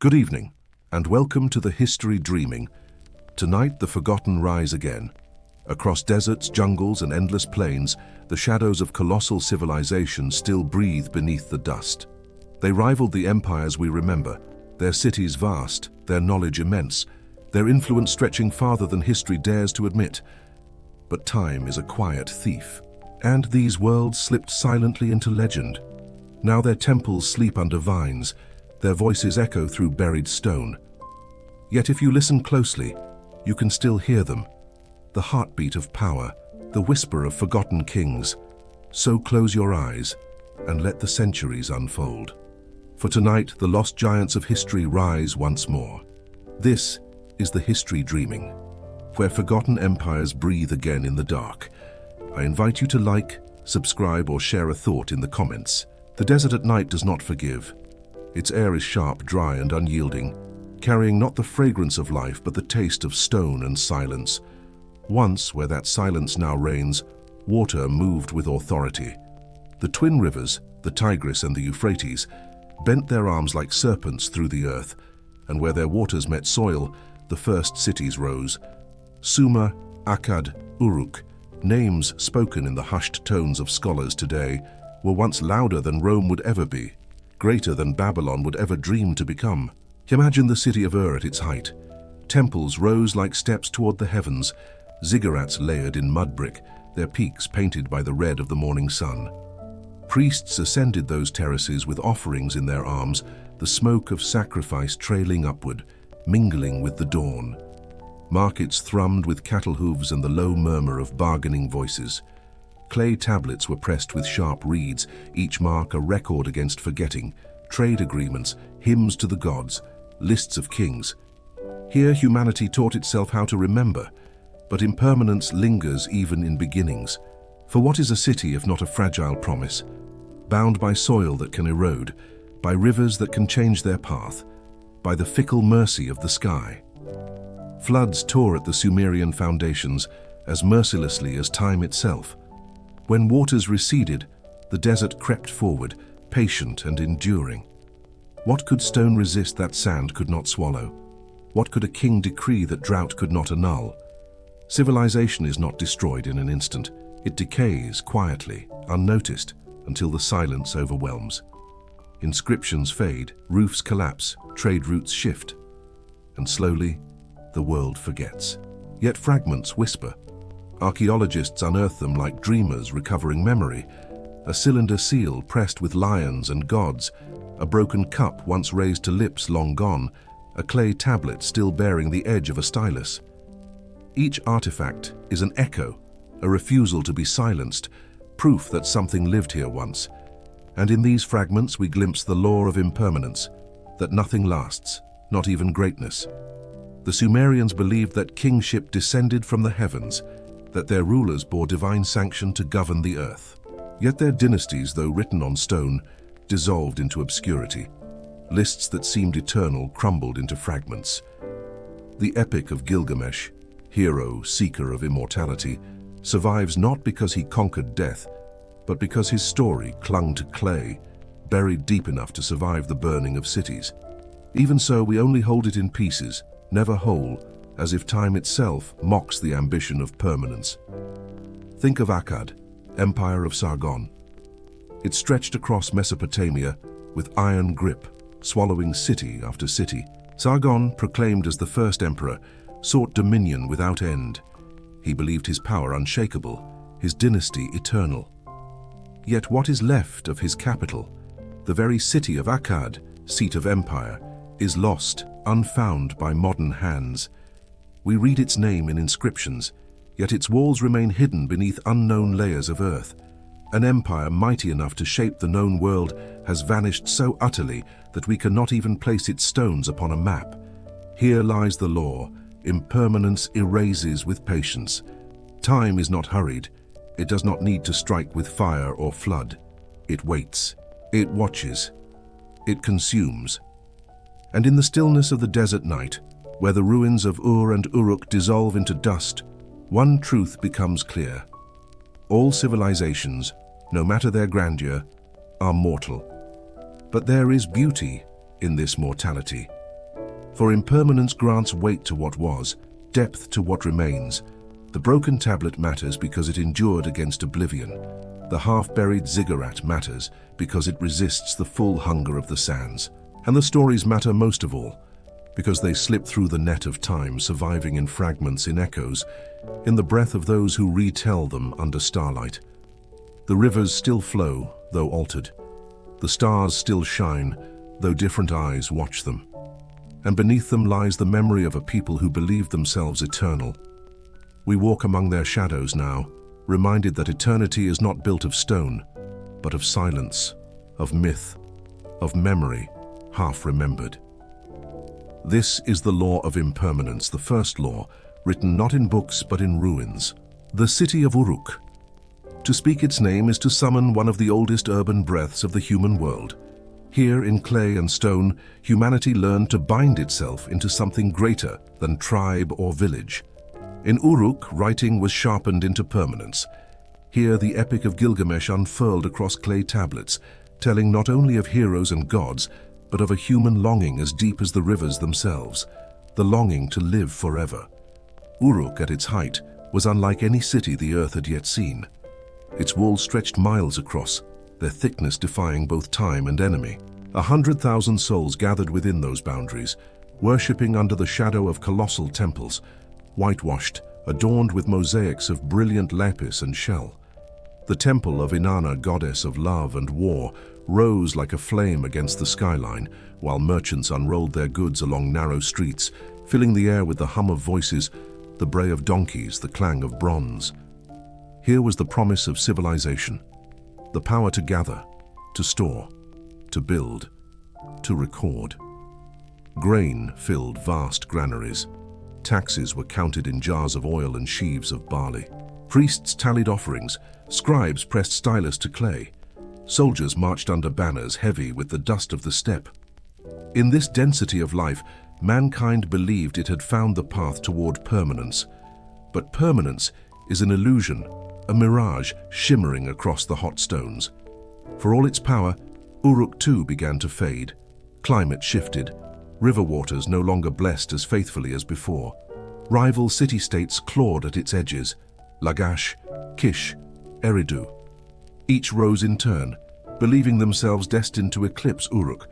Good evening, and welcome to the History Dreaming. Tonight, the forgotten rise again. Across deserts, jungles, and endless plains, the shadows of colossal civilizations still breathe beneath the dust. They rivaled the empires we remember, their cities vast, their knowledge immense, their influence stretching farther than history dares to admit. But time is a quiet thief, and these worlds slipped silently into legend. Now their temples sleep under vines, their voices echo through buried stone. Yet if you listen closely, you can still hear them. The heartbeat of power, the whisper of forgotten kings. So close your eyes and let the centuries unfold. For tonight, the lost giants of history rise once more. This is the History Dreaming, where forgotten empires breathe again in the dark. I invite you to like, subscribe, or share a thought in the comments. The desert at night does not forgive. Its air is sharp, dry, and unyielding, carrying not the fragrance of life but the taste of stone and silence. Once, where that silence now reigns, water moved with authority. The twin rivers, the Tigris and the Euphrates, bent their arms like serpents through the earth, and where their waters met soil, the first cities rose. Sumer, Akkad, Uruk, names spoken in the hushed tones of scholars today, were once louder than Rome would ever be, greater than Babylon would ever dream to become. Imagine the city of Ur at its height. Temples rose like steps toward the heavens, ziggurats layered in mud brick, their peaks painted by the red of the morning sun. Priests ascended those terraces with offerings in their arms, the smoke of sacrifice trailing upward, mingling with the dawn. Markets thrummed with cattle hooves and the low murmur of bargaining voices. Clay tablets were pressed with sharp reeds, each mark a record against forgetting, trade agreements, hymns to the gods, lists of kings. Here humanity taught itself how to remember, but impermanence lingers even in beginnings. For what is a city if not a fragile promise, bound by soil that can erode, by rivers that can change their path, by the fickle mercy of the sky? Floods tore at the Sumerian foundations as mercilessly as time itself. When waters receded, the desert crept forward, patient and enduring. What could stone resist that sand could not swallow? What could a king decree that drought could not annul? Civilization is not destroyed in an instant. It decays quietly, unnoticed, until the silence overwhelms. Inscriptions fade, roofs collapse, trade routes shift, and slowly, the world forgets. Yet fragments whisper. Archaeologists unearth them like dreamers recovering memory. A cylinder seal pressed with lions and gods, a broken cup once raised to lips long gone, a clay tablet still bearing the edge of a stylus. Each artifact is an echo, a refusal to be silenced, proof that something lived here once. And in these fragments we glimpse the law of impermanence, that nothing lasts, not even greatness. The Sumerians believed that kingship descended from the heavens, that their rulers bore divine sanction to govern the earth. Yet their dynasties, though written on stone, dissolved into obscurity. Lists that seemed eternal crumbled into fragments. The epic of Gilgamesh, hero, seeker of immortality, survives not because he conquered death, but because his story clung to clay, buried deep enough to survive the burning of cities. Even so, we only hold it in pieces, never whole, as if time itself mocks the ambition of permanence. Think of Akkad, Empire of Sargon. It stretched across Mesopotamia with iron grip, swallowing city after city. Sargon, proclaimed as the first emperor, sought dominion without end. He believed his power unshakable, his dynasty eternal. Yet what is left of his capital, the very city of Akkad, seat of empire, is lost, unfound by modern hands. We read its name in inscriptions, yet its walls remain hidden beneath unknown layers of earth. An empire mighty enough to shape the known world has vanished so utterly that we cannot even place its stones upon a map. Here lies the law. Impermanence erases with patience. Time is not hurried. It does not need to strike with fire or flood. It waits. It watches. It consumes. And in the stillness of the desert night, where the ruins of Ur and Uruk dissolve into dust, one truth becomes clear. All civilizations, no matter their grandeur, are mortal. But there is beauty in this mortality. For impermanence grants weight to what was, depth to what remains. The broken tablet matters because it endured against oblivion. The half-buried ziggurat matters because it resists the full hunger of the sands. And the stories matter most of all, because they slip through the net of time, surviving in fragments, in echoes, in the breath of those who retell them under starlight. The rivers still flow, though altered. The stars still shine, though different eyes watch them. And beneath them lies the memory of a people who believed themselves eternal. We walk among their shadows now, reminded that eternity is not built of stone, but of silence, of myth, of memory, half remembered. This is the law of impermanence, the first law, written not in books but in ruins. The city of Uruk. To speak its name is to summon one of the oldest urban breaths of the human world. Here in clay and stone, humanity learned to bind itself into something greater than tribe or village. In Uruk, writing was sharpened into permanence. Here the epic of Gilgamesh unfurled across clay tablets, telling not only of heroes and gods, but of a human longing as deep as the rivers themselves, the longing to live forever. Uruk, at its height, was unlike any city the earth had yet seen. Its walls stretched miles across, their thickness defying both time and enemy. 100,000 souls gathered within those boundaries, worshipping under the shadow of colossal temples, whitewashed, adorned with mosaics of brilliant lapis and shell. The temple of Inanna, goddess of love and war, rose like a flame against the skyline, while merchants unrolled their goods along narrow streets, filling the air with the hum of voices, the bray of donkeys, the clang of bronze. Here was the promise of civilization, the power to gather, to store, to build, to record. Grain filled vast granaries. Taxes were counted in jars of oil and sheaves of barley. Priests tallied offerings, scribes pressed stylus to clay. Soldiers marched under banners heavy with the dust of the steppe. In this density of life, mankind believed it had found the path toward permanence. But permanence is an illusion, a mirage shimmering across the hot stones. For all its power, Uruk too began to fade. Climate shifted. River waters no longer blessed as faithfully as before. Rival city-states clawed at its edges. Lagash, Kish, Eridu. Each rose in turn, believing themselves destined to eclipse Uruk,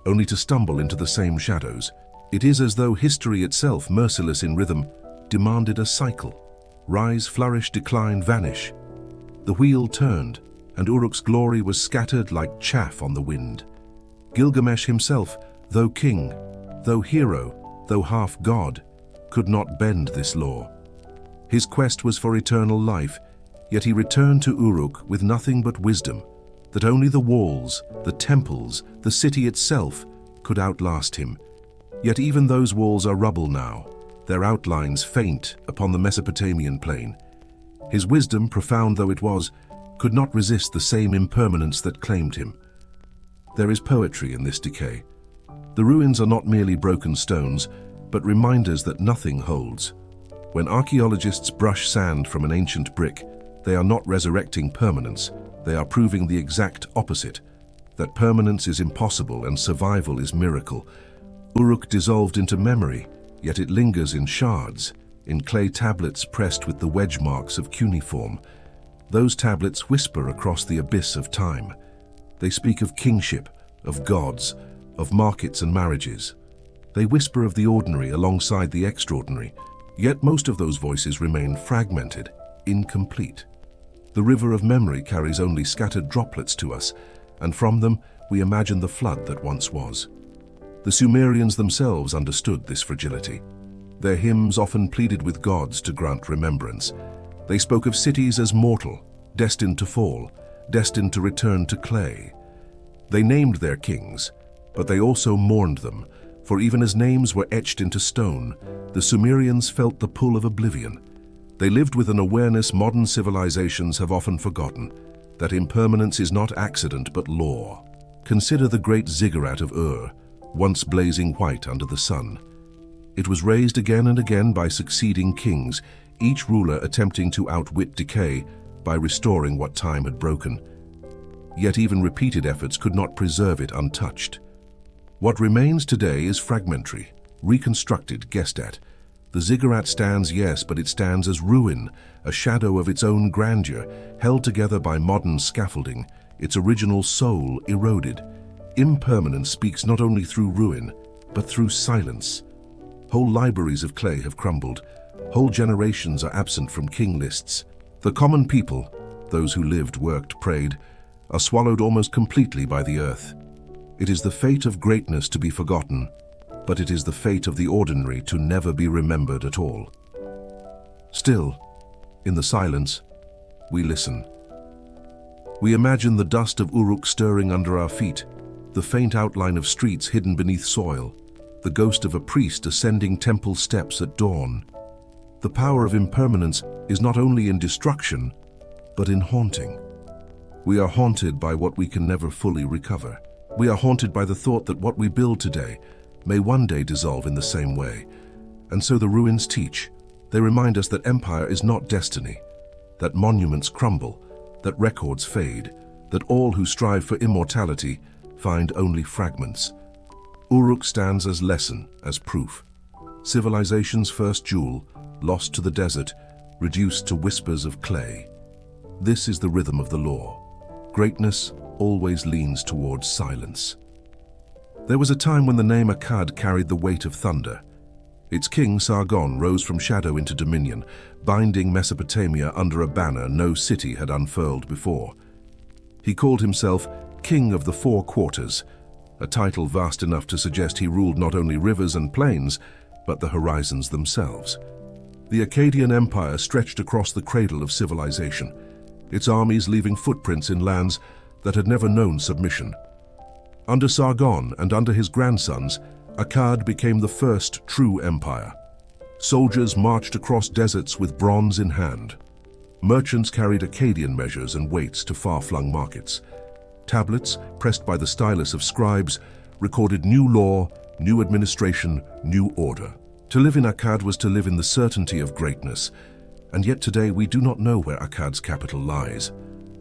only to stumble into the same shadows. It is as though history itself, merciless in rhythm, demanded a cycle. Rise, flourish, decline, vanish. The wheel turned, and Uruk's glory was scattered like chaff on the wind. Gilgamesh himself, though king, though hero, though half god, could not bend this law. His quest was for eternal life, yet he returned to Uruk with nothing but wisdom, that only the walls, the temples, the city itself could outlast him. Yet even those walls are rubble now, their outlines faint upon the Mesopotamian plain. His wisdom, profound though it was, could not resist the same impermanence that claimed him. There is poetry in this decay. The ruins are not merely broken stones, but reminders that nothing holds. When archaeologists brush sand from an ancient brick, they are not resurrecting permanence, they are proving the exact opposite, that permanence is impossible and survival is miracle. Uruk dissolved into memory, yet it lingers in shards, in clay tablets pressed with the wedge marks of cuneiform. Those tablets whisper across the abyss of time. They speak of kingship, of gods, of markets and marriages. They whisper of the ordinary alongside the extraordinary, yet most of those voices remain fragmented, incomplete. The river of memory carries only scattered droplets to us, and from them we imagine the flood that once was. The Sumerians themselves understood this fragility. Their hymns often pleaded with gods to grant remembrance. They spoke of cities as mortal, destined to fall, destined to return to clay. They named their kings, but they also mourned them, for even as names were etched into stone, the Sumerians felt the pull of oblivion. They lived with an awareness modern civilizations have often forgotten, that impermanence is not accident but law. Consider the great ziggurat of Ur, once blazing white under the sun. It was raised again and again by succeeding kings, each ruler attempting to outwit decay by restoring what time had broken. Yet even repeated efforts could not preserve it untouched. What remains today is fragmentary, reconstructed, guessed at. The ziggurat stands, yes, but it stands as ruin, a shadow of its own grandeur, held together by modern scaffolding, its original soul eroded. Impermanence speaks not only through ruin, but through silence. Whole libraries of clay have crumbled. Whole generations are absent from king lists. The common people, those who lived, worked, prayed, are swallowed almost completely by the earth. It is the fate of greatness to be forgotten, but it is the fate of the ordinary to never be remembered at all. Still, in the silence, we listen. We imagine the dust of Uruk stirring under our feet, the faint outline of streets hidden beneath soil, the ghost of a priest ascending temple steps at dawn. The power of impermanence is not only in destruction, but in haunting. We are haunted by what we can never fully recover. We are haunted by the thought that what we build today may one day dissolve in the same way. And so the ruins teach. They remind us that empire is not destiny, that monuments crumble, that records fade, that all who strive for immortality find only fragments. Uruk stands as lesson, as proof. Civilization's first jewel, lost to the desert, reduced to whispers of clay. This is the rhythm of the law. Greatness always leans towards silence. There was a time when the name Akkad carried the weight of thunder. Its king, Sargon, rose from shadow into dominion, binding Mesopotamia under a banner no city had unfurled before. He called himself King of the Four Quarters, a title vast enough to suggest he ruled not only rivers and plains, but the horizons themselves. The Akkadian Empire stretched across the cradle of civilization, its armies leaving footprints in lands that had never known submission. Under Sargon and under his grandsons, Akkad became the first true empire. Soldiers marched across deserts with bronze in hand. Merchants carried Akkadian measures and weights to far-flung markets. Tablets, pressed by the stylus of scribes, recorded new law, new administration, new order. To live in Akkad was to live in the certainty of greatness, and yet today we do not know where Akkad's capital lies.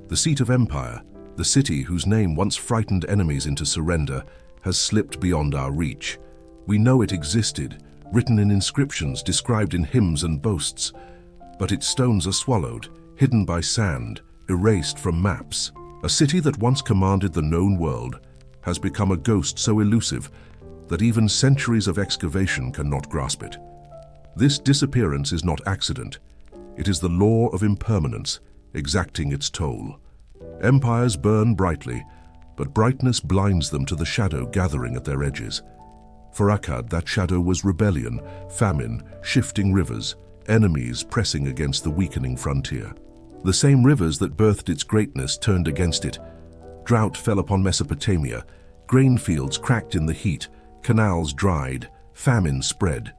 The seat of empire, the city whose name once frightened enemies into surrender, has slipped beyond our reach. We know it existed, written in inscriptions, described in hymns and boasts, but its stones are swallowed, hidden by sand, erased from maps. A city that once commanded the known world has become a ghost so elusive that even centuries of excavation cannot grasp it. This disappearance is not accident. It is the law of impermanence, exacting its toll. Empires burn brightly, but brightness blinds them to the shadow gathering at their edges. For Akkad, that shadow was rebellion, famine, shifting rivers, enemies pressing against the weakening frontier. The same rivers that birthed its greatness turned against it. Drought fell upon Mesopotamia, grain fields cracked in the heat, canals dried, famine spread.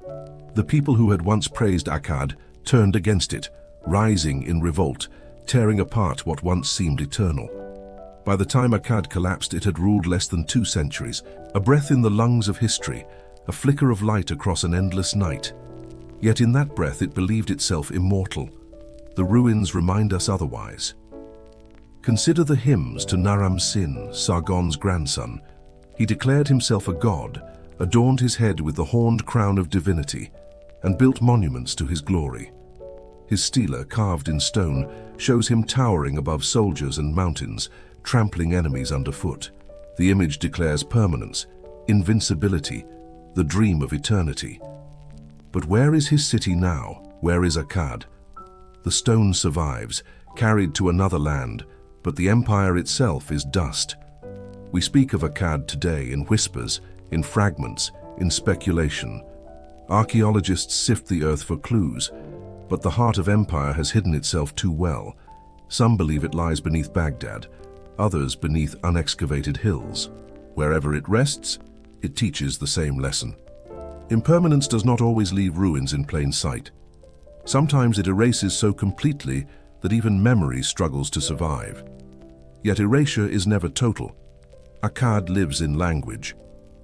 The people who had once praised Akkad turned against it, rising in revolt, tearing apart what once seemed eternal. By the time Akkad collapsed, it had ruled less than 2 centuries, a breath in the lungs of history, a flicker of light across an endless night. Yet in that breath it believed itself immortal. The ruins remind us otherwise. Consider the hymns to Naram Sin, Sargon's grandson. He declared himself a god, adorned his head with the horned crown of divinity, and built monuments to his glory. His stela, carved in stone, shows him towering above soldiers and mountains, trampling enemies underfoot. The image declares permanence, invincibility, the dream of eternity. But where is his city now? Where is Akkad? The stone survives, carried to another land, but the empire itself is dust. We speak of Akkad today in whispers, in fragments, in speculation. Archaeologists sift the earth for clues, but the heart of empire has hidden itself too well. Some believe it lies beneath Baghdad, others beneath unexcavated hills. Wherever it rests, it teaches the same lesson. Impermanence does not always leave ruins in plain sight. Sometimes it erases so completely that even memory struggles to survive. Yet erasure is never total. Akkad lives in language.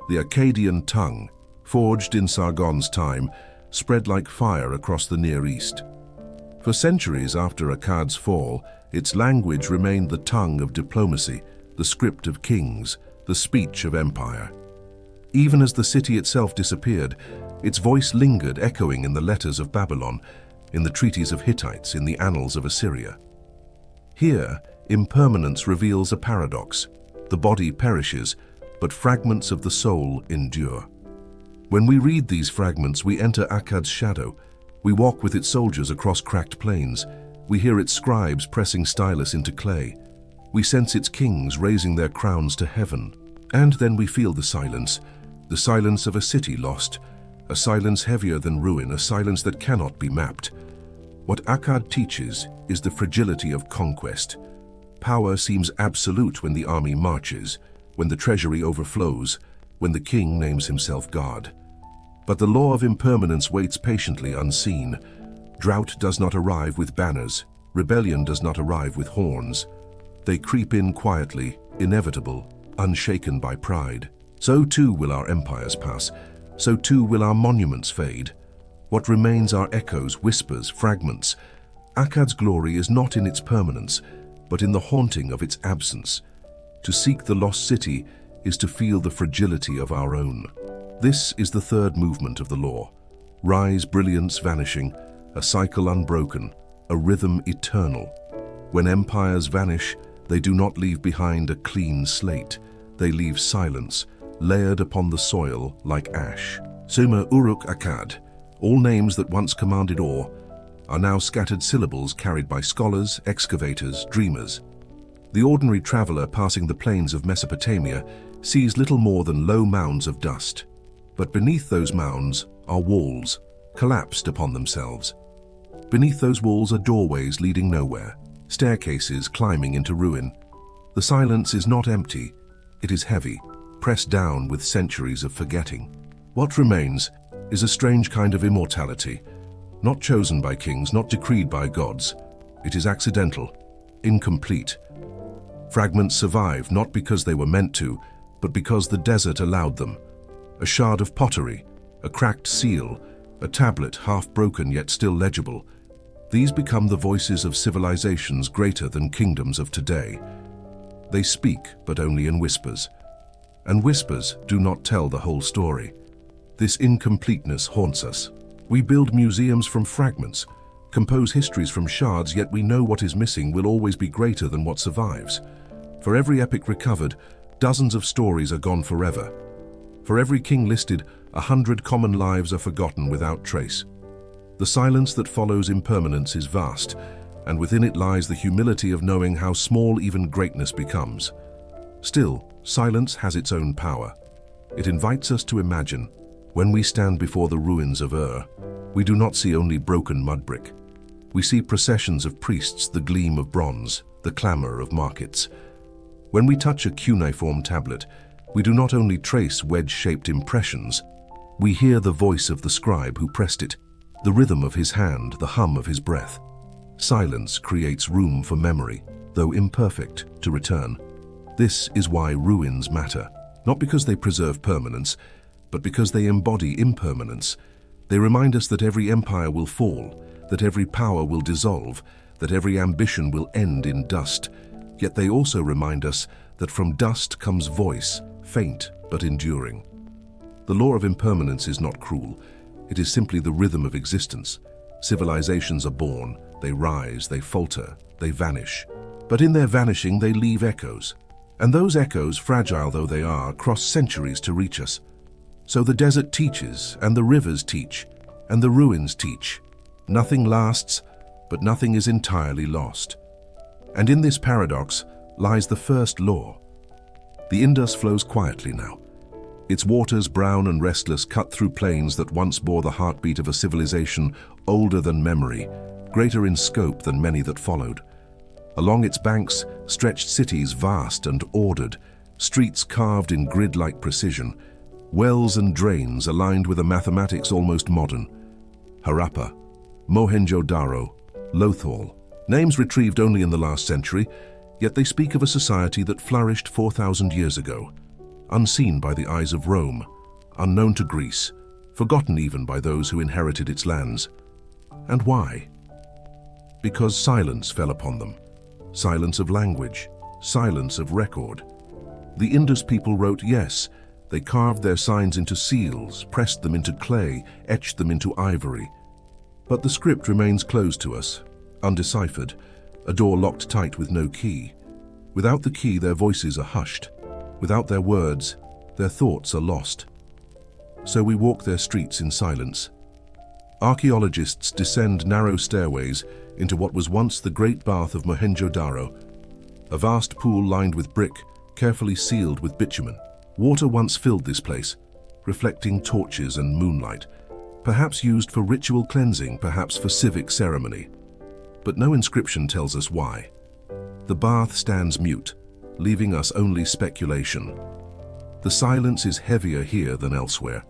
The Akkadian tongue, forged in Sargon's time, spread like fire across the Near East. For centuries after Akkad's fall, its language remained the tongue of diplomacy, the script of kings, the speech of empire. Even as the city itself disappeared, Its voice lingered, echoing in the letters of Babylon, in the treaties of Hittites, in the annals of Assyria. Here, impermanence reveals a paradox. The body perishes, but fragments of the soul endure. When we read these fragments, we enter Akkad's shadow. We walk with its soldiers across cracked plains. We hear its scribes pressing stylus into clay. We sense its kings raising their crowns to heaven. And then we feel the silence of a city lost, a silence heavier than ruin, a silence that cannot be mapped. What Akkad teaches is the fragility of conquest. Power seems absolute when the army marches, when the treasury overflows, when the king names himself God. But the law of impermanence waits patiently unseen. Drought does not arrive with banners. Rebellion does not arrive with horns. They creep in quietly, inevitable, unshaken by pride. So too will our empires pass. So too will our monuments fade. What remains are echoes, whispers, fragments. Akkad's glory is not in its permanence, but in the haunting of its absence. To seek the lost city is to feel the fragility of our own. This is the third movement of the law. Rise, brilliance vanishing, a cycle unbroken, a rhythm eternal. When empires vanish, they do not leave behind a clean slate. They leave silence, layered upon the soil like ash. Suma Uruk Akkad, all names that once commanded awe, are now scattered syllables carried by scholars, excavators, dreamers. The ordinary traveler passing the plains of Mesopotamia sees little more than low mounds of dust. But beneath those mounds are walls, collapsed upon themselves. Beneath those walls are doorways leading nowhere, staircases climbing into ruin. The silence is not empty, it is heavy, pressed down with centuries of forgetting. What remains is a strange kind of immortality, not chosen by kings, not decreed by gods. It is accidental, incomplete. Fragments survive not because they were meant to, but because the desert allowed them. A shard of pottery, a cracked seal, a tablet half broken yet still legible. These become the voices of civilizations greater than kingdoms of today. They speak, but only in whispers. And whispers do not tell the whole story. This incompleteness haunts us. We build museums from fragments, compose histories from shards, yet we know what is missing will always be greater than what survives. For every epic recovered, dozens of stories are gone forever. For every king listed, 100 common lives are forgotten without trace. The silence that follows impermanence is vast, and within it lies the humility of knowing how small even greatness becomes. Still, silence has its own power. It invites us to imagine. When we stand before the ruins of Ur, we do not see only broken mud brick. We see processions of priests, the gleam of bronze, the clamor of markets. When we touch a cuneiform tablet, we do not only trace wedge-shaped impressions, we hear the voice of the scribe who pressed it, the rhythm of his hand, the hum of his breath. Silence creates room for memory, though imperfect, to return. This is why ruins matter, not because they preserve permanence, but because they embody impermanence. They remind us that every empire will fall, that every power will dissolve, that every ambition will end in dust. Yet they also remind us that from dust comes voice, faint but enduring. The law of impermanence is not cruel. It is simply the rhythm of existence. Civilizations are born, they rise, they falter, they vanish. But in their vanishing, they leave echoes. And those echoes, fragile though they are, cross centuries to reach us. So the desert teaches, and the rivers teach, and the ruins teach. Nothing lasts, but nothing is entirely lost. And in this paradox lies the first law. The Indus flows quietly now. Its waters, brown and restless, cut through plains that once bore the heartbeat of a civilization older than memory, greater in scope than many that followed. Along its banks stretched cities vast and ordered, streets carved in grid-like precision, wells and drains aligned with a mathematics almost modern. Harappa, Mohenjo-Daro, Lothal, names retrieved only in the last century, yet they speak of a society that flourished 4,000 years ago, unseen by the eyes of Rome, unknown to Greece, forgotten even by those who inherited its lands. And why? Because silence fell upon them. Silence of language, silence of record. The Indus people wrote, yes, They carved their signs into seals, pressed them into clay, etched them into ivory. But the script remains closed to us, undeciphered, a door locked tight with no key. Without the key, their voices are hushed. Without their words, their thoughts are lost. So we walk their streets in silence. Archaeologists descend narrow stairways into what was once the great bath of Mohenjo-Daro, a vast pool lined with brick, carefully sealed with bitumen. Water once filled this place, reflecting torches and moonlight, perhaps used for ritual cleansing, perhaps for civic ceremony. But no inscription tells us why. The bath stands mute, leaving us only speculation. The silence is heavier here than elsewhere.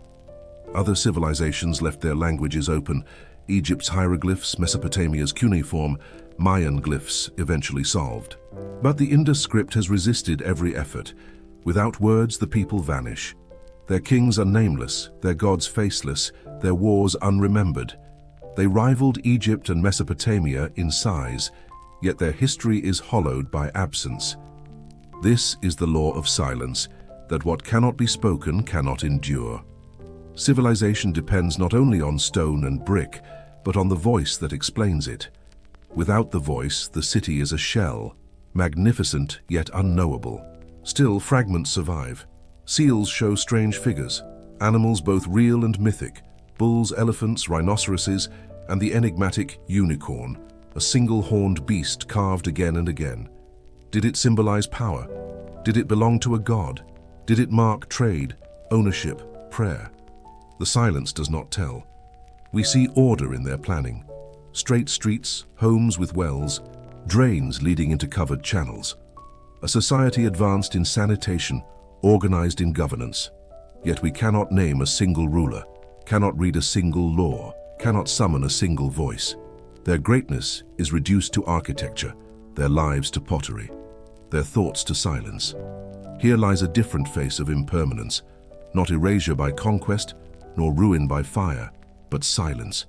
Other civilizations left their languages open. Egypt's hieroglyphs, Mesopotamia's cuneiform, Mayan glyphs eventually solved. But the Indus script has resisted every effort. Without words, the people vanish. Their kings are nameless, their gods faceless, their wars unremembered. They rivaled Egypt and Mesopotamia in size, yet their history is hollowed by absence. This is the law of silence, that what cannot be spoken cannot endure. Civilization depends not only on stone and brick, but on the voice that explains it. Without the voice, the city is a shell, magnificent yet unknowable. Still, fragments survive. Seals show strange figures, animals both real and mythic, bulls, elephants, rhinoceroses, and the enigmatic unicorn, a single-horned beast carved again and again. Did it symbolize power? Did it belong to a god? Did it mark trade, ownership, prayer? The silence does not tell. We see order in their planning. Straight streets, homes with wells, drains leading into covered channels. A society advanced in sanitation, organized in governance. Yet we cannot name a single ruler, cannot read a single law, cannot summon a single voice. Their greatness is reduced to architecture, their lives to pottery, their thoughts to silence. Here lies a different face of impermanence, not erasure by conquest, nor ruin by fire, but silence.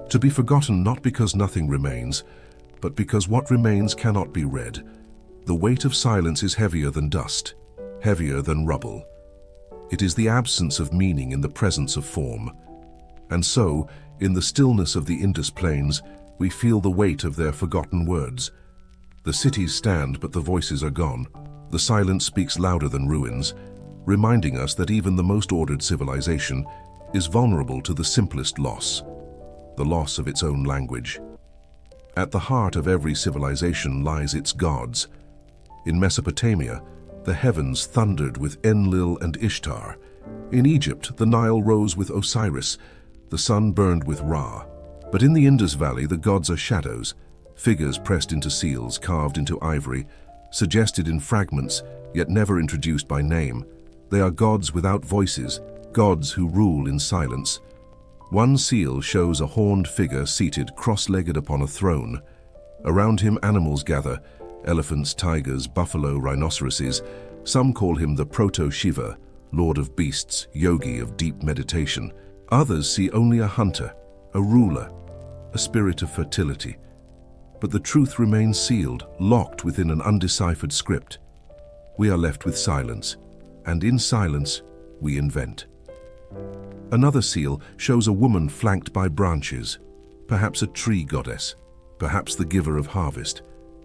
To be forgotten not because nothing remains, but because what remains cannot be read. The weight of silence is heavier than dust, heavier than rubble. It is the absence of meaning in the presence of form. And so, in the stillness of the Indus plains, we feel the weight of their forgotten words. The cities stand, but the voices are gone. The silence speaks louder than ruins, reminding us that even the most ordered civilization is vulnerable to the simplest loss, the loss of its own language. At the heart of every civilization lies its gods. In Mesopotamia, the heavens thundered with Enlil and Ishtar. In Egypt, the Nile rose with Osiris, the sun burned with Ra. But in the Indus Valley, the gods are shadows, figures pressed into seals, carved into ivory, suggested in fragments, yet never introduced by name. They are gods without voices, gods who rule in silence. One seal shows a horned figure seated cross-legged upon a throne. Around him animals gather, elephants, tigers, buffalo, rhinoceroses. Some call him the Proto-Shiva, lord of beasts, yogi of deep meditation. Others see only a hunter, a ruler, a spirit of fertility. But the truth remains sealed, locked within an undeciphered script. We are left with silence, and in silence, we invent. Another seal shows a woman flanked by branches, perhaps a tree goddess, perhaps the giver of harvest,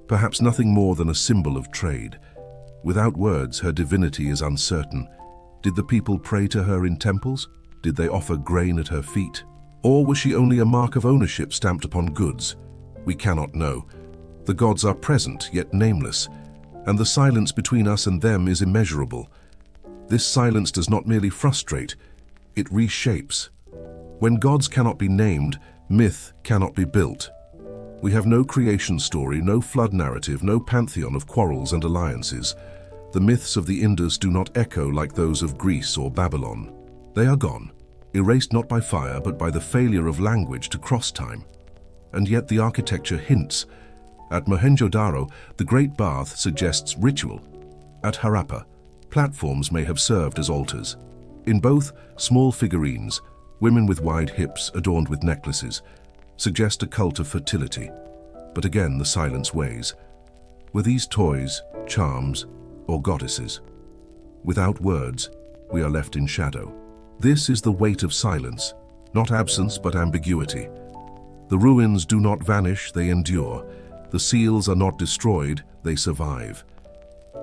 perhaps nothing more than a symbol of trade. Without words, her divinity is uncertain. Did the people pray to her in temples? Did they offer grain at her feet? Or was she only a mark of ownership stamped upon goods? We cannot know. The gods are present, yet nameless, and the silence between us and them is immeasurable. This silence does not merely frustrate, it reshapes. When gods cannot be named, myth cannot be built. We have no creation story, no flood narrative, no pantheon of quarrels and alliances. The myths of the Indus do not echo like those of Greece or Babylon. They are gone, erased not by fire, but by the failure of language to cross time. And yet the architecture hints. At Mohenjo-Daro, the Great Bath suggests ritual. At Harappa, platforms may have served as altars. In both, small figurines, women with wide hips adorned with necklaces, suggest a cult of fertility. But again, the silence weighs. Were these toys, charms, or goddesses? Without words, we are left in shadow. This is the weight of silence, not absence but ambiguity. The ruins do not vanish, they endure. The seals are not destroyed, they survive.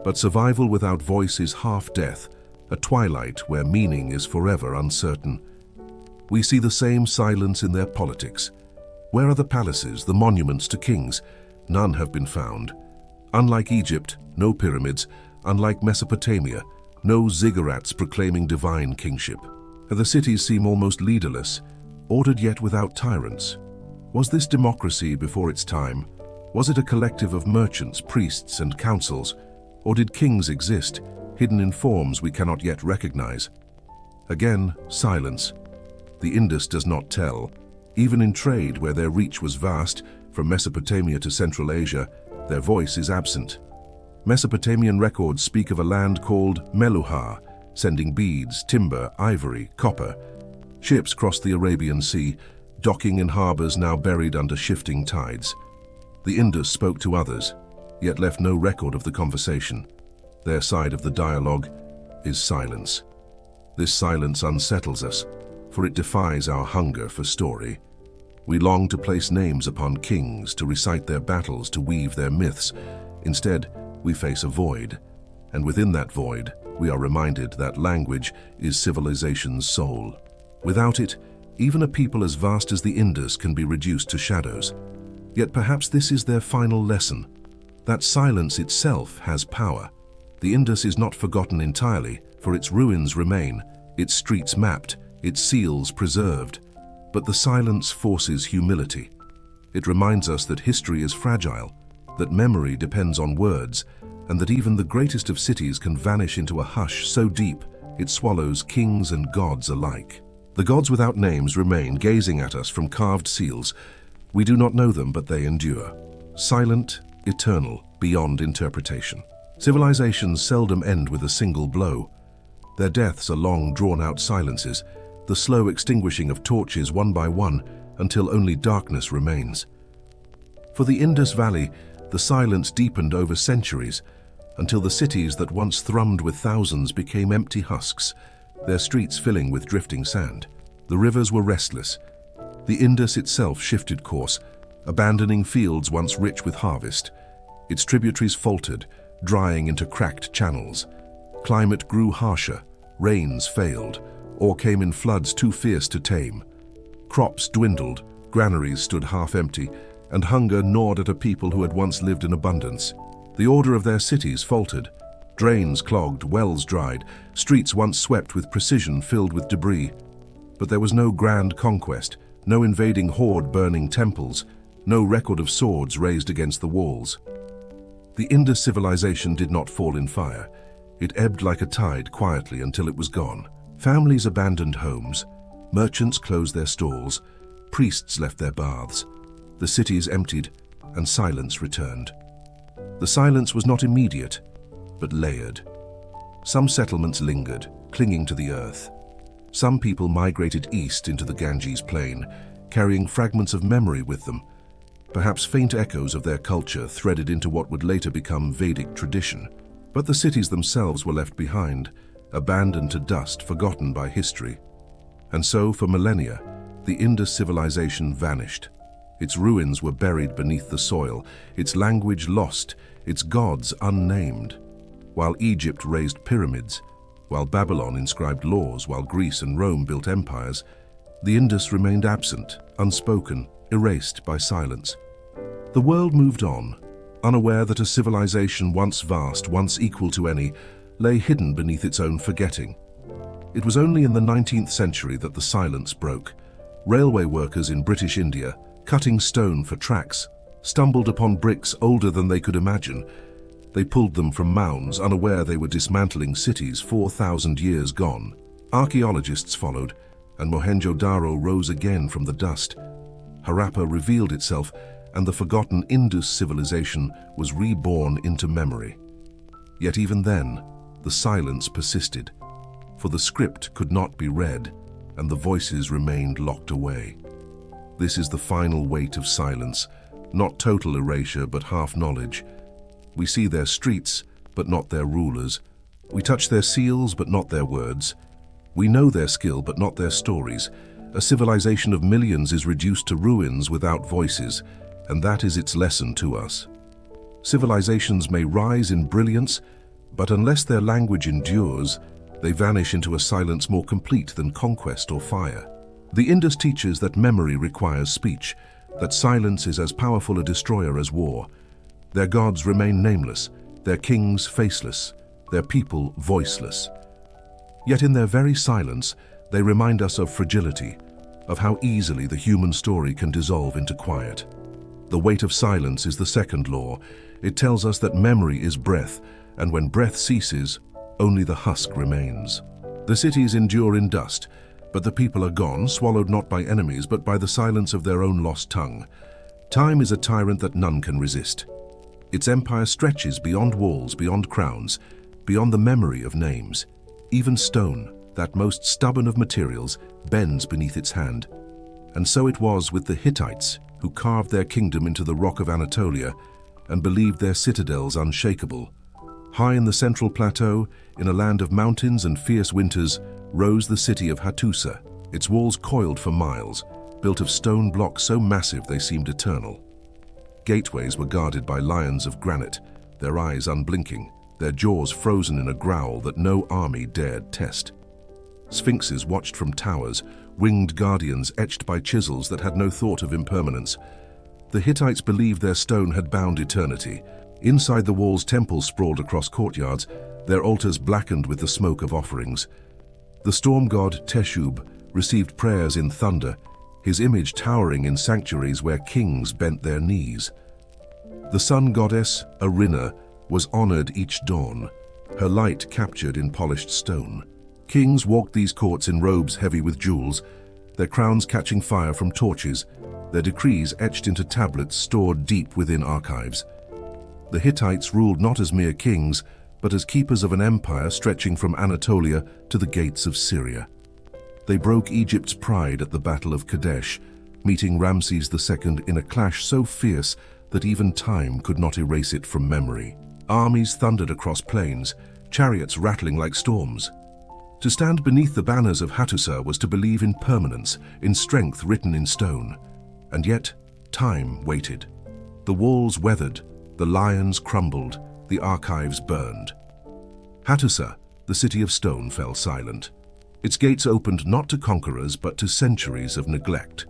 But survival without voice is half death, a twilight where meaning is forever uncertain. We see the same silence in their politics. Where are the palaces, the monuments to kings? None have been found. Unlike Egypt, no pyramids. Unlike Mesopotamia, no ziggurats proclaiming divine kingship. The cities seem almost leaderless, ordered yet without tyrants. Was this democracy before its time? Was it a collective of merchants, priests, and councils? Or did kings exist, hidden in forms we cannot yet recognize? Again, silence. The Indus does not tell. Even in trade, where their reach was vast, from Mesopotamia to Central Asia, their voice is absent. Mesopotamian records speak of a land called Meluhar, sending beads, timber, ivory, copper. Ships crossed the Arabian Sea, docking in harbors now buried under shifting tides. The Indus spoke to others, yet left no record of the conversation. Their side of the dialogue is silence. This silence unsettles us, for it defies our hunger for story. We long to place names upon kings, to recite their battles, to weave their myths. Instead, we face a void, and within that void, we are reminded that language is civilization's soul. Without it, even a people as vast as the Indus can be reduced to shadows. Yet perhaps this is their final lesson, that silence itself has power. The Indus is not forgotten entirely, for its ruins remain, its streets mapped, its seals preserved. But the silence forces humility. It reminds us that history is fragile, that memory depends on words, and that even the greatest of cities can vanish into a hush so deep it swallows kings and gods alike. The gods without names remain, gazing at us from carved seals. We do not know them, but they endure. Silent, eternal, beyond interpretation. Civilizations seldom end with a single blow. Their deaths are long, drawn-out silences, the slow extinguishing of torches one by one until only darkness remains. For the Indus Valley, the silence deepened over centuries, until the cities that once thrummed with thousands became empty husks, their streets filling with drifting sand. The rivers were restless. The Indus itself shifted course, abandoning fields once rich with harvest. Its tributaries faltered, drying into cracked channels. Climate grew harsher, rains failed, or came in floods too fierce to tame. Crops dwindled, granaries stood half empty, and hunger gnawed at a people who had once lived in abundance. The order of their cities faltered. Drains clogged, wells dried, streets once swept with precision filled with debris. But there was no grand conquest, no invading horde burning temples, no record of swords raised against the walls. The Indus civilization did not fall in fire. It ebbed like a tide quietly until it was gone. Families abandoned homes, merchants closed their stalls, priests left their baths. The cities emptied, and silence returned. The silence was not immediate, but layered. Some settlements lingered, clinging to the earth. Some people migrated east into the Ganges plain, carrying fragments of memory with them, perhaps faint echoes of their culture threaded into what would later become Vedic tradition. But the cities themselves were left behind, abandoned to dust, forgotten by history. And so, for millennia, the Indus civilization vanished. Its ruins were buried beneath the soil, its language lost, its gods unnamed. While Egypt raised pyramids, while Babylon inscribed laws, while Greece and Rome built empires, the Indus remained absent, unspoken, erased by silence. The world moved on, unaware that a civilization once vast, once equal to any, lay hidden beneath its own forgetting. It was only in the 19th century that the silence broke. Railway workers in British India, cutting stone for tracks, stumbled upon bricks older than they could imagine. They pulled them from mounds, unaware they were dismantling cities 4,000 years gone. Archaeologists followed, and Mohenjo-Daro rose again from the dust. Harappa revealed itself, and the forgotten Indus civilization was reborn into memory. Yet even then, the silence persisted, for the script could not be read, and the voices remained locked away. This is the final weight of silence, not total erasure but half knowledge. We see their streets, but not their rulers, We touch their seals but not their words. We know their skill but not their stories. A civilization of millions is reduced to ruins without voices, and that is its lesson to us. Civilizations may rise in brilliance, but unless their language endures, they vanish into a silence more complete than conquest or fire. The Indus teaches that memory requires speech, that silence is as powerful a destroyer as war. Their gods remain nameless, their kings faceless, their people voiceless. Yet in their very silence, they remind us of fragility, of how easily the human story can dissolve into quiet. The weight of silence is the second law. It tells us that memory is breath, and when breath ceases, only the husk remains. The cities endure in dust, but the people are gone, swallowed not by enemies, but by the silence of their own lost tongue. Time is a tyrant that none can resist. Its empire stretches beyond walls, beyond crowns, beyond the memory of names. Even stone, that most stubborn of materials, bends beneath its hand. And so it was with the Hittites, who carved their kingdom into the rock of Anatolia and believed their citadels unshakable. High in the central plateau, in a land of mountains and fierce winters, rose the city of Hattusa, its walls coiled for miles, built of stone blocks so massive they seemed eternal. Gateways were guarded by lions of granite, their eyes unblinking, their jaws frozen in a growl that no army dared test. Sphinxes watched from towers, winged guardians etched by chisels that had no thought of impermanence. The Hittites believed their stone had bound eternity. Inside the walls, temples sprawled across courtyards, their altars blackened with the smoke of offerings. The storm god Teshub received prayers in thunder, his image towering in sanctuaries where kings bent their knees. The sun goddess, Arina, was honored each dawn, her light captured in polished stone. Kings walked these courts in robes heavy with jewels, their crowns catching fire from torches, their decrees etched into tablets stored deep within archives. The Hittites ruled not as mere kings, but as keepers of an empire stretching from Anatolia to the gates of Syria. They broke Egypt's pride at the Battle of Kadesh, meeting Ramses II in a clash so fierce that even time could not erase it from memory. Armies thundered across plains, chariots rattling like storms. To stand beneath the banners of Hattusa was to believe in permanence, in strength written in stone. And yet, time waited. The walls weathered, the lions crumbled, the archives burned. Hattusa, the city of stone, fell silent. Its gates opened not to conquerors but to centuries of neglect.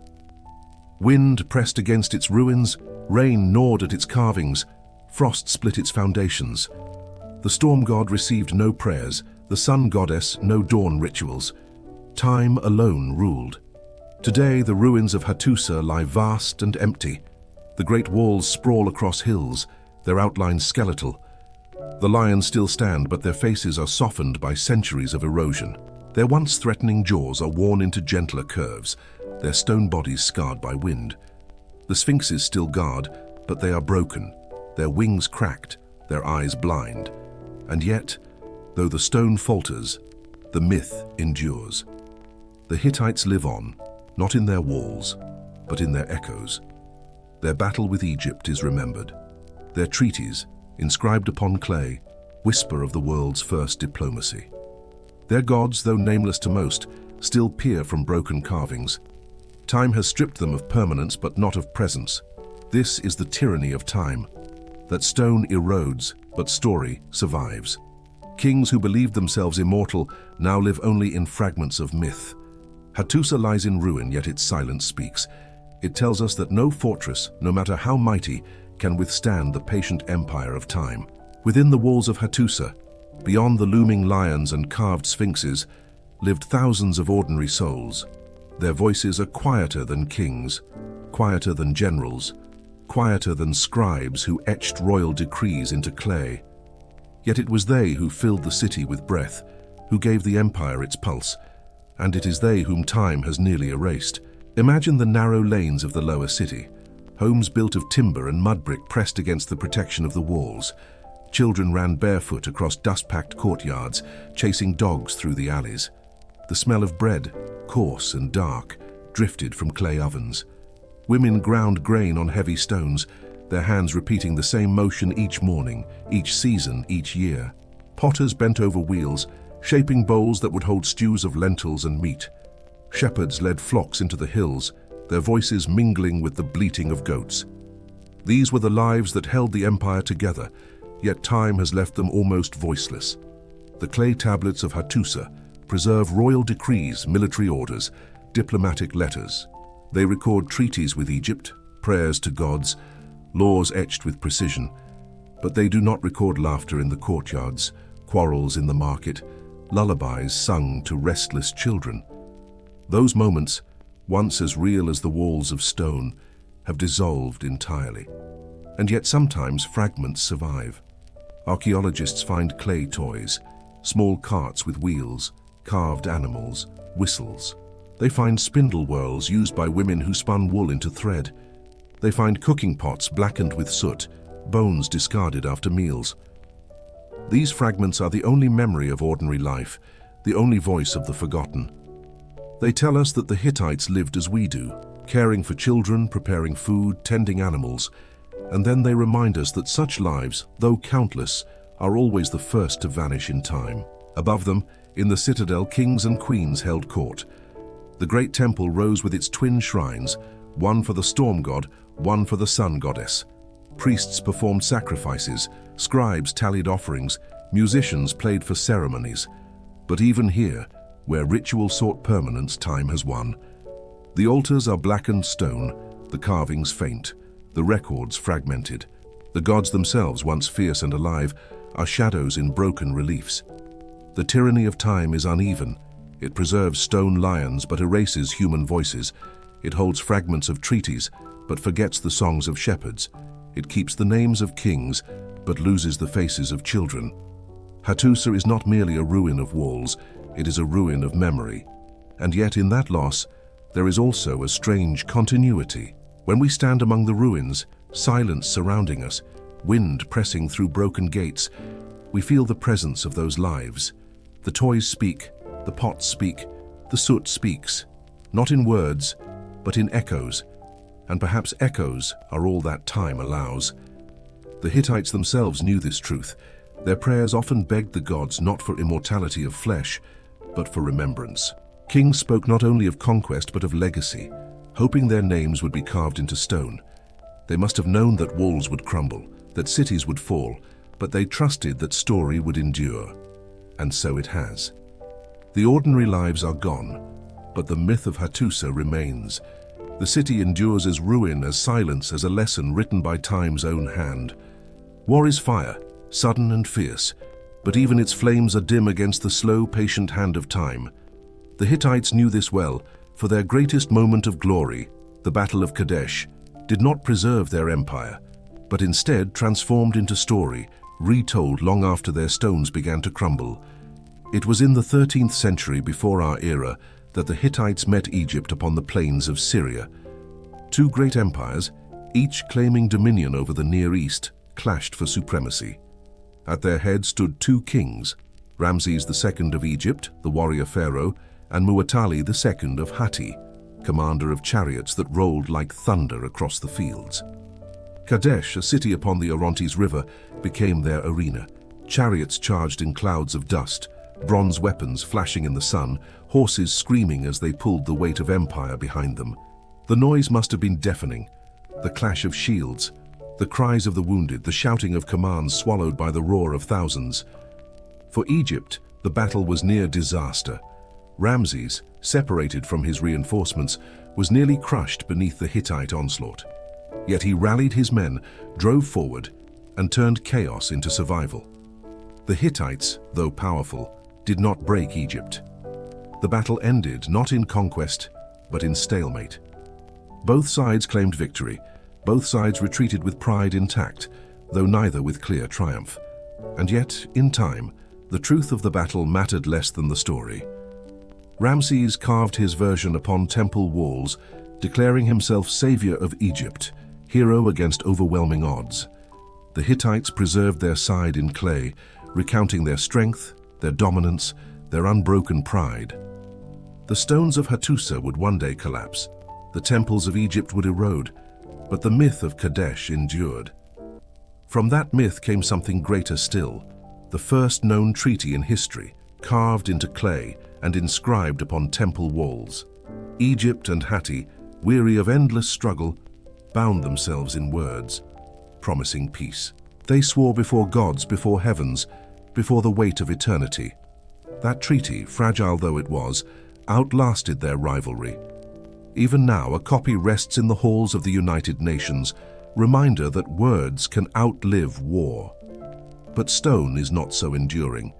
Wind pressed against its ruins, rain gnawed at its carvings, frost split its foundations. The storm god received no prayers, the sun goddess no dawn rituals. Time alone ruled. Today the ruins of Hattusa lie vast and empty. The great walls sprawl across hills, their outlines skeletal. The lions still stand, but their faces are softened by centuries of erosion. Their once threatening jaws are worn into gentler curves, their stone bodies scarred by wind. The sphinxes still guard, but they are broken, their wings cracked, their eyes blind. And yet, though the stone falters, the myth endures. The Hittites live on, not in their walls, but in their echoes. Their battle with Egypt is remembered. Their treaties, inscribed upon clay, whisper of the world's first diplomacy. Their gods, though nameless to most, still peer from broken carvings. Time has stripped them of permanence but not of presence. This is the tyranny of time, that stone erodes, but story survives. Kings who believed themselves immortal now live only in fragments of myth. Hattusa lies in ruin, yet its silence speaks. It tells us that no fortress, no matter how mighty, can withstand the patient empire of time. Within the walls of Hattusa, beyond the looming lions and carved sphinxes, lived thousands of ordinary souls. Their voices are quieter than kings, quieter than generals, quieter than scribes who etched royal decrees into clay. Yet it was they who filled the city with breath, who gave the empire its pulse, and it is they whom time has nearly erased. Imagine the narrow lanes of the lower city, homes built of timber and mud brick pressed against the protection of the walls. Children ran barefoot across dust-packed courtyards, chasing dogs through the alleys. The smell of bread, coarse and dark, drifted from clay ovens. Women ground grain on heavy stones, their hands repeating the same motion each morning, each season, each year. Potters bent over wheels, shaping bowls that would hold stews of lentils and meat. Shepherds led flocks into the hills, their voices mingling with the bleating of goats. These were the lives that held the empire together, yet time has left them almost voiceless. The clay tablets of Hattusa preserve royal decrees, military orders, diplomatic letters. They record treaties with Egypt, prayers to gods, laws etched with precision, but they do not record laughter in the courtyards, quarrels in the market, lullabies sung to restless children. Those moments, once as real as the walls of stone, have dissolved entirely. And yet sometimes fragments survive. Archaeologists find clay toys, small carts with wheels, carved animals, whistles. They find spindle whorls used by women who spun wool into thread. They find cooking pots blackened with soot, bones discarded after meals. These fragments are the only memory of ordinary life, the only voice of the forgotten. They tell us that the Hittites lived as we do, caring for children, preparing food, tending animals, and then they remind us that such lives, though countless, are always the first to vanish in time. Above them, in the citadel, kings and queens held court. The great temple rose with its twin shrines, one for the storm god, one for the sun goddess. Priests performed sacrifices, scribes tallied offerings, musicians played for ceremonies. But even here, where ritual sought permanence, time has won. The altars are blackened stone, the carvings faint, the records fragmented. The gods themselves, once fierce and alive, are shadows in broken reliefs. The tyranny of time is uneven. It preserves stone lions but erases human voices. It holds fragments of treaties but forgets the songs of shepherds. It keeps the names of kings but loses the faces of children. Hattusa is not merely a ruin of walls, it is a ruin of memory. And yet in that loss, there is also a strange continuity. When we stand among the ruins, silence surrounding us, wind pressing through broken gates, we feel the presence of those lives. The toys speak, the pots speak, the soot speaks, not in words, but in echoes, and perhaps echoes are all that time allows. The Hittites themselves knew this truth. Their prayers often begged the gods not for immortality of flesh, but for remembrance. Kings spoke not only of conquest but of legacy, hoping their names would be carved into stone. They must have known that walls would crumble, that cities would fall, but they trusted that story would endure. And so it has. The ordinary lives are gone, but the myth of Hattusa remains. The city endures as ruin, as silence, as a lesson written by time's own hand. War is fire, sudden and fierce, but even its flames are dim against the slow, patient hand of time. The Hittites knew this well, for their greatest moment of glory, the Battle of Kadesh, did not preserve their empire, but instead transformed into story, retold long after their stones began to crumble. It was in the 13th century before our era that the Hittites met Egypt upon the plains of Syria. Two great empires, each claiming dominion over the Near East, clashed for supremacy. At their head stood two kings, Ramses II of Egypt, the warrior pharaoh, and Muwatalli II of Hatti, commander of chariots that rolled like thunder across the fields. Kadesh, a city upon the Orontes River, became their arena. Chariots charged in clouds of dust, bronze weapons flashing in the sun, horses screaming as they pulled the weight of empire behind them. The noise must have been deafening. The clash of shields, the cries of the wounded, the shouting of commands swallowed by the roar of thousands. For Egypt, the battle was near disaster. Ramses, separated from his reinforcements, was nearly crushed beneath the Hittite onslaught. Yet he rallied his men, drove forward, and turned chaos into survival. The Hittites, though powerful, did not break Egypt. The battle ended not in conquest, but in stalemate. Both sides claimed victory. Both sides retreated with pride intact, though neither with clear triumph. And yet, in time, the truth of the battle mattered less than the story. Ramses carved his version upon temple walls, declaring himself savior of Egypt, hero against overwhelming odds. The Hittites preserved their side in clay, recounting their strength, their dominance, their unbroken pride. The stones of Hattusa would one day collapse. The temples of Egypt would erode, but the myth of Kadesh endured. From that myth came something greater still, the first known treaty in history, carved into clay and inscribed upon temple walls. Egypt and Hatti, weary of endless struggle, bound themselves in words, promising peace. They swore before gods, before heavens, before the weight of eternity. That treaty, fragile though it was, outlasted their rivalry. Even now, a copy rests in the halls of the United Nations, reminder that words can outlive war. But stone is not so enduring.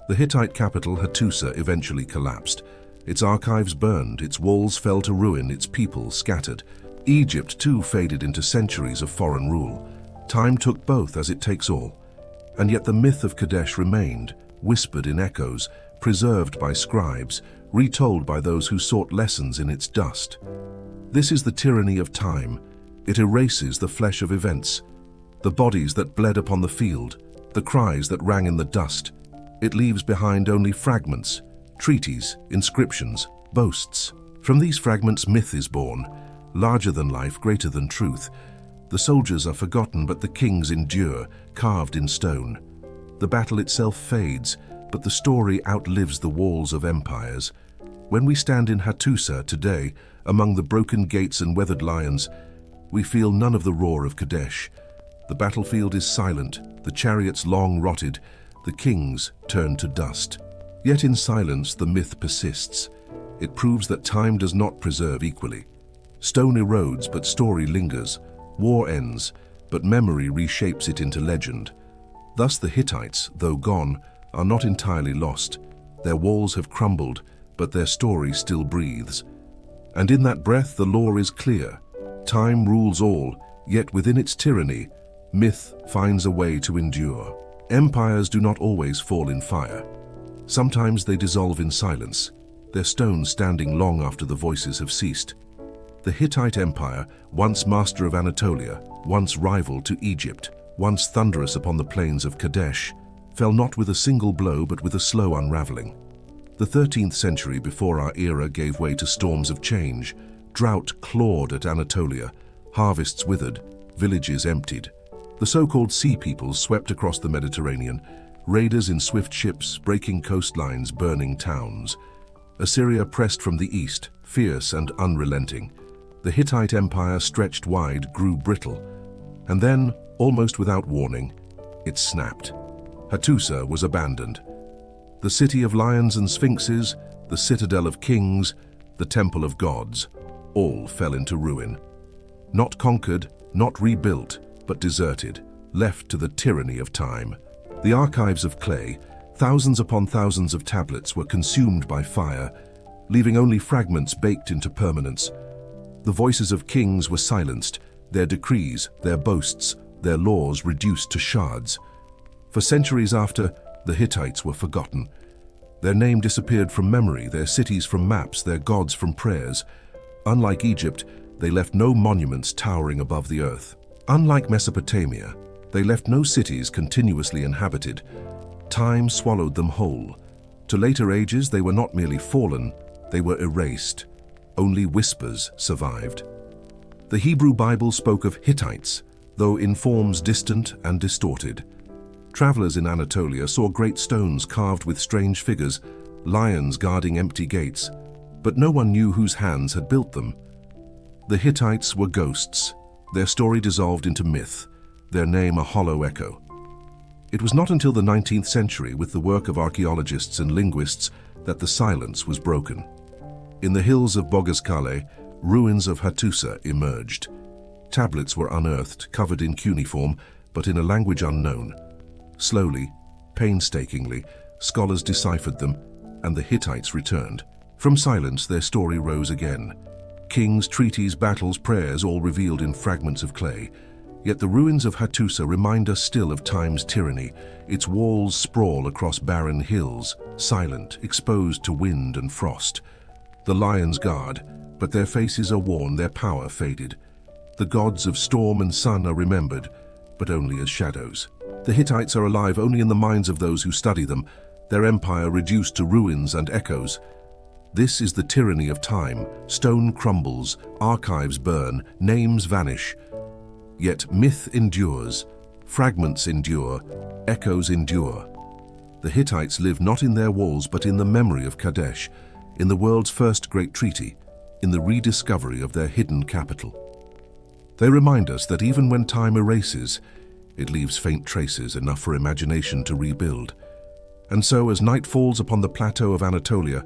The Hittite capital, Hattusa, eventually collapsed. Its archives burned, its walls fell to ruin, its people scattered. Egypt, too, faded into centuries of foreign rule. Time took both, as it takes all. And yet the myth of Kadesh remained, whispered in echoes, preserved by scribes, retold by those who sought lessons in its dust. This is the tyranny of time. It erases the flesh of events, the bodies that bled upon the field, the cries that rang in the dust. It leaves behind only fragments, treaties, inscriptions, boasts. From these fragments, myth is born, larger than life, greater than truth. The soldiers are forgotten, but the kings endure, carved in stone. The battle itself fades, but the story outlives the walls of empires. When we stand in Hattusa today, among the broken gates and weathered lions, we feel none of the roar of Kadesh. The battlefield is silent, the chariots long rotted, the kings turn to dust. Yet in silence the myth persists. It proves that time does not preserve equally. Stone erodes, but story lingers. War ends, but memory reshapes it into legend. Thus the Hittites, though gone, are not entirely lost. Their walls have crumbled, but their story still breathes. And in that breath the law is clear. Time rules all, yet within its tyranny, myth finds a way to endure. Empires do not always fall in fire. Sometimes they dissolve in silence, their stones standing long after the voices have ceased. The Hittite Empire, once master of Anatolia, once rival to Egypt, once thunderous upon the plains of Kadesh, fell not with a single blow but with a slow unraveling. The 13th century before our era gave way to storms of change. Drought clawed at Anatolia, harvests withered, villages emptied. The so-called sea peoples swept across the Mediterranean, raiders in swift ships, breaking coastlines, burning towns. Assyria pressed from the east, fierce and unrelenting. The Hittite Empire stretched wide, grew brittle, and then, almost without warning, it snapped. Hattusa was abandoned. The city of lions and sphinxes, the citadel of kings, the temple of gods, all fell into ruin. Not conquered, not rebuilt, but deserted, left to the tyranny of time. The archives of clay, thousands upon thousands of tablets, were consumed by fire, leaving only fragments baked into permanence. The voices of kings were silenced, their decrees, their boasts, their laws reduced to shards. For centuries after, the Hittites were forgotten. Their name disappeared from memory, their cities from maps, their gods from prayers. Unlike Egypt, they left no monuments towering above the earth. Unlike Mesopotamia, they left no cities continuously inhabited. Time swallowed them whole. To later ages, they were not merely fallen, they were erased. Only whispers survived. The Hebrew Bible spoke of Hittites, though in forms distant and distorted. Travelers in Anatolia saw great stones carved with strange figures, lions guarding empty gates, but no one knew whose hands had built them. The Hittites were ghosts, their story dissolved into myth, their name a hollow echo. It was not until the 19th century, with the work of archaeologists and linguists, that the silence was broken. In the hills of Boghazkale, ruins of Hattusa emerged. Tablets were unearthed, covered in cuneiform, but in a language unknown. Slowly, painstakingly, scholars deciphered them, and the Hittites returned. From silence, their story rose again. Kings, treaties, battles, prayers, all revealed in fragments of clay. Yet the ruins of Hattusa remind us still of time's tyranny. Its walls sprawl across barren hills, silent, exposed to wind and frost. The lions guard, but their faces are worn, their power faded. The gods of storm and sun are remembered, but only as shadows. The Hittites are alive only in the minds of those who study them, their empire reduced to ruins and echoes. This is the tyranny of time. Stone crumbles, archives burn, names vanish. Yet myth endures, fragments endure, echoes endure. The Hittites live not in their walls but in the memory of Kadesh, in the world's first great treaty, in the rediscovery of their hidden capital. They remind us that even when time erases, it leaves faint traces enough for imagination to rebuild. And so, as night falls upon the plateau of Anatolia,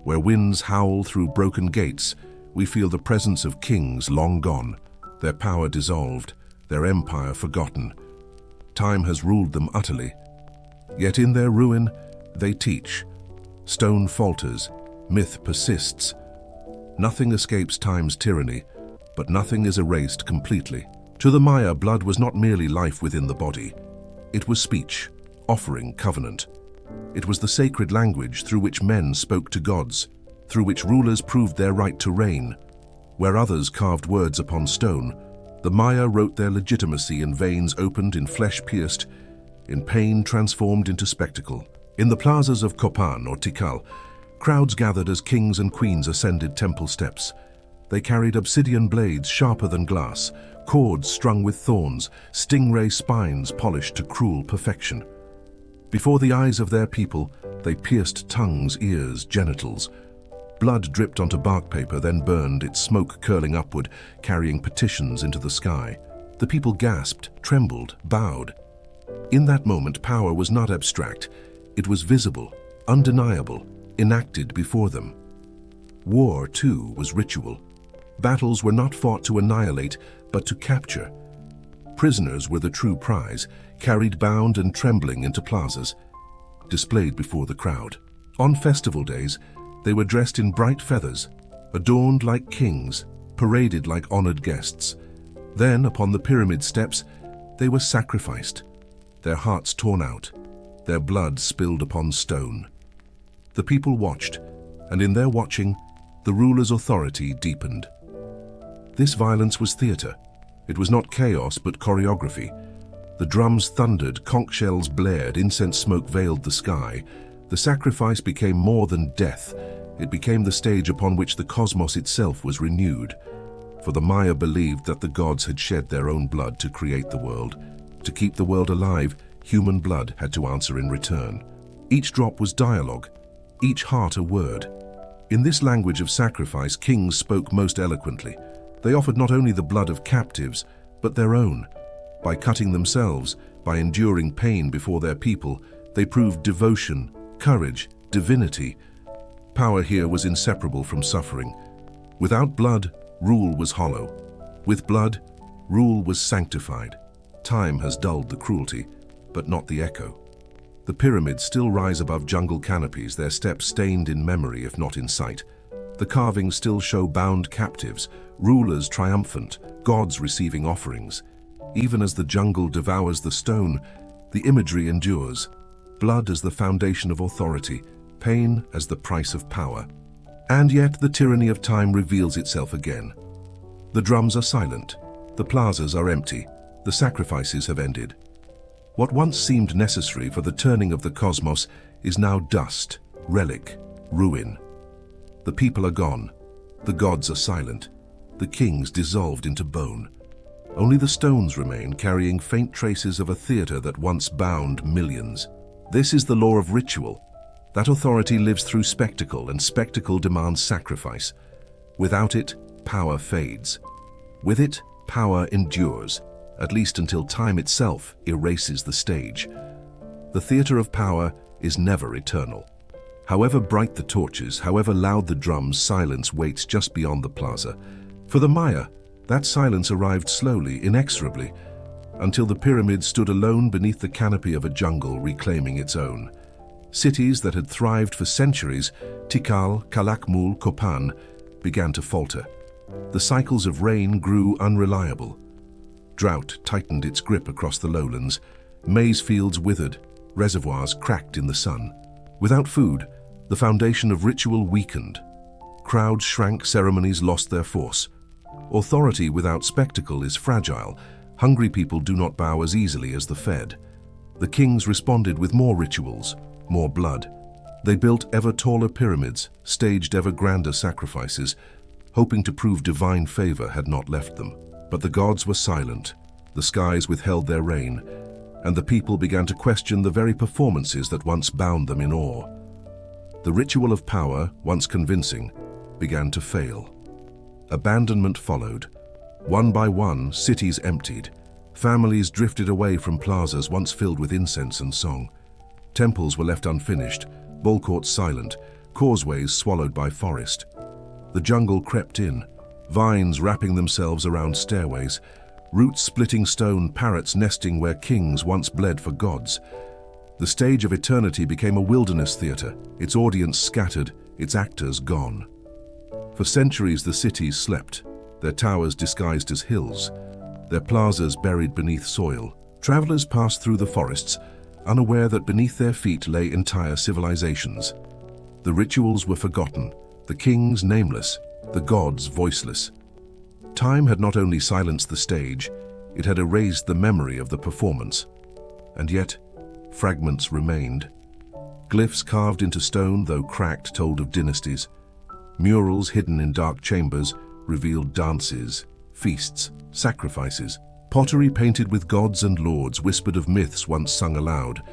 where winds howl through broken gates, we feel the presence of kings long gone, their power dissolved, their empire forgotten. Time has ruled them utterly. Yet in their ruin, they teach. Stone falters, myth persists. Nothing escapes time's tyranny, but nothing is erased completely. To the Maya, blood was not merely life within the body. It was speech, offering, covenant. It was the sacred language through which men spoke to gods, through which rulers proved their right to reign. Where others carved words upon stone, the Maya wrote their legitimacy in veins opened, in flesh pierced, in pain transformed into spectacle. In the plazas of Copan or Tikal, crowds gathered as kings and queens ascended temple steps. They carried obsidian blades sharper than glass, cords strung with thorns, stingray spines polished to cruel perfection. Before the eyes of their people, they pierced tongues, ears, genitals. Blood dripped onto bark paper, then burned, its smoke curling upward, carrying petitions into the sky. The people gasped, trembled, bowed. In that moment, power was not abstract. It was visible, undeniable, enacted before them. War, too, was ritual. Battles were not fought to annihilate, but to capture. Prisoners were the true prize, carried bound and trembling into plazas, displayed before the crowd. On festival days, they were dressed in bright feathers, adorned like kings, paraded like honored guests. Then, upon the pyramid steps, they were sacrificed, their hearts torn out, their blood spilled upon stone. The people watched, and in their watching, the ruler's authority deepened. This violence was theater. It was not chaos, but choreography. The drums thundered, conch shells blared, incense smoke veiled the sky. The sacrifice became more than death. It became the stage upon which the cosmos itself was renewed. For the Maya believed that the gods had shed their own blood to create the world. To keep the world alive, human blood had to answer in return. Each drop was dialogue, each heart a word. In this language of sacrifice, kings spoke most eloquently. They offered not only the blood of captives, but their own. By cutting themselves, by enduring pain before their people, they proved devotion, courage, divinity. Power here was inseparable from suffering. Without blood, rule was hollow. With blood, rule was sanctified. Time has dulled the cruelty, but not the echo. The pyramids still rise above jungle canopies, their steps stained in memory if not in sight. The carvings still show bound captives, rulers triumphant, gods receiving offerings. Even as the jungle devours the stone, the imagery endures. Blood as the foundation of authority, pain as the price of power. And yet the tyranny of time reveals itself again. The drums are silent, the plazas are empty, the sacrifices have ended. What once seemed necessary for the turning of the cosmos is now dust, relic, ruin. The people are gone, the gods are silent, the kings dissolved into bone. Only the stones remain, carrying faint traces of a theater that once bound millions. This is the law of ritual. That authority lives through spectacle, and spectacle demands sacrifice. Without it, power fades. With it, power endures, at least until time itself erases the stage. The theater of power is never eternal. However bright the torches, however loud the drums, silence waits just beyond the plaza. For the Maya, that silence arrived slowly, inexorably, until the pyramid stood alone beneath the canopy of a jungle reclaiming its own. Cities that had thrived for centuries, Tikal, Calakmul, Copan, began to falter. The cycles of rain grew unreliable. Drought tightened its grip across the lowlands. Maize fields withered, reservoirs cracked in the sun. Without food, the foundation of ritual weakened. Crowds shrank, ceremonies lost their force. Authority without spectacle is fragile. Hungry people do not bow as easily as the fed. The kings responded with more rituals, more blood. They built ever taller pyramids, staged ever grander sacrifices, hoping to prove divine favor had not left them. But the gods were silent. The skies withheld their rain. and the people began to question the very performances that once bound them in awe. The ritual of power, once convincing, began to fail. Abandonment followed. One by one, cities emptied. Families drifted away from plazas once filled with incense and song. Temples were left unfinished, ball courts silent, causeways swallowed by forest. The jungle crept in, vines wrapping themselves around stairways, roots splitting stone, parrots nesting where kings once bled for gods. The stage of eternity became a wilderness theater, its audience scattered, its actors gone. For centuries the cities slept, their towers disguised as hills, their plazas buried beneath soil. Travelers passed through the forests, unaware that beneath their feet lay entire civilizations. The rituals were forgotten, the kings nameless, the gods voiceless. Time had not only silenced the stage, it had erased the memory of the performance. And yet, fragments remained. Glyphs carved into stone, though cracked, told of dynasties. Murals hidden in dark chambers revealed dances, feasts, sacrifices. Pottery painted with gods and lords whispered of myths once sung aloud.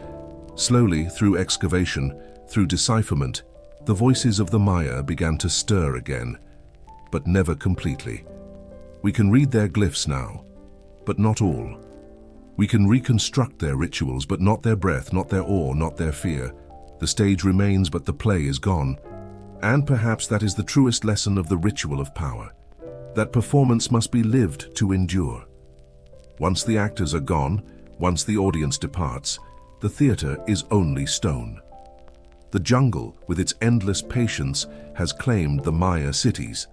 Slowly, through excavation, through decipherment, the voices of the Maya began to stir again, but never completely. We can read their glyphs now, but not all. We can reconstruct their rituals, but not their breath, not their awe, not their fear. The stage remains, but the play is gone. And perhaps that is the truest lesson of the ritual of power, that performance must be lived to endure. Once the actors are gone, once the audience departs, the theater is only stone. The jungle, with its endless patience, has claimed the Maya cities.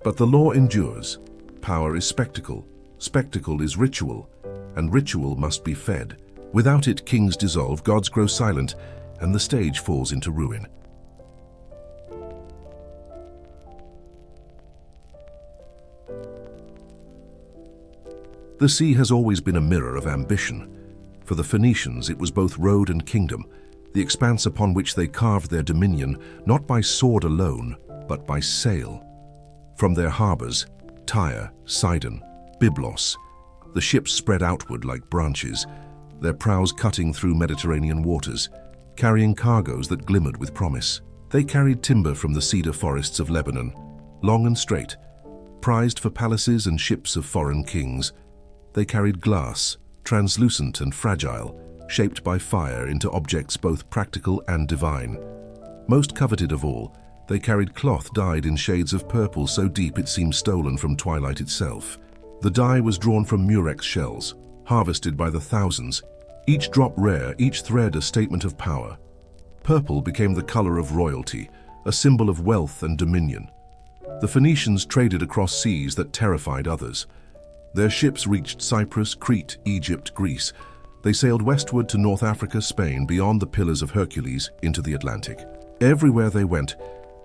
But the law endures. Power is spectacle, spectacle is ritual, and ritual must be fed. Without it, kings dissolve, gods grow silent, and the stage falls into ruin. The sea has always been a mirror of ambition. For the Phoenicians, it was both road and kingdom, the expanse upon which they carved their dominion, not by sword alone, but by sail. From their harbors, Tyre, Sidon, Byblos, the ships spread outward like branches, their prows cutting through Mediterranean waters, carrying cargoes that glimmered with promise. They carried timber from the cedar forests of Lebanon, long and straight, prized for palaces and ships of foreign kings. They carried glass, translucent and fragile, shaped by fire into objects both practical and divine. Most coveted of all, they carried cloth dyed in shades of purple so deep it seemed stolen from twilight itself. The dye was drawn from murex shells, harvested by the thousands, each drop rare, each thread a statement of power. Purple became the color of royalty, a symbol of wealth and dominion. The Phoenicians traded across seas that terrified others. Their ships reached Cyprus, Crete, Egypt, Greece. They sailed westward to North Africa, Spain, beyond the Pillars of Hercules, into the Atlantic. Everywhere they went,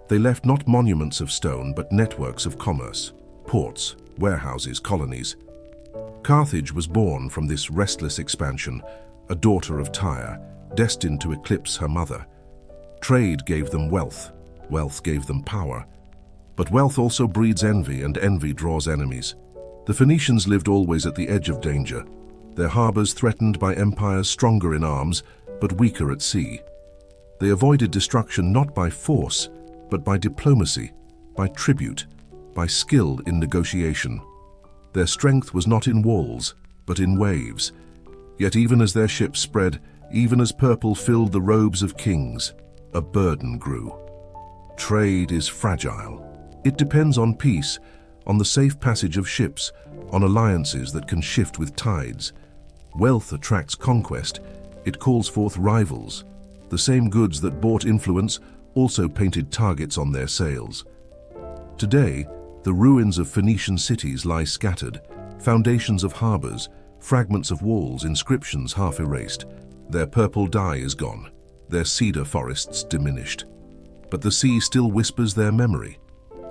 they left not monuments of stone, but networks of commerce, ports, warehouses, colonies. Carthage was born from this restless expansion, a daughter of Tyre, destined to eclipse her mother. Trade gave them wealth, wealth gave them power. But wealth also breeds envy, and envy draws enemies. The Phoenicians lived always at the edge of danger, their harbors threatened by empires stronger in arms, but weaker at sea. They avoided destruction not by force, but by diplomacy, by tribute, by skill in negotiation. Their strength was not in walls, but in waves. Yet even as their ships spread, even as purple filled the robes of kings, a burden grew. Trade is fragile. It depends on peace, on the safe passage of ships, on alliances that can shift with tides. Wealth attracts conquest. It calls forth rivals. The same goods that bought influence also painted targets on their sails. Today, the ruins of Phoenician cities lie scattered, foundations of harbors, fragments of walls, inscriptions half erased. Their purple dye is gone, their cedar forests diminished. But the sea still whispers their memory.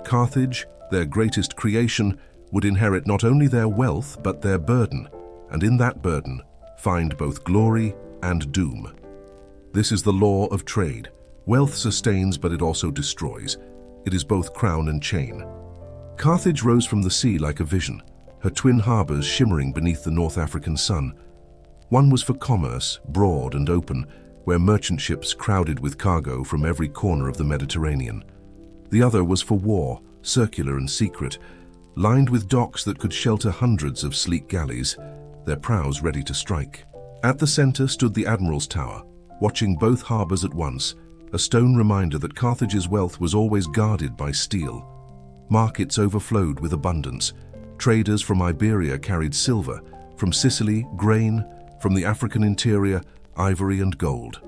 Carthage, their greatest creation, would inherit not only their wealth but their burden, and in that burden find both glory and doom. This is the law of trade. Wealth sustains, but it also destroys. It is both crown and chain. Carthage rose from the sea like a vision, her twin harbors shimmering beneath the North African sun. One was for commerce, broad and open, where merchant ships crowded with cargo from every corner of the Mediterranean. The other was for war, circular and secret, lined with docks that could shelter hundreds of sleek galleys, their prows ready to strike. At the center stood the Admiral's Tower, watching both harbors at once, a stone reminder that Carthage's wealth was always guarded by steel. Markets overflowed with abundance. Traders from Iberia carried silver, from Sicily, grain, from the African interior, ivory and gold.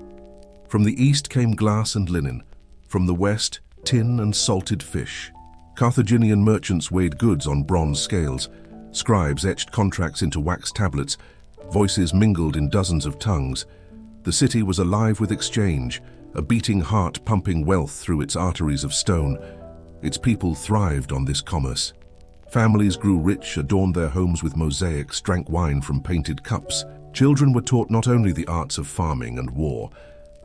From the east came glass and linen, from the west, tin and salted fish. Carthaginian merchants weighed goods on bronze scales. Scribes etched contracts into wax tablets. Voices mingled in dozens of tongues. The city was alive with exchange, a beating heart pumping wealth through its arteries of stone. Its people thrived on this commerce. Families grew rich, adorned their homes with mosaics, drank wine from painted cups. Children were taught not only the arts of farming and war,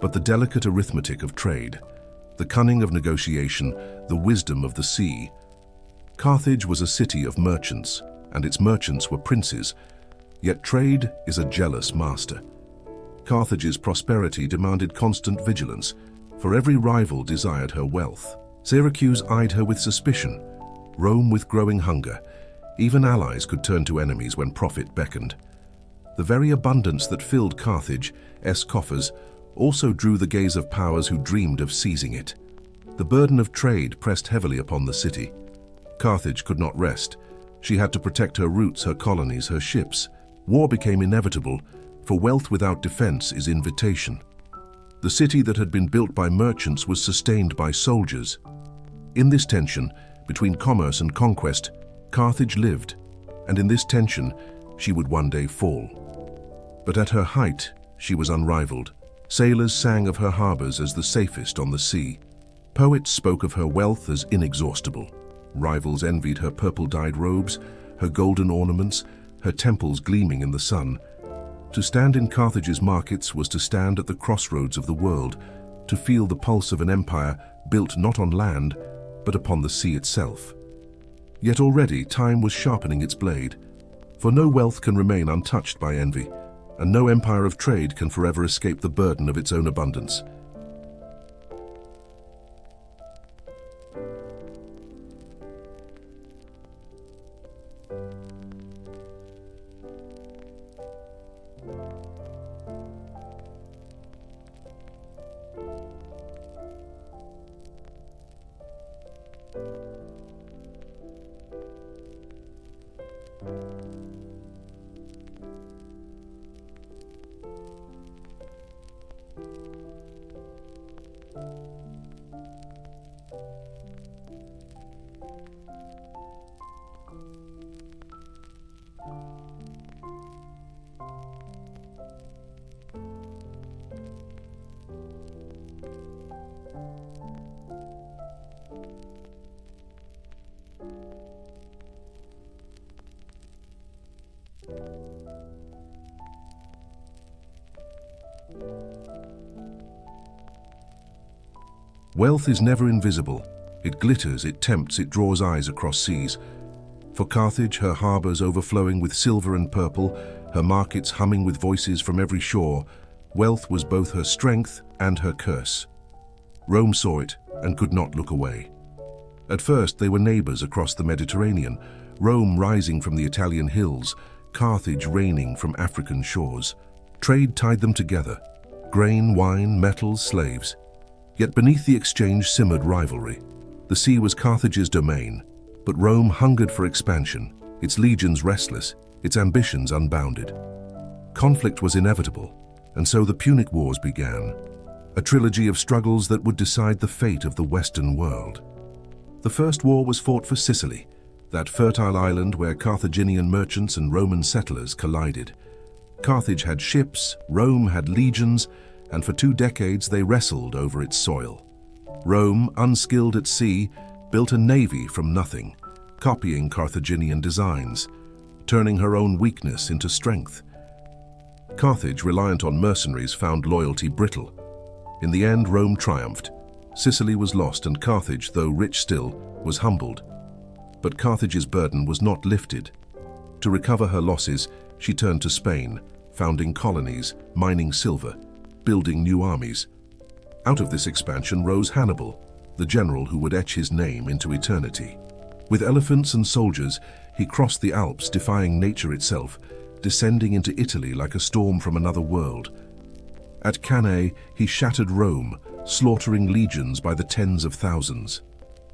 but the delicate arithmetic of trade, the cunning of negotiation, the wisdom of the sea. Carthage was a city of merchants, and its merchants were princes. Yet trade is a jealous master. Carthage's prosperity demanded constant vigilance, for every rival desired her wealth. Syracuse eyed her with suspicion, Rome with growing hunger. Even allies could turn to enemies when profit beckoned. The very abundance that filled Carthage's coffers also drew the gaze of powers who dreamed of seizing it. The burden of trade pressed heavily upon the city. Carthage could not rest. She had to protect her roots, her colonies, her ships. War became inevitable, for wealth without defense is invitation. The city that had been built by merchants was sustained by soldiers. In this tension, between commerce and conquest, Carthage lived, and in this tension, she would one day fall. But at her height, she was unrivaled. Sailors sang of her harbors as the safest on the sea. Poets spoke of her wealth as inexhaustible. Rivals envied her purple-dyed robes, her golden ornaments, her temples gleaming in the sun. To stand in Carthage's markets was to stand at the crossroads of the world, to feel the pulse of an empire built not on land, but upon the sea itself. Yet already time was sharpening its blade, for no wealth can remain untouched by envy, and no empire of trade can forever escape the burden of its own abundance. Wealth is never invisible. It glitters, it tempts, it draws eyes across seas. For Carthage, her harbors overflowing with silver and purple, her markets humming with voices from every shore, wealth was both her strength and her curse. Rome saw it and could not look away. At first they were neighbors across the Mediterranean, Rome rising from the Italian hills, Carthage reigning from African shores. Trade tied them together: grain, wine, metals, slaves. Yet beneath the exchange simmered rivalry. The sea was Carthage's domain, but Rome hungered for expansion, its legions restless, its ambitions unbounded. Conflict was inevitable, and so the Punic Wars began, a trilogy of struggles that would decide the fate of the Western world. The first war was fought for Sicily, that fertile island where Carthaginian merchants and Roman settlers collided. Carthage had ships, Rome had legions, and for 2 decades they wrestled over its soil. Rome, unskilled at sea, built a navy from nothing, copying Carthaginian designs, turning her own weakness into strength. Carthage, reliant on mercenaries, found loyalty brittle. In the end, Rome triumphed. Sicily was lost, and Carthage, though rich still, was humbled. But Carthage's burden was not lifted. To recover her losses, she turned to Spain, founding colonies, mining silver, building new armies. Out of this expansion rose Hannibal, the general who would etch his name into eternity. With elephants and soldiers, he crossed the Alps, defying nature itself, descending into Italy like a storm from another world. At Cannae, he shattered Rome, slaughtering legions by the tens of thousands.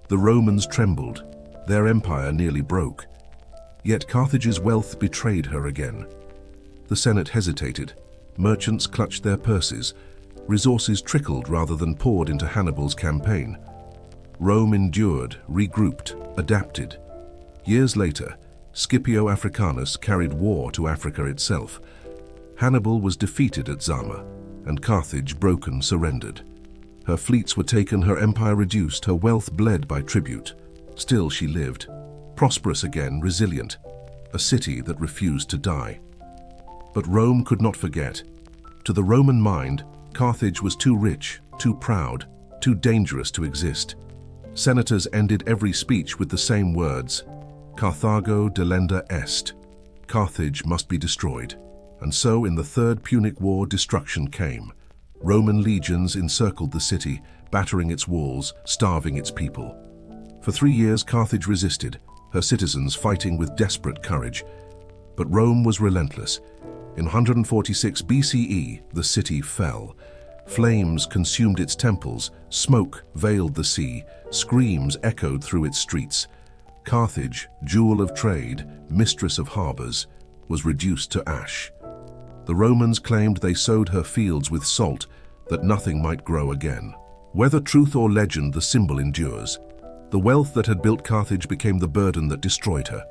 The Romans trembled. Their empire nearly broke. Yet Carthage's wealth betrayed her again. The Senate hesitated. Merchants clutched their purses. Resources trickled rather than poured into Hannibal's campaign. Rome endured, regrouped, adapted. Years later, Scipio Africanus carried war to Africa itself. Hannibal was defeated at Zama, and Carthage, broken, surrendered. Her fleets were taken, her empire reduced, her wealth bled by tribute. Still she lived, prosperous again, resilient, a city that refused to die. But Rome could not forget. To the Roman mind, Carthage was too rich, too proud, too dangerous to exist. Senators ended every speech with the same words: Carthago delenda est. Carthage must be destroyed. And so in the Third Punic War, destruction came. Roman legions encircled the city, battering its walls, starving its people. For 3 years Carthage resisted, her citizens fighting with desperate courage. But Rome was relentless. In 146 BCE, the city fell. Flames consumed its temples, smoke veiled the sea, screams echoed through its streets. Carthage, jewel of trade, mistress of harbors, was reduced to ash. The Romans claimed they sowed her fields with salt, that nothing might grow again. Whether truth or legend, the symbol endures. The wealth that had built Carthage became the burden that destroyed her.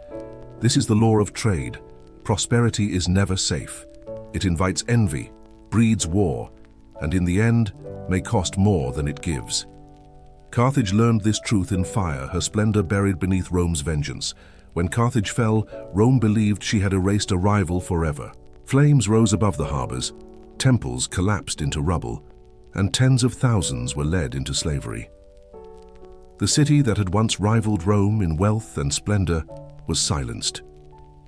This is the law of trade. Prosperity is never safe. It invites envy, breeds war, and in the end, may cost more than it gives. Carthage learned this truth in fire, her splendor buried beneath Rome's vengeance. When Carthage fell, Rome believed she had erased a rival forever. Flames rose above the harbors, temples collapsed into rubble, and tens of thousands were led into slavery. The city that had once rivaled Rome in wealth and splendor was silenced.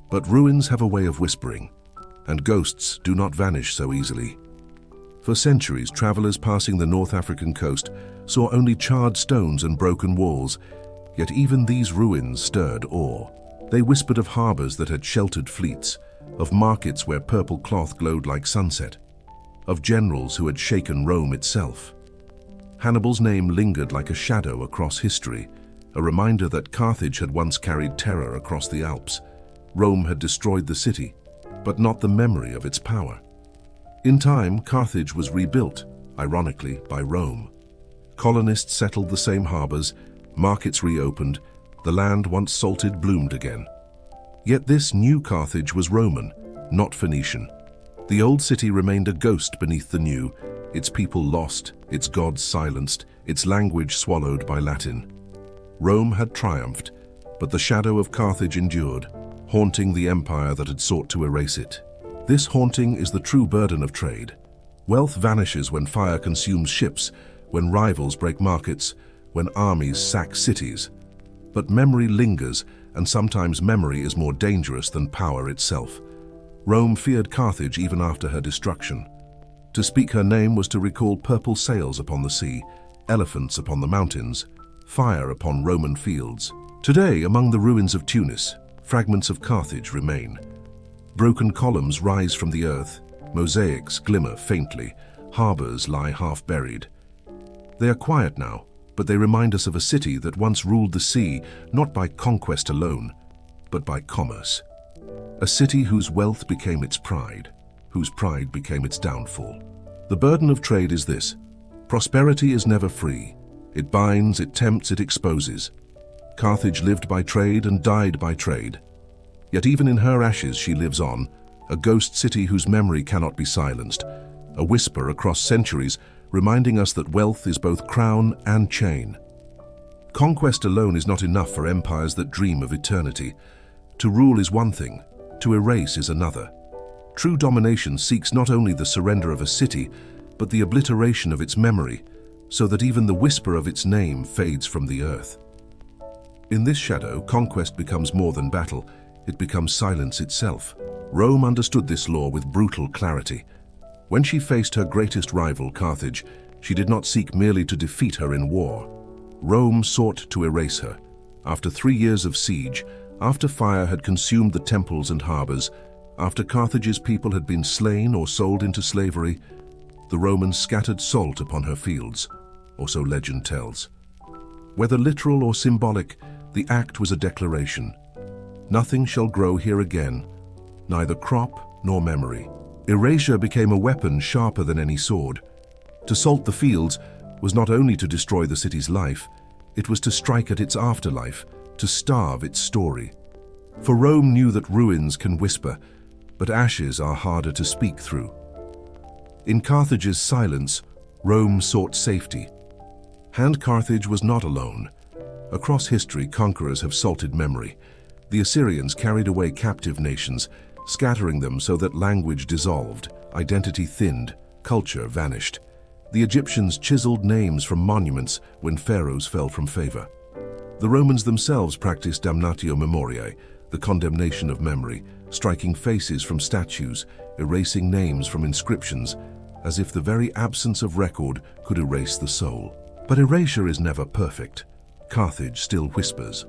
But ruins have a way of whispering, and ghosts do not vanish so easily. For centuries, travelers passing the North African coast saw only charred stones and broken walls, yet even these ruins stirred awe. They whispered of harbors that had sheltered fleets, of markets where purple cloth glowed like sunset, of generals who had shaken Rome itself. Hannibal's name lingered like a shadow across history, a reminder that Carthage had once carried terror across the Alps. Rome had destroyed the city, but not the memory of its power. In time, Carthage was rebuilt, ironically, by Rome. Colonists settled the same harbors, markets reopened, the land once salted bloomed again. Yet this new Carthage was Roman, not Phoenician. The old city remained a ghost beneath the new, its people lost, its gods silenced, its language swallowed by Latin. Rome had triumphed, but the shadow of Carthage endured, haunting the empire that had sought to erase it. This haunting is the true burden of trade. Wealth vanishes when fire consumes ships, when rivals break markets, when armies sack cities. But memory lingers, and sometimes memory is more dangerous than power itself. Rome feared Carthage even after her destruction. To speak her name was to recall purple sails upon the sea, elephants upon the mountains, fire upon Roman fields. Today, among the ruins of Tunis, fragments of Carthage remain. Broken columns rise from the earth, mosaics glimmer faintly, harbors lie half-buried. They are quiet now, but they remind us of a city that once ruled the sea, not by conquest alone, but by commerce. A city whose wealth became its pride, whose pride became its downfall. The burden of trade is this: prosperity is never free. It binds, it tempts, it exposes. Carthage lived by trade and died by trade. Yet even in her ashes she lives on, a ghost city whose memory cannot be silenced, a whisper across centuries reminding us that wealth is both crown and chain. Conquest alone is not enough for empires that dream of eternity. To rule is one thing, to erase is another. True domination seeks not only the surrender of a city, but the obliteration of its memory, so that even the whisper of its name fades from the earth. In this shadow, conquest becomes more than battle. it becomes silence itself. Rome understood this law with brutal clarity. When she faced her greatest rival, Carthage, she did not seek merely to defeat her in war. Rome sought to erase her. After 3 years of siege, after fire had consumed the temples and harbors, after Carthage's people had been slain or sold into slavery, the Romans scattered salt upon her fields, or so legend tells. Whether literal or symbolic, the act was a declaration. Nothing shall grow here again, neither crop nor memory. Erasure became a weapon sharper than any sword. To salt the fields was not only to destroy the city's life, it was to strike at its afterlife, to starve its story. For Rome knew that ruins can whisper, but ashes are harder to speak through. In Carthage's silence, Rome sought safety. And Carthage was not alone. Across history, conquerors have salted memory. The Assyrians carried away captive nations, scattering them so that language dissolved, identity thinned, culture vanished. The Egyptians chiseled names from monuments when pharaohs fell from favor. The Romans themselves practiced damnatio memoriae, the condemnation of memory, striking faces from statues, erasing names from inscriptions, as if the very absence of record could erase the soul. But erasure is never perfect. Carthage still whispers.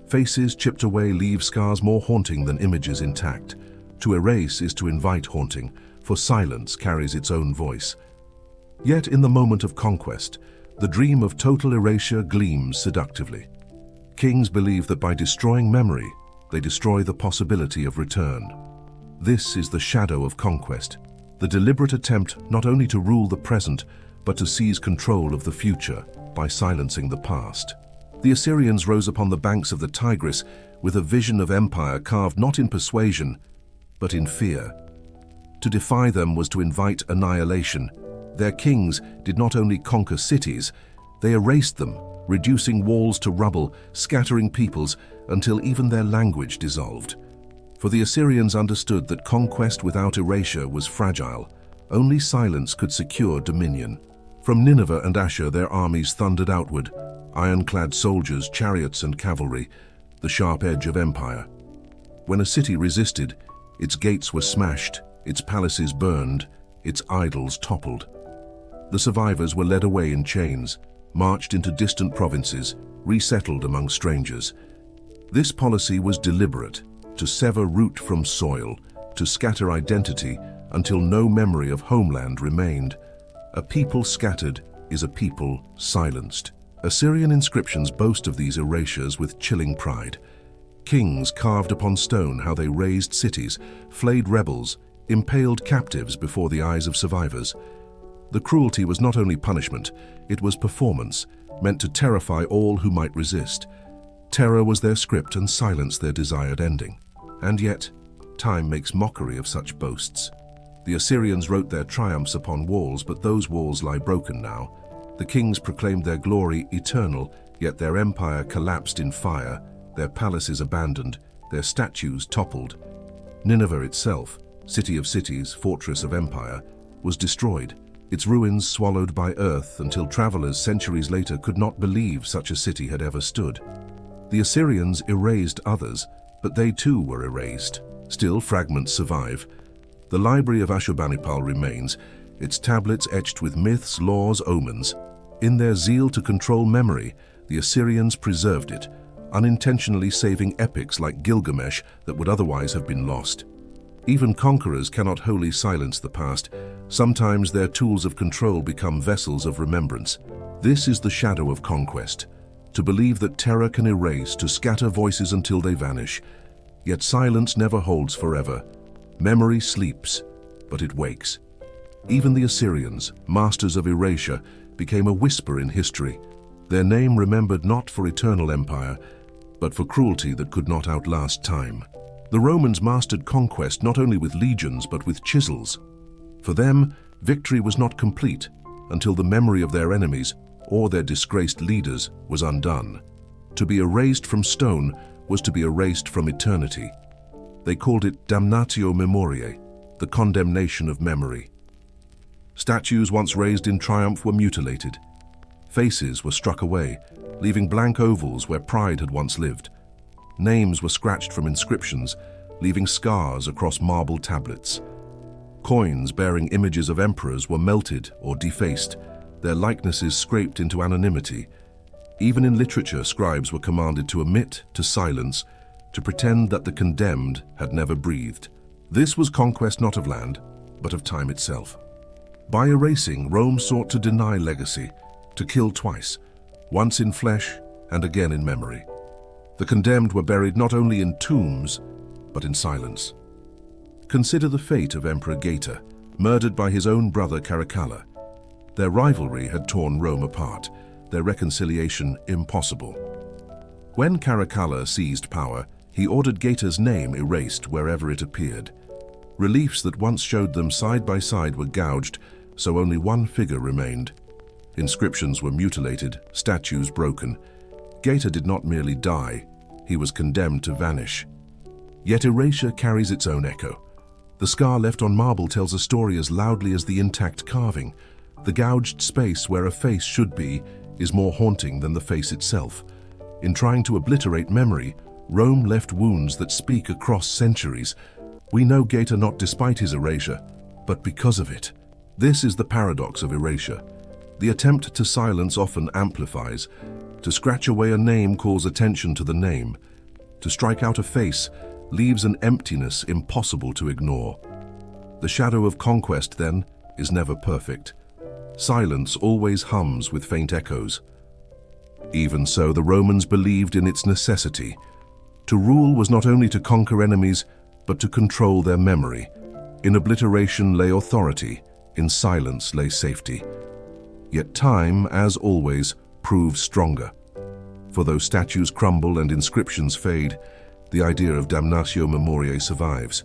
Faces chipped away leave scars more haunting than images intact. To erase is to invite haunting, for silence carries its own voice. Yet in the moment of conquest, the dream of total erasure gleams seductively. Kings believe that by destroying memory, they destroy the possibility of return. This is the shadow of conquest, the deliberate attempt not only to rule the present, but to seize control of the future by silencing the past. The Assyrians rose upon the banks of the Tigris with a vision of empire carved not in persuasion, but in fear. To defy them was to invite annihilation. Their kings did not only conquer cities, they erased them, reducing walls to rubble, scattering peoples until even their language dissolved. For the Assyrians understood that conquest without erasure was fragile. Only silence could secure dominion. From Nineveh and Ashur their armies thundered outward, ironclad soldiers, chariots and cavalry, the sharp edge of empire. When a city resisted, its gates were smashed, its palaces burned, its idols toppled. The survivors were led away in chains, marched into distant provinces, resettled among strangers. This policy was deliberate, to sever root from soil, to scatter identity until no memory of homeland remained. A people scattered is a people silenced. Assyrian inscriptions boast of these erasures with chilling pride. Kings carved upon stone how they razed cities, flayed rebels, impaled captives before the eyes of survivors. The cruelty was not only punishment, it was performance, meant to terrify all who might resist. Terror was their script and silence their desired ending. And yet, time makes mockery of such boasts. The Assyrians wrote their triumphs upon walls, but those walls lie broken now. The kings proclaimed their glory eternal, yet their empire collapsed in fire, their palaces abandoned, their statues toppled. Nineveh itself, city of cities, fortress of empire, was destroyed, its ruins swallowed by earth until travelers centuries later could not believe such a city had ever stood. The Assyrians erased others, but they too were erased. Still, fragments survive. The library of Ashurbanipal remains, its tablets etched with myths, laws, omens. In their zeal to control memory, the Assyrians preserved it, unintentionally saving epics like Gilgamesh that would otherwise have been lost. Even conquerors cannot wholly silence the past. Sometimes their tools of control become vessels of remembrance. This is the shadow of conquest, to believe that terror can erase, to scatter voices until they vanish. Yet silence never holds forever. Memory sleeps, but it wakes. Even the Assyrians, masters of erasure, became a whisper in history. Their name remembered not for eternal empire, but for cruelty that could not outlast time. The Romans mastered conquest not only with legions but with chisels. For them, victory was not complete until the memory of their enemies or their disgraced leaders was undone. To be erased from stone was to be erased from eternity. They called it damnatio memoriae, the condemnation of memory. Statues once raised in triumph were mutilated. Faces were struck away, leaving blank ovals where pride had once lived. Names were scratched from inscriptions, leaving scars across marble tablets. Coins bearing images of emperors were melted or defaced, their likenesses scraped into anonymity. Even in literature, scribes were commanded to omit, to silence, to pretend that the condemned had never breathed. This was conquest not of land, but of time itself. By erasing, Rome sought to deny legacy, to kill twice, once in flesh and again in memory. The condemned were buried not only in tombs, but in silence. Consider the fate of Emperor Geta, murdered by his own brother Caracalla. Their rivalry had torn Rome apart, their reconciliation impossible. When Caracalla seized power, he ordered Geta's name erased wherever it appeared. Reliefs that once showed them side by side were gouged, so only one figure remained. Inscriptions were mutilated, statues broken. Geta did not merely die, he was condemned to vanish. Yet erasure carries its own echo. The scar left on marble tells a story as loudly as the intact carving. The gouged space where a face should be is more haunting than the face itself. In trying to obliterate memory, Rome left wounds that speak across centuries. We know Geta not despite his erasure, but because of it. This is the paradox of erasure. The attempt to silence often amplifies. To scratch away a name calls attention to the name. To strike out a face leaves an emptiness impossible to ignore. The shadow of conquest, then, is never perfect. Silence always hums with faint echoes. Even so, the Romans believed in its necessity. To rule was not only to conquer enemies, but to control their memory. In obliteration lay authority, in silence lay safety. Yet time, as always, proves stronger. For though statues crumble and inscriptions fade, the idea of damnatio memoriae survives.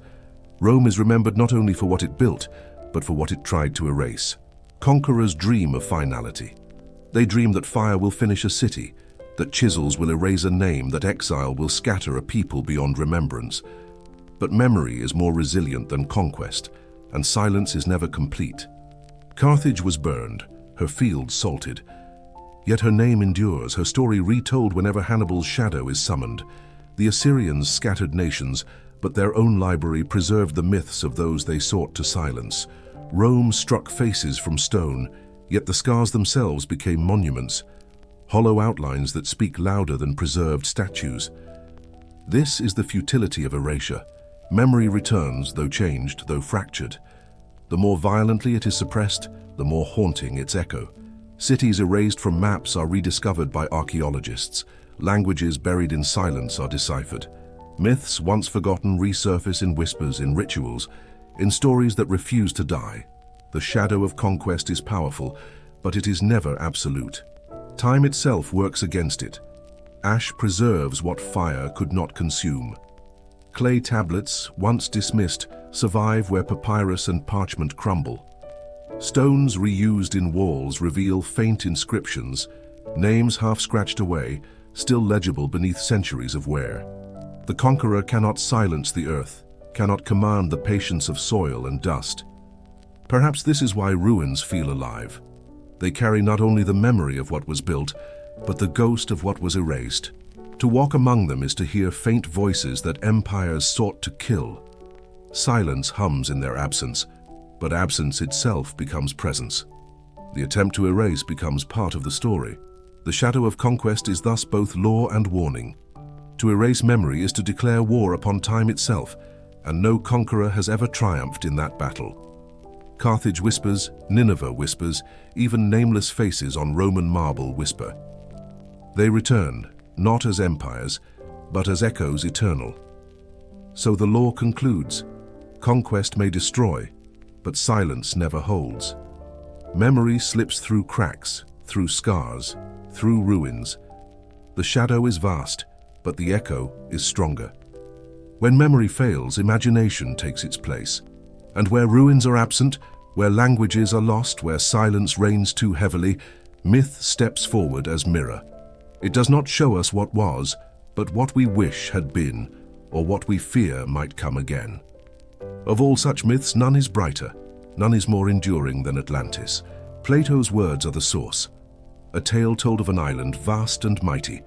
Rome is remembered not only for what it built, but for what it tried to erase. Conquerors dream of finality. They dream that fire will finish a city, that chisels will erase a name, that exile will scatter a people beyond remembrance. But memory is more resilient than conquest, and silence is never complete. Carthage was burned, her fields salted. Yet her name endures, her story retold whenever Hannibal's shadow is summoned. The Assyrians scattered nations, but their own library preserved the myths of those they sought to silence. Rome struck faces from stone, yet the scars themselves became monuments, hollow outlines that speak louder than preserved statues. This is the futility of erasure. Memory returns, though changed, though fractured. The more violently it is suppressed, the more haunting its echo. Cities erased from maps are rediscovered by archaeologists. Languages buried in silence are deciphered. Myths once forgotten resurface in whispers, in rituals, in stories that refuse to die. The shadow of conquest is powerful, but it is never absolute. Time itself works against it. Ash preserves what fire could not consume. Clay tablets, once dismissed, survive where papyrus and parchment crumble. Stones reused in walls reveal faint inscriptions, names half scratched away, still legible beneath centuries of wear. The conqueror cannot silence the earth, cannot command the patience of soil and dust. Perhaps this is why ruins feel alive. They carry not only the memory of what was built, but the ghost of what was erased. To walk among them is to hear faint voices that empires sought to kill. Silence hums in their absence, but absence itself becomes presence. The attempt to erase becomes part of the story. The shadow of conquest is thus both law and warning. To erase memory is to declare war upon time itself, and no conqueror has ever triumphed in that battle. Carthage whispers, Nineveh whispers, even nameless faces on Roman marble whisper. They return, not as empires, but as echoes eternal. So the law concludes, conquest may destroy, but silence never holds. Memory slips through cracks, through scars, through ruins. The shadow is vast, but the echo is stronger. When memory fails, imagination takes its place. And where ruins are absent, where languages are lost, where silence reigns too heavily, myth steps forward as mirror. It does not show us what was, but what we wish had been, or what we fear might come again. Of all such myths, none is brighter, none is more enduring than Atlantis. Plato's words are the source. A tale told of an island vast and mighty,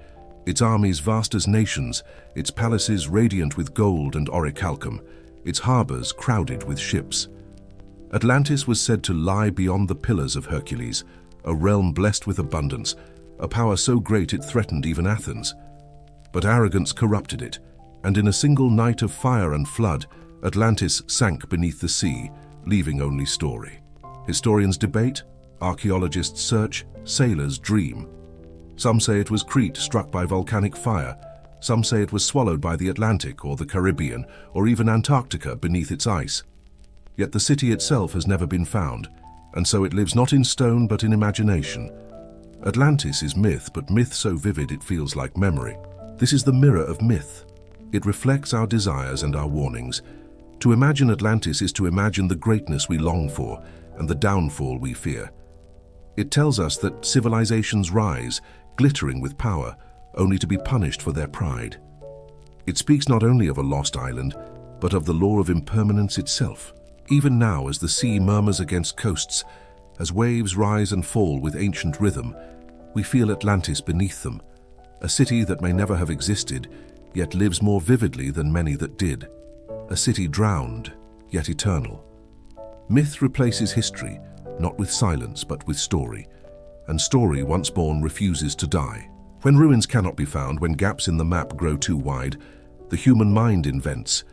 its armies vast as nations, its palaces radiant with gold and orichalcum, its harbors crowded with ships. Atlantis was said to lie beyond the Pillars of Hercules, a realm blessed with abundance, a power so great it threatened even Athens. But arrogance corrupted it, and in a single night of fire and flood, Atlantis sank beneath the sea, leaving only story. Historians debate, archaeologists search, sailors dream. Some say it was Crete struck by volcanic fire. Some say it was swallowed by the Atlantic or the Caribbean or even Antarctica beneath its ice. Yet the city itself has never been found, and so it lives not in stone but in imagination. Atlantis is myth, but myth so vivid it feels like memory. This is the mirror of myth. It reflects our desires and our warnings. To imagine Atlantis is to imagine the greatness we long for and the downfall we fear. It tells us that civilizations rise, glittering with power, only to be punished for their pride. It speaks not only of a lost island, but of the law of impermanence itself. Even now, as the sea murmurs against coasts, as waves rise and fall with ancient rhythm, we feel Atlantis beneath them, a city that may never have existed, yet lives more vividly than many that did. A city drowned, yet eternal. Myth replaces history, not with silence but with story, and story once born refuses to die. When ruins cannot be found, when gaps in the map grow too wide, the human mind invents.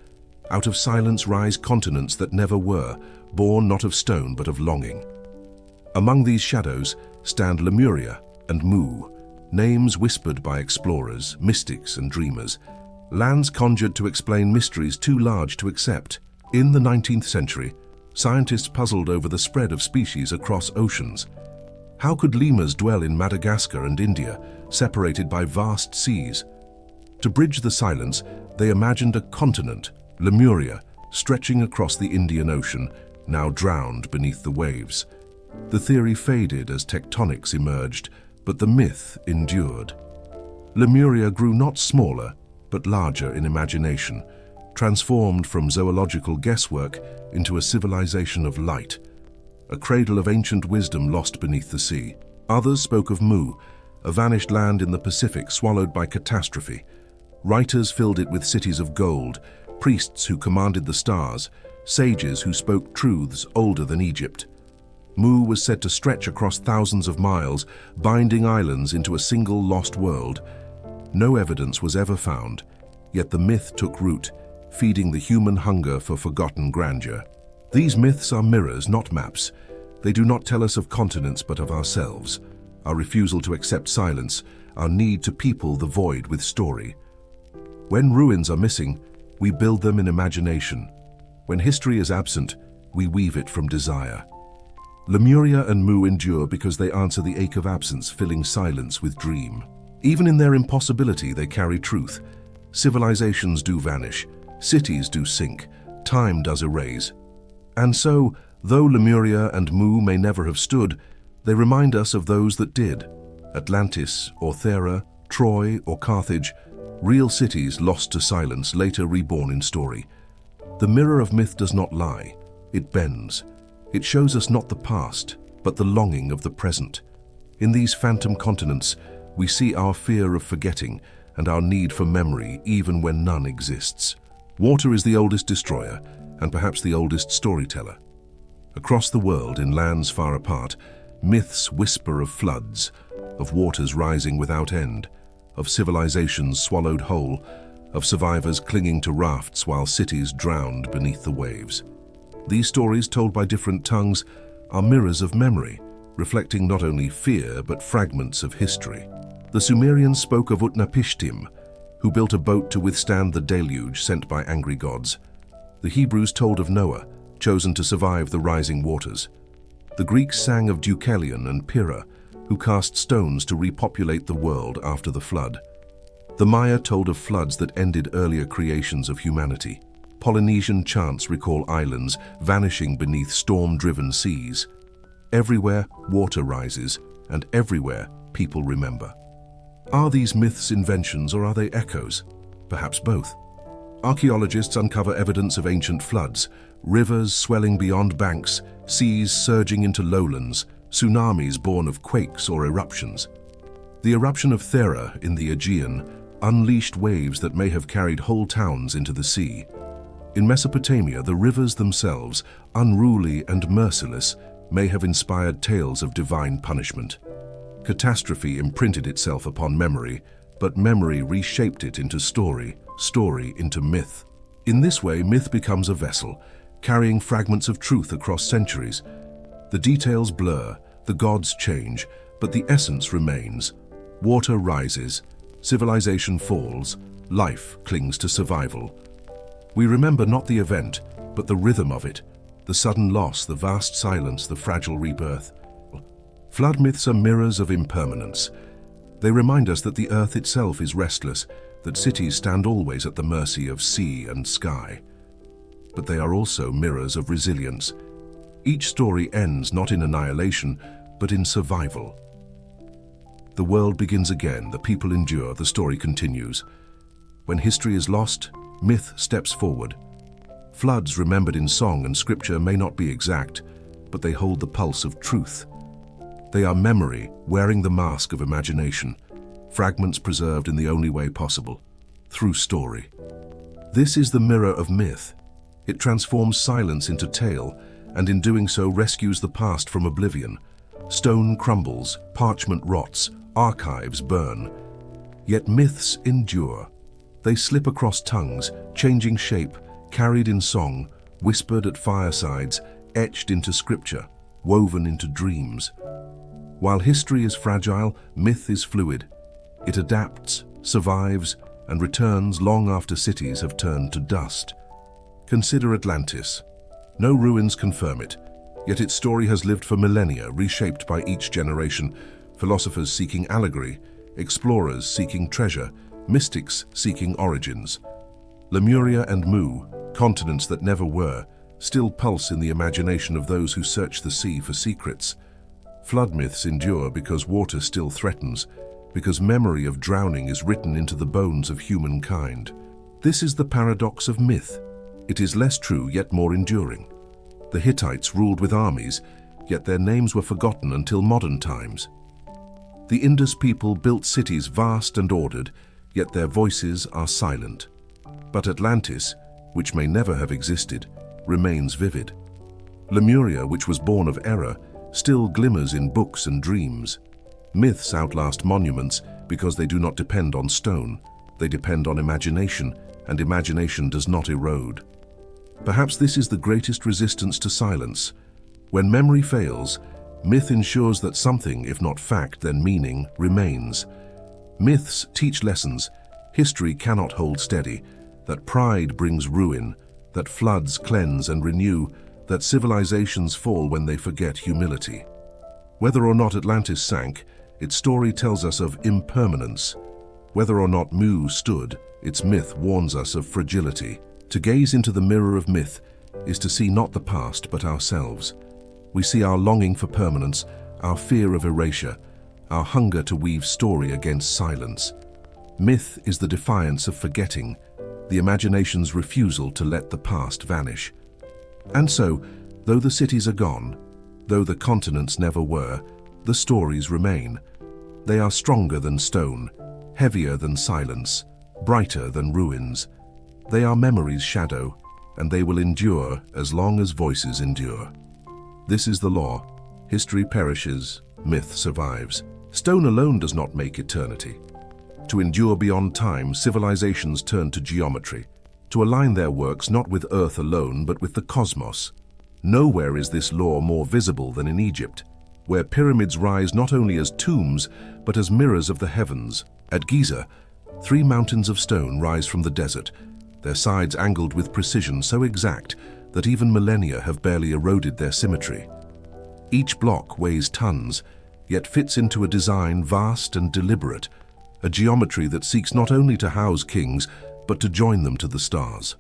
Out of silence rise continents that never were, born not of stone but of longing. Among these shadows stand Lemuria and Mu, names whispered by explorers, mystics and dreamers, lands conjured to explain mysteries too large to accept. In the 19th century, scientists puzzled over the spread of species across oceans. How could lemurs dwell in Madagascar and India, separated by vast seas? To bridge the silence, they imagined a continent, Lemuria, stretching across the Indian Ocean, now drowned beneath the waves. The theory faded as tectonics emerged, but the myth endured. Lemuria grew not smaller, but larger in imagination, transformed from zoological guesswork into a civilization of light, a cradle of ancient wisdom lost beneath the sea. Others spoke of Mu, a vanished land in the Pacific swallowed by catastrophe. Writers filled it with cities of gold, priests who commanded the stars, sages who spoke truths older than Egypt. Mu was said to stretch across thousands of miles, binding islands into a single lost world. No evidence was ever found, yet the myth took root, feeding the human hunger for forgotten grandeur. These myths are mirrors, not maps. They do not tell us of continents but of ourselves, our refusal to accept silence, our need to people the void with story. When ruins are missing, we build them in imagination. When history is absent, we weave it from desire. Lemuria and Mu endure because they answer the ache of absence, filling silence with dream. Even in their impossibility, they carry truth. Civilizations do vanish, cities do sink, time does erase. And so, though Lemuria and Mu may never have stood, they remind us of those that did. Atlantis, or Thera, Troy, or Carthage, real cities lost to silence, later reborn in story. The mirror of myth does not lie, it bends. It shows us not the past, but the longing of the present. In these phantom continents, we see our fear of forgetting and our need for memory even when none exists. Water is the oldest destroyer, and perhaps the oldest storyteller. Across the world, in lands far apart, myths whisper of floods, of waters rising without end, of civilizations swallowed whole, of survivors clinging to rafts while cities drowned beneath the waves. These stories, told by different tongues, are mirrors of memory, reflecting not only fear but fragments of history. The Sumerians spoke of Utnapishtim, who built a boat to withstand the deluge sent by angry gods. The Hebrews told of Noah, chosen to survive the rising waters. The Greeks sang of Deucalion and Pyrrha, who cast stones to repopulate the world after the flood. The Maya told of floods that ended earlier creations of humanity. Polynesian chants recall islands vanishing beneath storm-driven seas. Everywhere, water rises, and everywhere, people remember. Are these myths inventions or are they echoes? Perhaps both. Archaeologists uncover evidence of ancient floods, rivers swelling beyond banks, seas surging into lowlands, tsunamis born of quakes or eruptions. The eruption of Thera in the Aegean unleashed waves that may have carried whole towns into the sea. In Mesopotamia, the rivers themselves, unruly and merciless, may have inspired tales of divine punishment. Catastrophe imprinted itself upon memory, but memory reshaped it into story, story into myth. In this way, myth becomes a vessel, carrying fragments of truth across centuries. The details blur, the gods change, but the essence remains. Water rises, civilization falls, life clings to survival. We remember not the event, but the rhythm of it, the sudden loss, the vast silence, the fragile rebirth. Flood myths are mirrors of impermanence. They remind us that the earth itself is restless, that cities stand always at the mercy of sea and sky. But they are also mirrors of resilience. Each story ends not in annihilation, but in survival. The world begins again, the people endure, the story continues. When history is lost, myth steps forward. Floods remembered in song and scripture may not be exact, but they hold the pulse of truth. They are memory wearing the mask of imagination, fragments preserved in the only way possible, through story. This is the mirror of myth. It transforms silence into tale, and in doing so rescues the past from oblivion. Stone crumbles, parchment rots, archives burn. Yet myths endure. They slip across tongues, changing shape, carried in song, whispered at firesides, etched into scripture, woven into dreams. While history is fragile, myth is fluid. It adapts, survives, and returns long after cities have turned to dust. Consider Atlantis. No ruins confirm it, yet its story has lived for millennia, reshaped by each generation. Philosophers seeking allegory, explorers seeking treasure, mystics seeking origins. Lemuria and Mu, continents that never were, still pulse in the imagination of those who search the sea for secrets. Flood myths endure because water still threatens, because memory of drowning is written into the bones of humankind. This is the paradox of myth. It is less true yet more enduring. The Hittites ruled with armies, yet their names were forgotten until modern times. The Indus people built cities vast and ordered, yet their voices are silent. But Atlantis, which may never have existed, remains vivid. Lemuria, which was born of error, still glimmers in books and dreams. Myths outlast monuments because they do not depend on stone. They depend on imagination, and imagination does not erode. Perhaps this is the greatest resistance to silence. When memory fails, myth ensures that something, if not fact, then meaning, remains. Myths teach lessons. History cannot hold steady. That pride brings ruin, that floods cleanse and renew, that civilizations fall when they forget humility. Whether or not Atlantis sank, its story tells us of impermanence. Whether or not Mu stood, its myth warns us of fragility. To gaze into the mirror of myth is to see not the past but ourselves. We see our longing for permanence, our fear of erasure, our hunger to weave story against silence. Myth is the defiance of forgetting, the imagination's refusal to let the past vanish. And so, though the cities are gone, though the continents never were, the stories remain. They are stronger than stone, heavier than silence, brighter than ruins. They are memory's shadow, and they will endure as long as voices endure. This is the law. History perishes, myth survives. Stone alone does not make eternity. To endure beyond time, civilizations turn to geometry, to align their works not with earth alone, but with the cosmos. Nowhere is this law more visible than in Egypt, where pyramids rise not only as tombs, but as mirrors of the heavens. At Giza, 3 mountains of stone rise from the desert, their sides angled with precision so exact that even millennia have barely eroded their symmetry. Each block weighs tons, yet fits into a design vast and deliberate, a geometry that seeks not only to house kings, but to join them to the stars.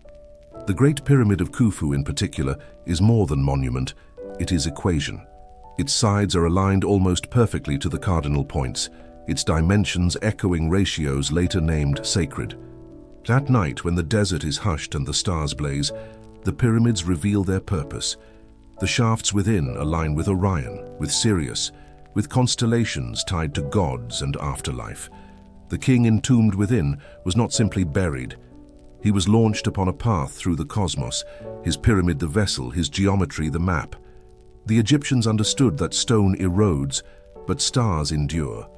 The Great Pyramid of Khufu in particular is more than monument, it is equation. Its sides are aligned almost perfectly to the cardinal points, its dimensions echoing ratios later named sacred. At night, when the desert is hushed and the stars blaze, the pyramids reveal their purpose. The shafts within align with Orion, with Sirius, with constellations tied to gods and afterlife. The king entombed within was not simply buried. He was launched upon a path through the cosmos, his pyramid the vessel, his geometry the map. The Egyptians understood that stone erodes, but stars endure.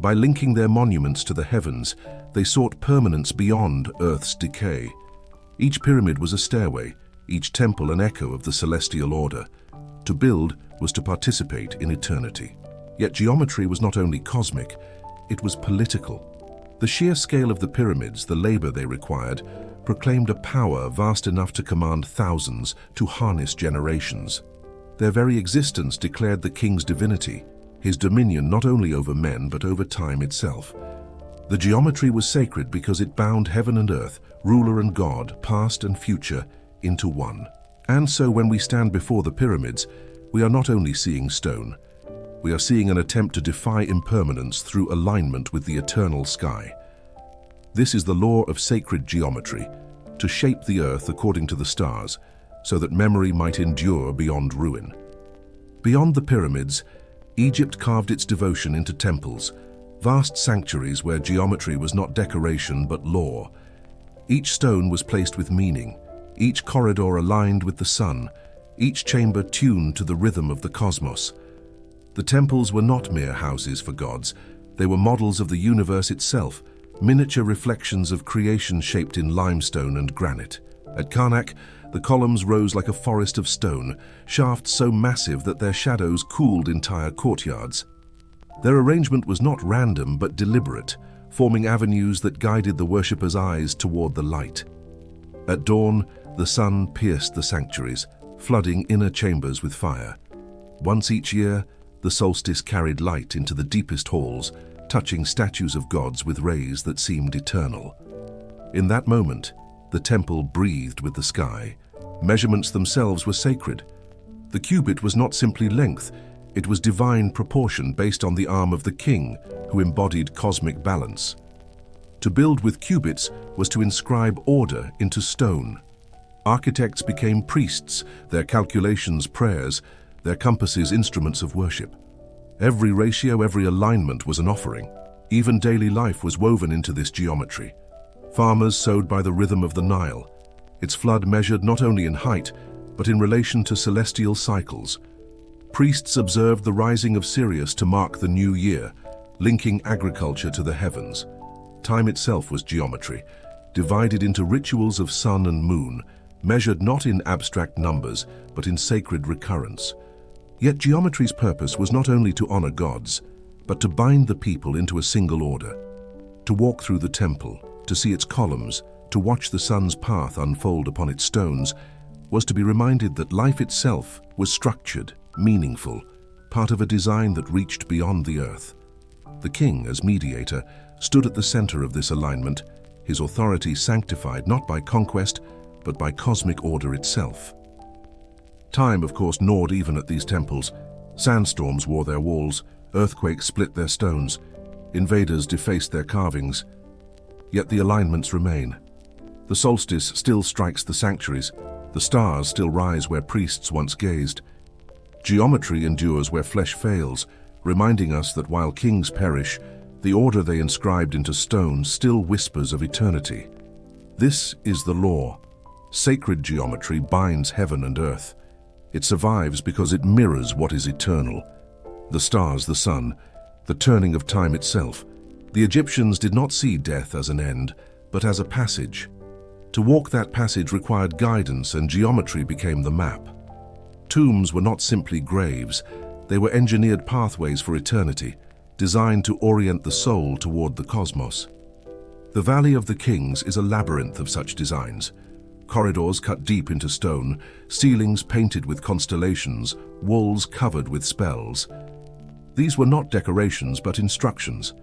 By linking their monuments to the heavens, they sought permanence beyond Earth's decay. Each pyramid was a stairway, each temple an echo of the celestial order. To build was to participate in eternity. Yet geometry was not only cosmic, it was political. The sheer scale of the pyramids, the labor they required, proclaimed a power vast enough to command thousands, to harness generations. Their very existence declared the king's divinity, his dominion not only over men but over time itself. The geometry was sacred because it bound heaven and earth, ruler and god, past and future, into one. And so when we stand before the pyramids, we are not only seeing stone, we are seeing an attempt to defy impermanence through alignment with the eternal sky. This is the law of sacred geometry, to shape the earth according to the stars, so that memory might endure beyond ruin. Beyond the pyramids, Egypt carved its devotion into temples, vast sanctuaries where geometry was not decoration but law. Each stone was placed with meaning, each corridor aligned with the sun, each chamber tuned to the rhythm of the cosmos. The temples were not mere houses for gods, they were models of the universe itself, miniature reflections of creation shaped in limestone and granite. At Karnak, the columns rose like a forest of stone, shafts so massive that their shadows cooled entire courtyards. Their arrangement was not random but deliberate, forming avenues that guided the worshippers' eyes toward the light. At dawn, the sun pierced the sanctuaries, flooding inner chambers with fire. Once each year, the solstice carried light into the deepest halls, touching statues of gods with rays that seemed eternal. In that moment, the temple breathed with the sky. Measurements themselves were sacred. The cubit was not simply length, it was divine proportion based on the arm of the king, who embodied cosmic balance. To build with cubits was to inscribe order into stone. Architects became priests, their calculations prayers, their compasses instruments of worship. Every ratio, every alignment was an offering. Even daily life was woven into this geometry. Farmers sowed by the rhythm of the Nile. Its flood measured not only in height, but in relation to celestial cycles. Priests observed the rising of Sirius to mark the new year, linking agriculture to the heavens. Time itself was geometry, divided into rituals of sun and moon, measured not in abstract numbers, but in sacred recurrence. Yet geometry's purpose was not only to honor gods, but to bind the people into a single order. To walk through the temple, to see its columns, to watch the sun's path unfold upon its stones, was to be reminded that life itself was structured, meaningful, part of a design that reached beyond the earth. The king, as mediator, stood at the center of this alignment, his authority sanctified not by conquest, but by cosmic order itself. Time, of course, gnawed even at these temples. Sandstorms wore their walls, earthquakes split their stones, invaders defaced their carvings. Yet the alignments remain. The solstice still strikes the sanctuaries, the stars still rise where priests once gazed. Geometry endures where flesh fails, reminding us that while kings perish, the order they inscribed into stone still whispers of eternity. This is the law. Sacred geometry binds heaven and earth. It survives because it mirrors what is eternal. The stars, the sun, the turning of time itself. The Egyptians did not see death as an end, but as a passage. To walk that passage required guidance, and geometry became the map. Tombs were not simply graves, they were engineered pathways for eternity, designed to orient the soul toward the cosmos. The Valley of the Kings is a labyrinth of such designs. Corridors cut deep into stone, ceilings painted with constellations, walls covered with spells. These were not decorations but instructions.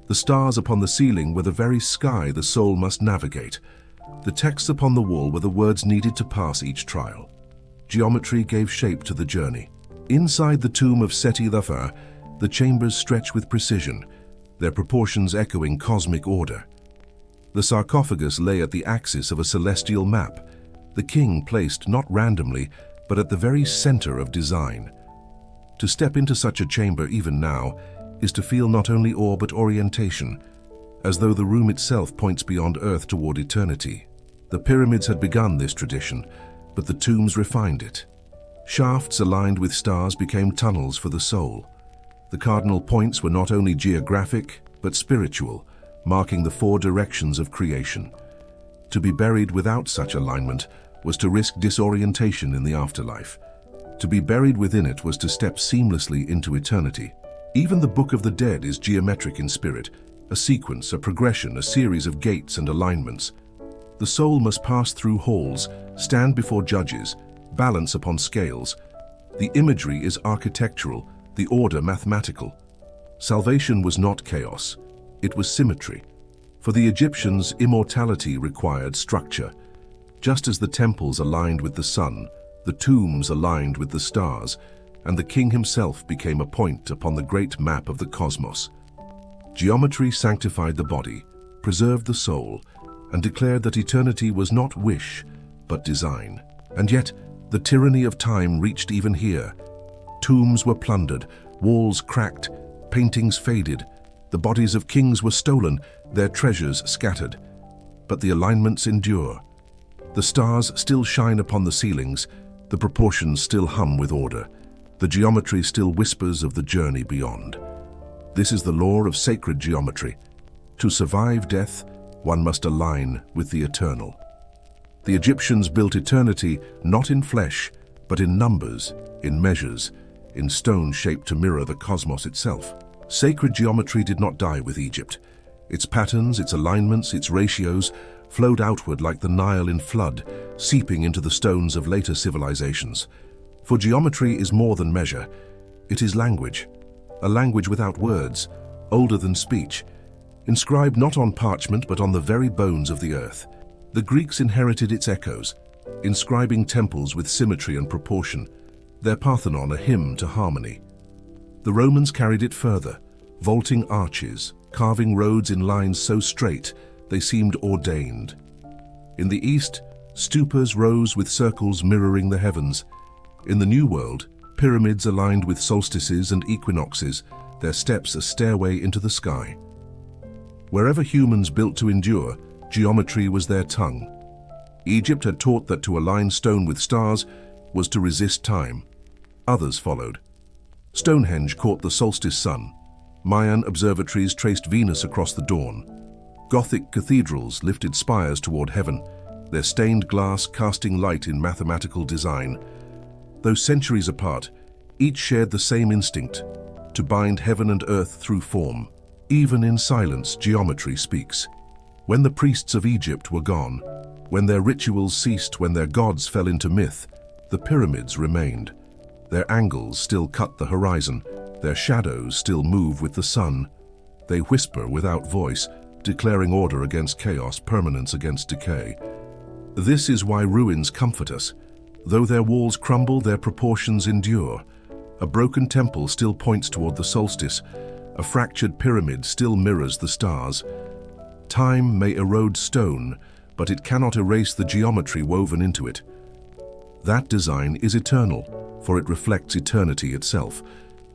The stars upon the ceiling were the very sky the soul must navigate. The texts upon the wall were the words needed to pass each trial. Geometry gave shape to the journey. Inside the tomb of Seti Thafar, the chambers stretch with precision, their proportions echoing cosmic order. The sarcophagus lay at the axis of a celestial map, the king placed not randomly, but at the very center of design. To step into such a chamber even now is to feel not only awe but orientation, as though the room itself points beyond Earth toward eternity. The pyramids had begun this tradition, but the tombs refined it. Shafts aligned with stars became tunnels for the soul. The cardinal points were not only geographic, but spiritual, marking the four directions of creation. To be buried without such alignment was to risk disorientation in the afterlife. To be buried within it was to step seamlessly into eternity. Even the Book of the Dead is geometric in spirit, a sequence, a progression, a series of gates and alignments. The soul must pass through halls, stand before judges, balance upon scales. The imagery is architectural, the order mathematical. Salvation was not chaos, it was symmetry. For the Egyptians, immortality required structure. Just as the temples aligned with the sun, the tombs aligned with the stars, and the king himself became a point upon the great map of the cosmos. Geometry sanctified the body, preserved the soul, and declared that eternity was not wish, but design. And yet, the tyranny of time reached even here. Tombs were plundered, walls cracked, paintings faded, the bodies of kings were stolen, their treasures scattered. But the alignments endure. The stars still shine upon the ceilings, the proportions still hum with order, the geometry still whispers of the journey beyond. This is the law of sacred geometry. To survive death, one must align with the eternal. The Egyptians built eternity not in flesh, but in numbers, in measures, in stone shaped to mirror the cosmos itself. Sacred geometry did not die with Egypt. Its patterns, its alignments, its ratios flowed outward like the Nile in flood, seeping into the stones of later civilizations. For geometry is more than measure. It is language, a language without words, older than speech, inscribed not on parchment but on the very bones of the earth. The Greeks inherited its echoes, inscribing temples with symmetry and proportion, their Parthenon a hymn to harmony. The Romans carried it further, vaulting arches, carving roads in lines so straight they seemed ordained. In the east, stupas rose with circles mirroring the heavens. In the New World, pyramids aligned with solstices and equinoxes, their steps a stairway into the sky. Wherever humans built to endure, geometry was their tongue. Egypt had taught that to align stone with stars was to resist time. Others followed. Stonehenge caught the solstice sun. Mayan observatories traced Venus across the dawn. Gothic cathedrals lifted spires toward heaven, their stained glass casting light in mathematical design. Though centuries apart, each shared the same instinct, to bind heaven and earth through form. Even in silence, geometry speaks. When the priests of Egypt were gone, when their rituals ceased, when their gods fell into myth, the pyramids remained. Their angles still cut the horizon, their shadows still move with the sun. They whisper without voice, declaring order against chaos, permanence against decay. This is why ruins comfort us. Though their walls crumble, their proportions endure. A broken temple still points toward the solstice. A fractured pyramid still mirrors the stars. Time may erode stone, but it cannot erase the geometry woven into it. That design is eternal, for it reflects eternity itself.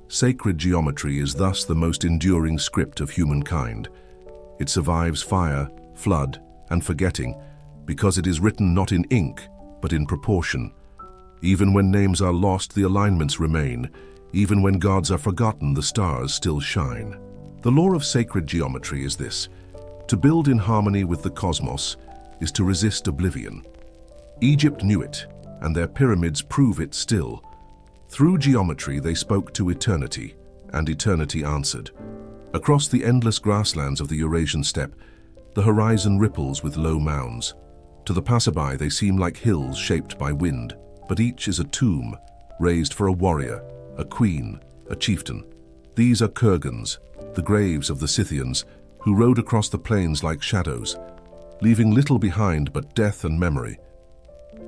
Sacred geometry is thus the most enduring script of humankind. It survives fire, flood, and forgetting, because it is written not in ink, but in proportion. Even when names are lost, the alignments remain. Even when gods are forgotten, the stars still shine. The law of sacred geometry is this: to build in harmony with the cosmos is to resist oblivion. Egypt knew it, and their pyramids prove it still. Through geometry they spoke to eternity, and eternity answered. Across the endless grasslands of the Eurasian steppe, the horizon ripples with low mounds. To the passerby they seem like hills shaped by wind, but each is a tomb, raised for a warrior, a queen, a chieftain. These are kurgans, the graves of the Scythians, who rode across the plains like shadows, leaving little behind but death and memory.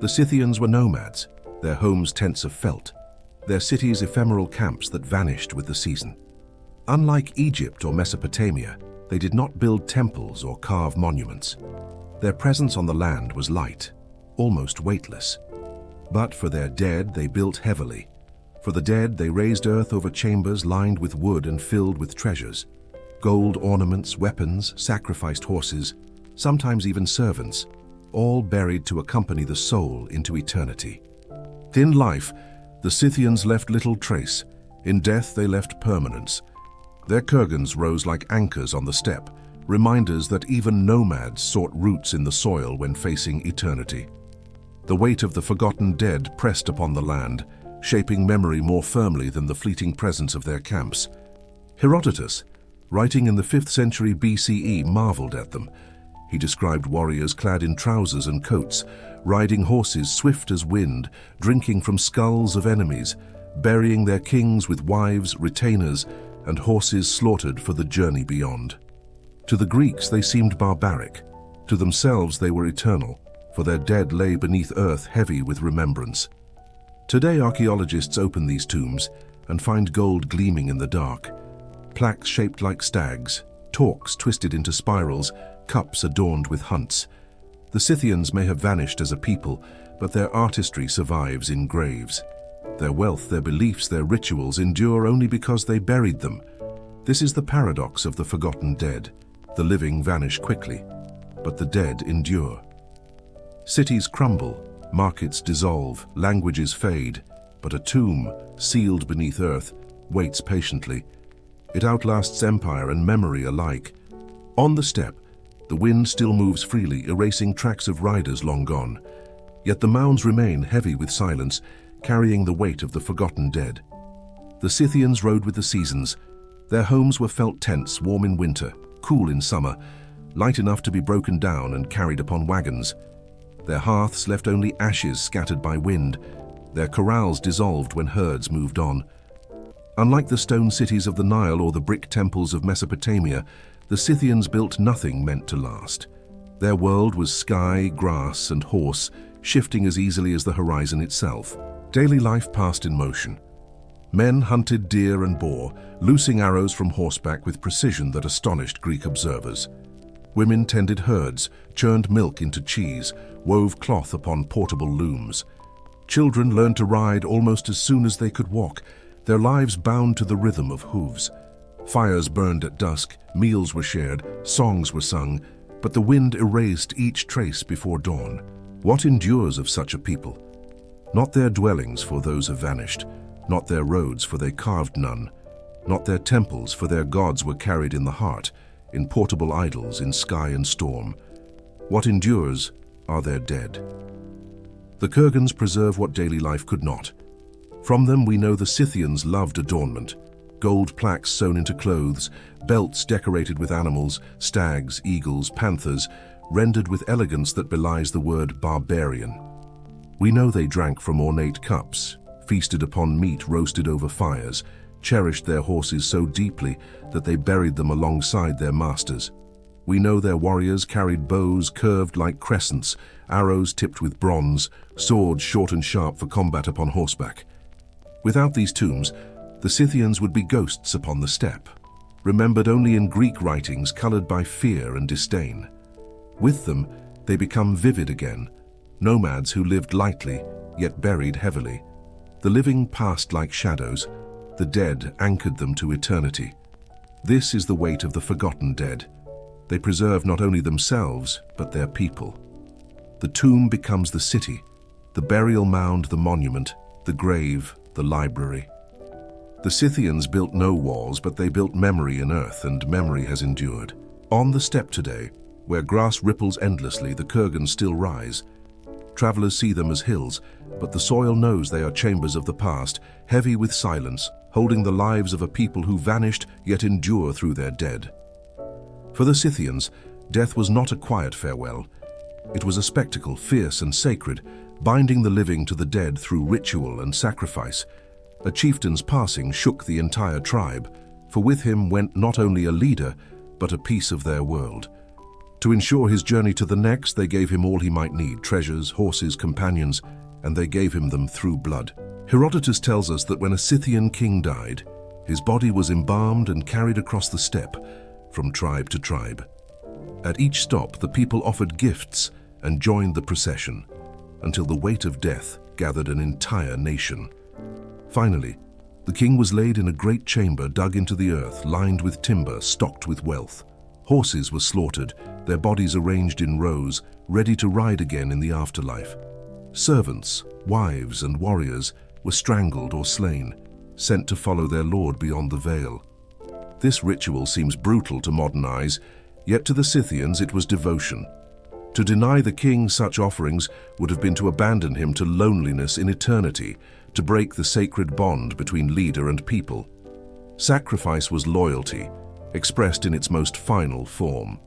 The Scythians were nomads, their homes tents of felt, their cities ephemeral camps that vanished with the season. Unlike Egypt or Mesopotamia, they did not build temples or carve monuments. Their presence on the land was light, almost weightless. But for their dead, they built heavily. For the dead, they raised earth over chambers lined with wood and filled with treasures. Gold ornaments, weapons, sacrificed horses, sometimes even servants, all buried to accompany the soul into eternity. In life, the Scythians left little trace. In death, they left permanence. Their kurgans rose like anchors on the steppe, reminders that even nomads sought roots in the soil when facing eternity. The weight of the forgotten dead pressed upon the land, shaping memory more firmly than the fleeting presence of their camps. Herodotus, writing in the 5th century BCE, marveled at them. He described warriors clad in trousers and coats, riding horses swift as wind, drinking from skulls of enemies, burying their kings with wives, retainers, and horses slaughtered for the journey beyond. To the Greeks, they seemed barbaric. To themselves, they were eternal, for their dead lay beneath earth heavy with remembrance. Today, archaeologists open these tombs and find gold gleaming in the dark. Plaques shaped like stags, torques twisted into spirals, cups adorned with hunts. The Scythians may have vanished as a people, but their artistry survives in graves. Their wealth, their beliefs, their rituals endure only because they buried them. This is the paradox of the forgotten dead. The living vanish quickly, but the dead endure. Cities crumble, markets dissolve, languages fade, but a tomb, sealed beneath earth, waits patiently. It outlasts empire and memory alike. On the steppe, the wind still moves freely, erasing tracks of riders long gone. Yet the mounds remain heavy with silence, carrying the weight of the forgotten dead. The Scythians rode with the seasons. Their homes were felt tents, warm in winter, cool in summer, light enough to be broken down and carried upon wagons. Their hearths left only ashes scattered by wind. Their corrals dissolved when herds moved on. Unlike the stone cities of the Nile or the brick temples of Mesopotamia, the Scythians built nothing meant to last. Their world was sky, grass, and horse, shifting as easily as the horizon itself. Daily life passed in motion. Men hunted deer and boar, loosing arrows from horseback with precision that astonished Greek observers. Women tended herds, churned milk into cheese, wove cloth upon portable looms. Children learned to ride almost as soon as they could walk, their lives bound to the rhythm of hooves. Fires burned at dusk, meals were shared, songs were sung, but the wind erased each trace before dawn. What endures of such a people? Not their dwellings, for those have vanished, not their roads, for they carved none, not their temples, for their gods were carried in the heart, in portable idols, in sky and storm. What endures are their dead. The kurgans preserve what daily life could not. From them we know the Scythians loved adornment, gold plaques sewn into clothes, belts decorated with animals, stags, eagles, panthers, rendered with elegance that belies the word barbarian. We know they drank from ornate cups, feasted upon meat roasted over fires, cherished their horses so deeply that they buried them alongside their masters. We know their warriors carried bows curved like crescents, arrows tipped with bronze, swords short and sharp for combat upon horseback. Without these tombs, the Scythians would be ghosts upon the steppe, remembered only in Greek writings colored by fear and disdain. With them, they become vivid again, nomads who lived lightly, yet buried heavily. The living passed like shadows, the dead anchored them to eternity. This is the weight of the forgotten dead. They preserve not only themselves, but their people. The tomb becomes the city, the burial mound the monument, the grave the library. The Scythians built no walls, but they built memory in earth, and memory has endured. On the steppe today, where grass ripples endlessly, the kurgans still rise. Travelers see them as hills, but the soil knows they are chambers of the past, heavy with silence, holding the lives of a people who vanished yet endure through their dead. For the Scythians, death was not a quiet farewell. It was a spectacle, fierce and sacred, binding the living to the dead through ritual and sacrifice. A chieftain's passing shook the entire tribe, for with him went not only a leader, but a piece of their world. To ensure his journey to the next, they gave him all he might need, treasures, horses, companions, and they gave him them through blood. Herodotus tells us that when a Scythian king died, his body was embalmed and carried across the steppe, from tribe to tribe. At each stop, the people offered gifts and joined the procession, until the weight of death gathered an entire nation. Finally, the king was laid in a great chamber dug into the earth, lined with timber, stocked with wealth. Horses were slaughtered, their bodies arranged in rows, ready to ride again in the afterlife. Servants, wives, and warriors were strangled or slain, sent to follow their lord beyond the veil. This ritual seems brutal to modern eyes, yet to the Scythians it was devotion. To deny the king such offerings would have been to abandon him to loneliness in eternity, to break the sacred bond between leader and people. Sacrifice was loyalty, expressed in its most final form.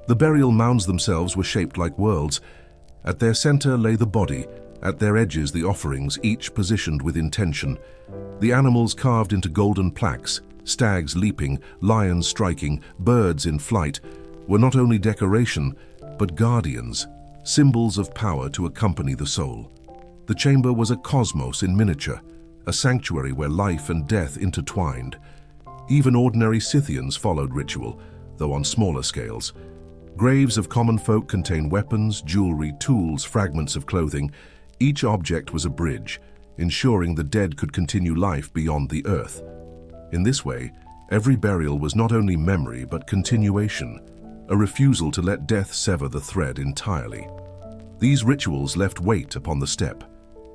The burial mounds themselves were shaped like worlds. At their center lay the body, at their edges the offerings, each positioned with intention. The animals carved into golden plaques, stags leaping, lions striking, birds in flight, were not only decoration, but guardians, symbols of power to accompany the soul. The chamber was a cosmos in miniature, a sanctuary where life and death intertwined. Even ordinary Scythians followed ritual, though on smaller scales. Graves of common folk contain weapons, jewelry, tools, fragments of clothing. Each object was a bridge, ensuring the dead could continue life beyond the earth. In this way, every burial was not only memory but continuation, a refusal to let death sever the thread entirely. These rituals left weight upon the steppe.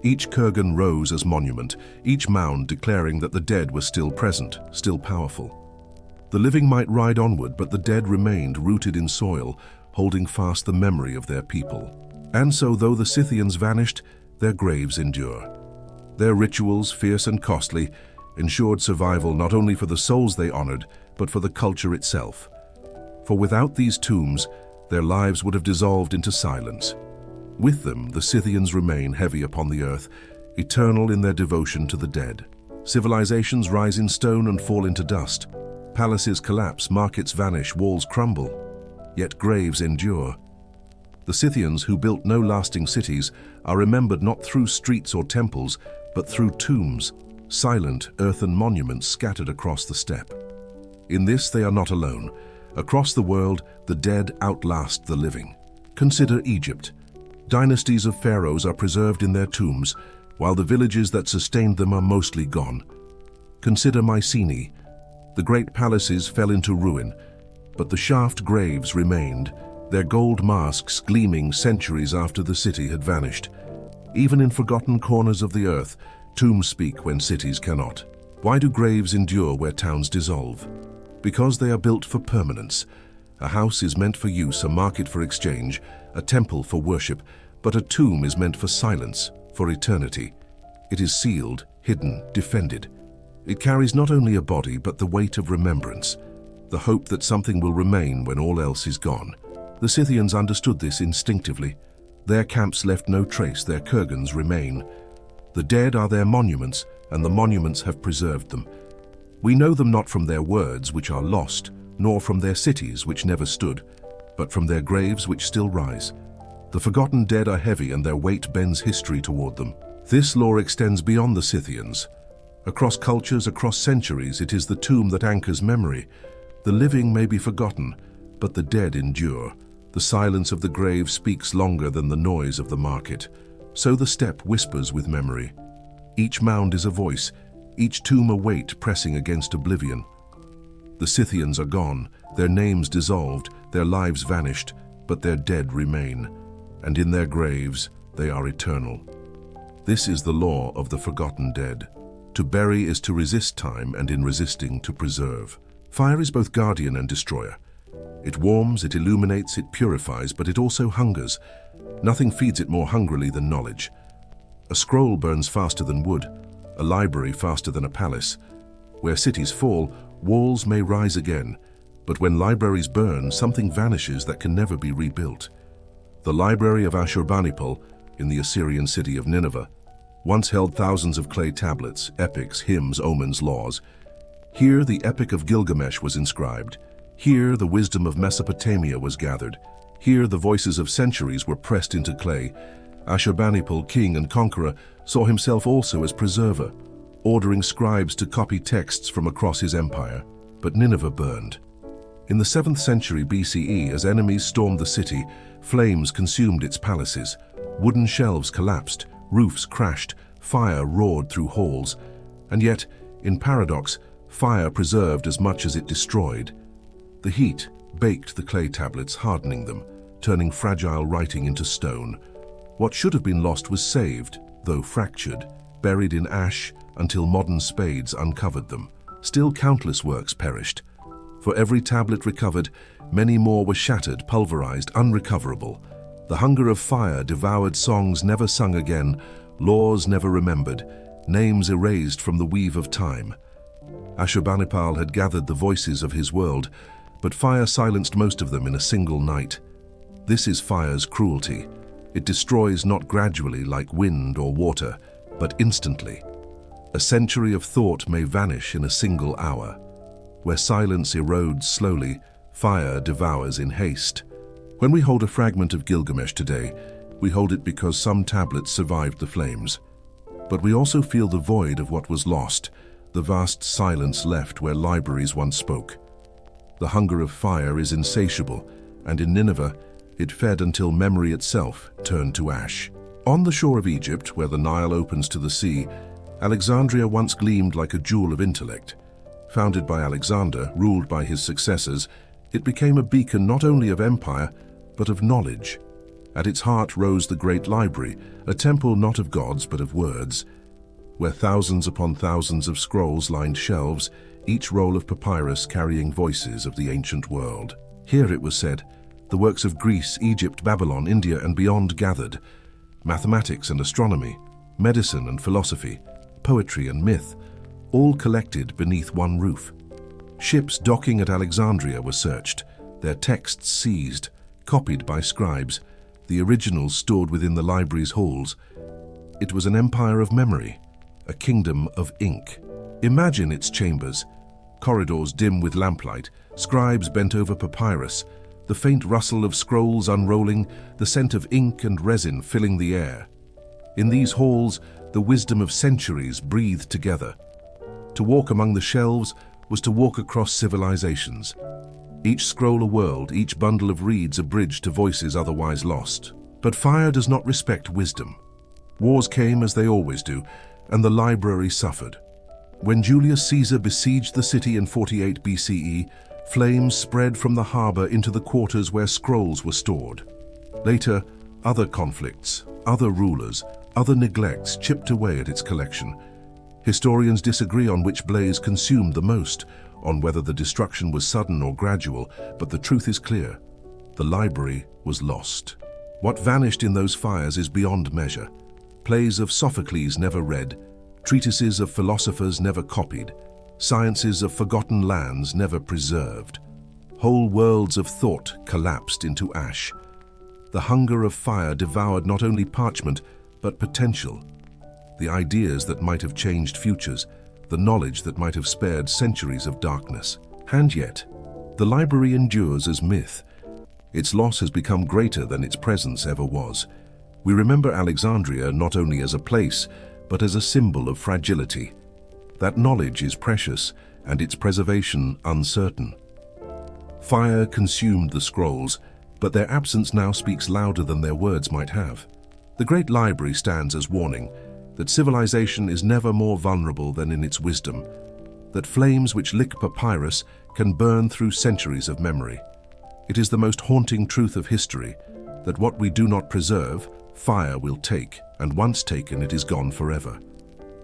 Each kurgan rose as monument, each mound declaring that the dead were still present, still powerful. The living might ride onward, but the dead remained rooted in soil, holding fast the memory of their people. And so, though the Scythians vanished, their graves endure. Their rituals, fierce and costly, ensured survival not only for the souls they honored, but for the culture itself. For without these tombs, their lives would have dissolved into silence. With them, the Scythians remain heavy upon the earth, eternal in their devotion to the dead. Civilizations rise in stone and fall into dust. Palaces collapse, markets vanish, walls crumble. Yet graves endure. The Scythians, who built no lasting cities, are remembered not through streets or temples, but through tombs, silent earthen monuments scattered across the steppe. In this they are not alone. Across the world, the dead outlast the living. Consider Egypt. Dynasties of pharaohs are preserved in their tombs, while the villages that sustained them are mostly gone. Consider Mycenae. The great palaces fell into ruin, but the shaft graves remained, their gold masks gleaming centuries after the city had vanished. Even in forgotten corners of the earth, tombs speak when cities cannot. Why do graves endure where towns dissolve? Because they are built for permanence. A house is meant for use, a market for exchange, a temple for worship, but a tomb is meant for silence, for eternity. It is sealed, hidden, defended. It carries not only a body, but the weight of remembrance, the hope that something will remain when all else is gone. The Scythians understood this instinctively. Their camps left no trace, their kurgans remain. The dead are their monuments, and the monuments have preserved them. We know them not from their words, which are lost, nor from their cities, which never stood, but from their graves, which still rise. The forgotten dead are heavy, and their weight bends history toward them. This lore extends beyond the Scythians. Across cultures, across centuries, it is the tomb that anchors memory. The living may be forgotten, but the dead endure. The silence of the grave speaks longer than the noise of the market. So the steppe whispers with memory. Each mound is a voice, each tomb a weight pressing against oblivion. The Scythians are gone, their names dissolved, their lives vanished, but their dead remain, and in their graves they are eternal. This is the law of the forgotten dead. To bury is to resist time, and in resisting to preserve. Fire is both guardian and destroyer. It warms, it illuminates, it purifies, but it also hungers. Nothing feeds it more hungrily than knowledge. A scroll burns faster than wood, a library faster than a palace. Where cities fall, walls may rise again, but when libraries burn, something vanishes that can never be rebuilt. The library of Ashurbanipal, in the Assyrian city of Nineveh, once held thousands of clay tablets, epics, hymns, omens, laws. Here the Epic of Gilgamesh was inscribed. Here the wisdom of Mesopotamia was gathered. Here the voices of centuries were pressed into clay. Ashurbanipal, king and conqueror, saw himself also as preserver, ordering scribes to copy texts from across his empire. But Nineveh burned. In the 7th century BCE, as enemies stormed the city, flames consumed its palaces. Wooden shelves collapsed, roofs crashed, fire roared through halls, and yet, in paradox, fire preserved as much as it destroyed. The heat baked the clay tablets, hardening them, turning fragile writing into stone. What should have been lost was saved, though fractured, buried in ash until modern spades uncovered them. Still countless works perished. For every tablet recovered, many more were shattered, pulverized, unrecoverable. The hunger of fire devoured songs never sung again, laws never remembered, names erased from the weave of time. Ashurbanipal had gathered the voices of his world, but fire silenced most of them in a single night. This is fire's cruelty. It destroys not gradually like wind or water, but instantly. A century of thought may vanish in a single hour. Where silence erodes slowly, fire devours in haste. When we hold a fragment of Gilgamesh today, we hold it because some tablets survived the flames. But we also feel the void of what was lost, the vast silence left where libraries once spoke. The hunger of fire is insatiable, and in Nineveh, it fed until memory itself turned to ash. On the shore of Egypt, where the Nile opens to the sea, Alexandria once gleamed like a jewel of intellect. Founded by Alexander, ruled by his successors, it became a beacon not only of empire, but of knowledge. At its heart rose the great library, a temple not of gods but of words, where thousands upon thousands of scrolls lined shelves, each roll of papyrus carrying voices of the ancient world. Here, it was said, the works of Greece, Egypt, Babylon, India, and beyond gathered, mathematics and astronomy, medicine and philosophy, poetry and myth, all collected beneath one roof. Ships docking at Alexandria were searched, their texts seized, copied by scribes, the originals stored within the library's halls. It was an empire of memory, a kingdom of ink. Imagine its chambers, corridors dim with lamplight, scribes bent over papyrus, the faint rustle of scrolls unrolling, the scent of ink and resin filling the air. In these halls, the wisdom of centuries breathed together. To walk among the shelves was to walk across civilizations. Each scroll a world, each bundle of reeds a bridge to voices otherwise lost. But fire does not respect wisdom. Wars came as they always do, and the library suffered. When Julius Caesar besieged the city in 48 BCE, flames spread from the harbor into the quarters where scrolls were stored. Later, other conflicts, other rulers, other neglects chipped away at its collection. Historians disagree on which blaze consumed the most, on whether the destruction was sudden or gradual, but the truth is clear. The library was lost. What vanished in those fires is beyond measure. Plays of Sophocles never read, treatises of philosophers never copied, sciences of forgotten lands never preserved. Whole worlds of thought collapsed into ash. The hunger of fire devoured not only parchment, but potential. The ideas that might have changed futures, the knowledge that might have spared centuries of darkness. And yet, the library endures as myth. Its loss has become greater than its presence ever was. We remember Alexandria not only as a place, but as a symbol of fragility. That knowledge is precious, and its preservation uncertain. Fire consumed the scrolls, but their absence now speaks louder than their words might have. The great library stands as warning that civilization is never more vulnerable than in its wisdom, that flames which lick papyrus can burn through centuries of memory. It is the most haunting truth of history that what we do not preserve, fire will take, and once taken, it is gone forever.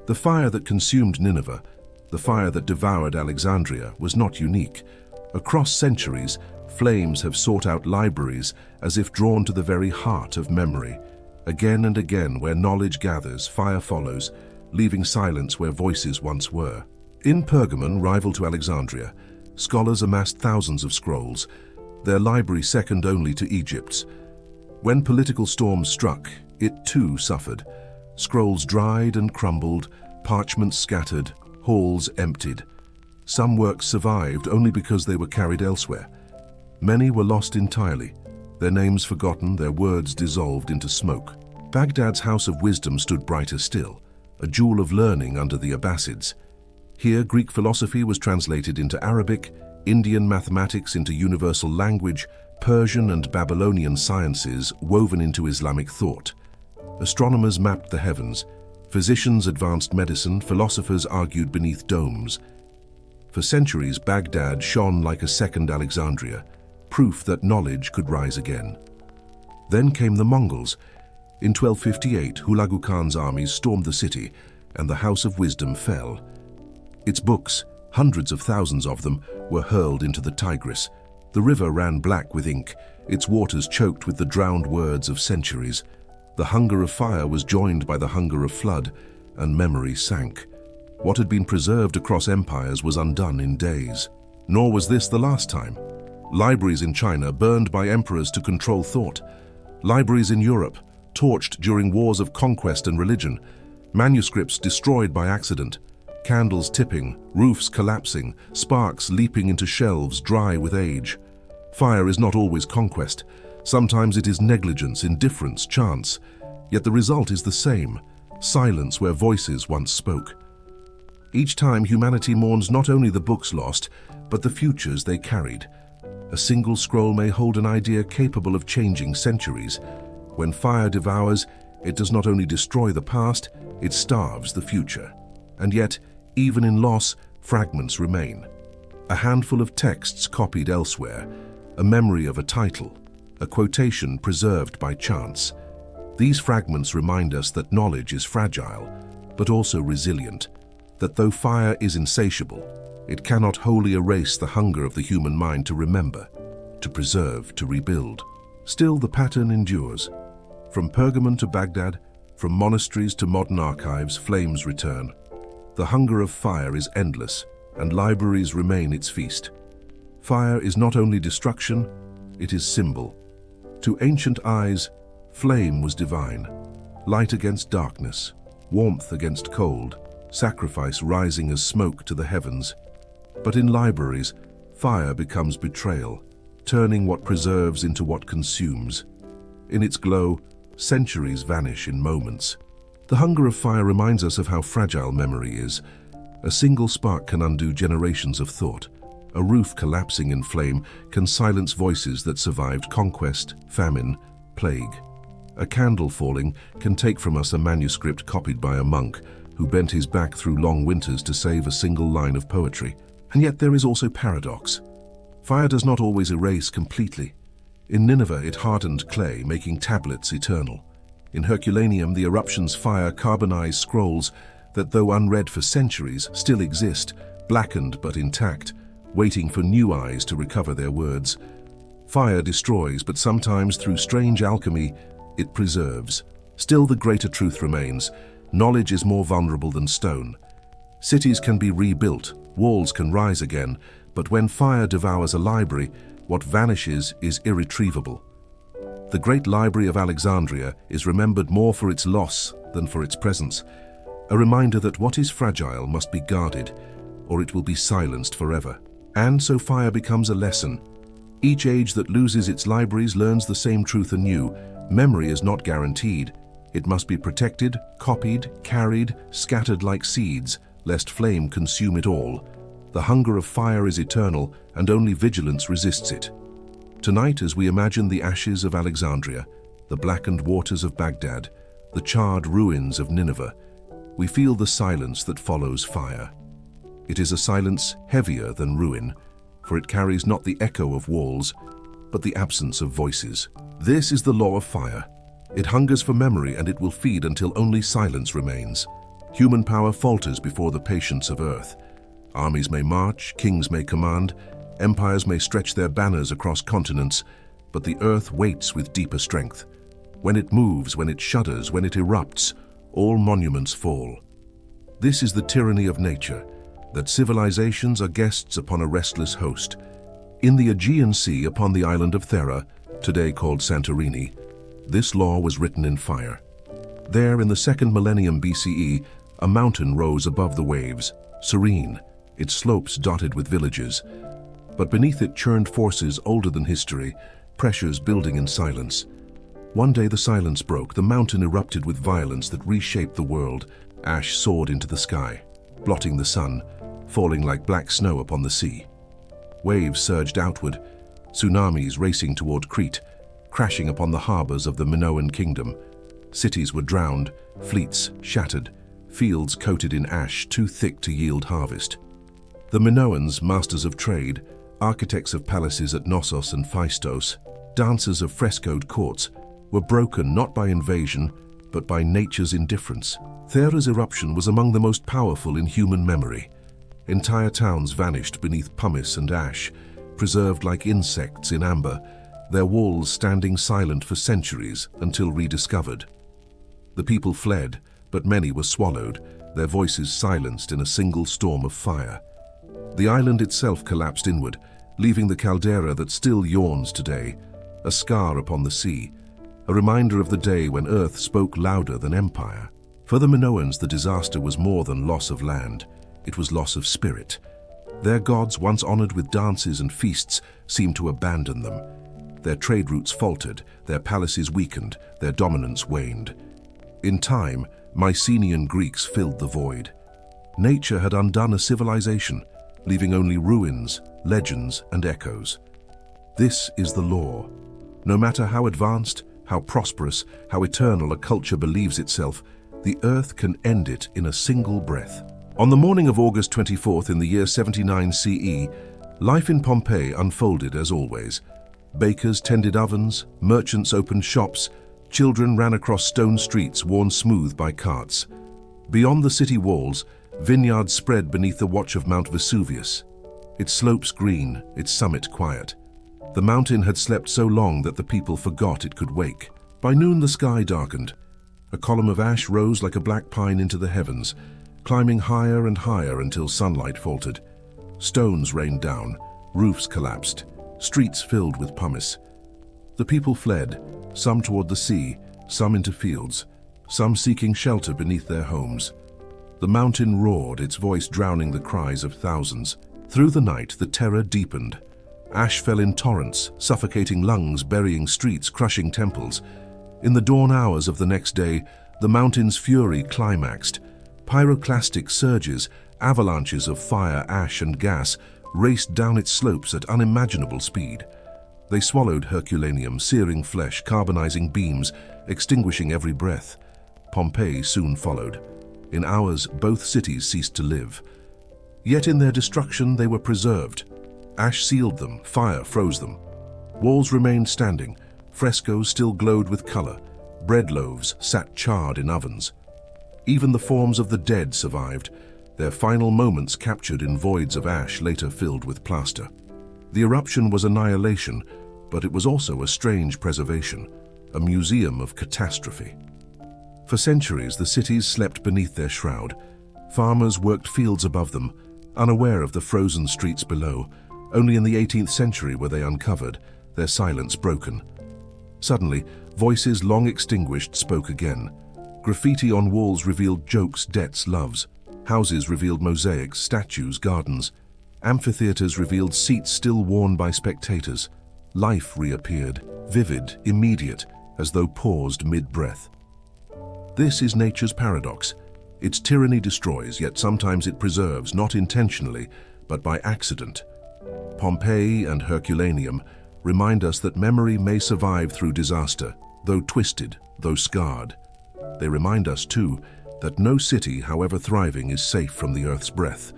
The fire that consumed Nineveh, the fire that devoured Alexandria, was not unique. Across centuries, flames have sought out libraries as if drawn to the very heart of memory. Again and again, where knowledge gathers, fire follows, leaving silence where voices once were. In Pergamon, rival to Alexandria, scholars amassed thousands of scrolls, their library second only to Egypt's. When political storms struck, it too suffered. Scrolls dried and crumbled, parchments scattered, halls emptied. Some works survived only because they were carried elsewhere. Many were lost entirely, their names forgotten, their words dissolved into smoke. Baghdad's House of Wisdom stood brighter still, a jewel of learning under the Abbasids. Here, Greek philosophy was translated into Arabic, Indian mathematics into universal language, Persian and Babylonian sciences woven into Islamic thought. Astronomers mapped the heavens, Physicians advanced medicine, philosophers argued beneath domes. For centuries, Baghdad shone like a second Alexandria, proof that knowledge could rise again. Then came the Mongols. In 1258, Hulagu Khan's armies stormed the city, and the House of Wisdom fell. Its books, hundreds of thousands of them, were hurled into the Tigris. The river ran black with ink, its waters choked with the drowned words of centuries. The hunger of fire was joined by the hunger of flood, and memory sank. What had been preserved across empires was undone in days. Nor was this the last time. Libraries in China burned by emperors to control thought. Libraries in Europe torched during wars of conquest and religion. Manuscripts destroyed by accident. Candles tipping, roofs collapsing, sparks leaping into shelves dry with age. Fire is not always conquest. Sometimes it is negligence, indifference, chance. Yet the result is the same: silence where voices once spoke. Each time humanity mourns not only the books lost, but the futures they carried. A single scroll may hold an idea capable of changing centuries. When fire devours, it does not only destroy the past, it starves the future. And yet, even in loss, fragments remain. A handful of texts copied elsewhere, a memory of a title, a quotation preserved by chance. These fragments remind us that knowledge is fragile, but also resilient, that though fire is insatiable, it cannot wholly erase the hunger of the human mind to remember, to preserve, to rebuild. Still, the pattern endures. From Pergamon to Baghdad, from monasteries to modern archives, flames return. The hunger of fire is endless, and libraries remain its feast. Fire is not only destruction, it is symbol. To ancient eyes, flame was divine. Light against darkness, warmth against cold, sacrifice rising as smoke to the heavens. But in libraries, fire becomes betrayal, turning what preserves into what consumes. In its glow, centuries vanish in moments. The hunger of fire reminds us of how fragile memory is. A single spark can undo generations of thought. A roof collapsing in flame can silence voices that survived conquest, famine, plague. A candle falling can take from us a manuscript copied by a monk who bent his back through long winters to save a single line of poetry. And yet there is also paradox. Fire does not always erase completely. In Nineveh, it hardened clay, making tablets eternal. In Herculaneum, the eruption's fire carbonized scrolls that, though unread for centuries, still exist, blackened but intact, waiting for new eyes to recover their words. Fire destroys, but sometimes, through strange alchemy, it preserves. Still, the greater truth remains. Knowledge is more vulnerable than stone. Cities can be rebuilt, walls can rise again, but when fire devours a library, what vanishes is irretrievable. The great library of Alexandria is remembered more for its loss than for its presence, a reminder that what is fragile must be guarded, or it will be silenced forever. And so fire becomes a lesson. Each age that loses its libraries learns the same truth anew. Memory is not guaranteed. It must be protected, copied, carried, scattered like seeds, lest flame consume it all. The hunger of fire is eternal, and only vigilance resists it. Tonight, as we imagine the ashes of Alexandria, the blackened waters of Baghdad, the charred ruins of Nineveh, we feel the silence that follows fire. It is a silence heavier than ruin, for it carries not the echo of walls, but the absence of voices. This is the law of fire. It hungers for memory, and it will feed until only silence remains. Human power falters before the patience of earth. Armies may march, kings may command, empires may stretch their banners across continents, but the earth waits with deeper strength. When it moves, when it shudders, when it erupts, all monuments fall. This is the tyranny of nature, that civilizations are guests upon a restless host. In the Aegean Sea, upon the island of Thera, today called Santorini, this law was written in fire. There, in the 2nd millennium BCE, a mountain rose above the waves, serene, its slopes dotted with villages. But beneath it churned forces older than history, pressures building in silence. One day the silence broke. The mountain erupted with violence that reshaped the world. Ash soared into the sky, blotting the sun, falling like black snow upon the sea. Waves surged outward, tsunamis racing toward Crete, crashing upon the harbors of the Minoan kingdom. Cities were drowned, fleets shattered, fields coated in ash too thick to yield harvest. The Minoans, masters of trade, architects of palaces at Knossos and Phaistos, dancers of frescoed courts, were broken not by invasion, but by nature's indifference. Thera's eruption was among the most powerful in human memory. Entire towns vanished beneath pumice and ash, preserved like insects in amber, their walls standing silent for centuries until rediscovered. The people fled, but many were swallowed, their voices silenced in a single storm of fire. The island itself collapsed inward, leaving the caldera that still yawns today, a scar upon the sea, a reminder of the day when Earth spoke louder than empire. For the Minoans, the disaster was more than loss of land. It was loss of spirit. Their gods, once honored with dances and feasts, seemed to abandon them. Their trade routes faltered, their palaces weakened, their dominance waned. In time, Mycenaean Greeks filled the void. Nature had undone a civilization, leaving only ruins, legends, and echoes. This is the law. No matter how advanced, how prosperous, how eternal a culture believes itself, the earth can end it in a single breath. On the morning of August 24th in the year 79 CE, life in Pompeii unfolded as always. Bakers tended ovens, merchants opened shops, children ran across stone streets worn smooth by carts. Beyond the city walls, vineyards spread beneath the watch of Mount Vesuvius, its slopes green, its summit quiet. The mountain had slept so long that the people forgot it could wake. By noon the sky darkened. A column of ash rose like a black pine into the heavens, climbing higher and higher until sunlight faltered. Stones rained down, roofs collapsed, streets filled with pumice. The people fled, some toward the sea, some into fields, some seeking shelter beneath their homes. The mountain roared, its voice drowning the cries of thousands. Through the night, the terror deepened. Ash fell in torrents, suffocating lungs, burying streets, crushing temples. In the dawn hours of the next day, the mountain's fury climaxed. Pyroclastic surges, avalanches of fire, ash, and gas raced down its slopes at unimaginable speed. They swallowed Herculaneum, searing flesh, carbonizing beams, extinguishing every breath. Pompeii soon followed. In hours, both cities ceased to live. Yet in their destruction, they were preserved. Ash sealed them, fire froze them. Walls remained standing, frescoes still glowed with color, bread loaves sat charred in ovens. Even the forms of the dead survived, their final moments captured in voids of ash later filled with plaster. The eruption was annihilation, but it was also a strange preservation, a museum of catastrophe. For centuries, the cities slept beneath their shroud. Farmers worked fields above them, unaware of the frozen streets below. Only in the 18th century were they uncovered, their silence broken. Suddenly, voices long extinguished spoke again. Graffiti on walls revealed jokes, debts, loves. Houses revealed mosaics, statues, gardens. Amphitheaters revealed seats still worn by spectators. Life reappeared, vivid, immediate, as though paused mid-breath. This is nature's paradox. Its tyranny destroys, yet sometimes it preserves, not intentionally, but by accident. Pompeii and Herculaneum remind us that memory may survive through disaster, though twisted, though scarred. They remind us, too, that no city, however thriving, is safe from the earth's breath.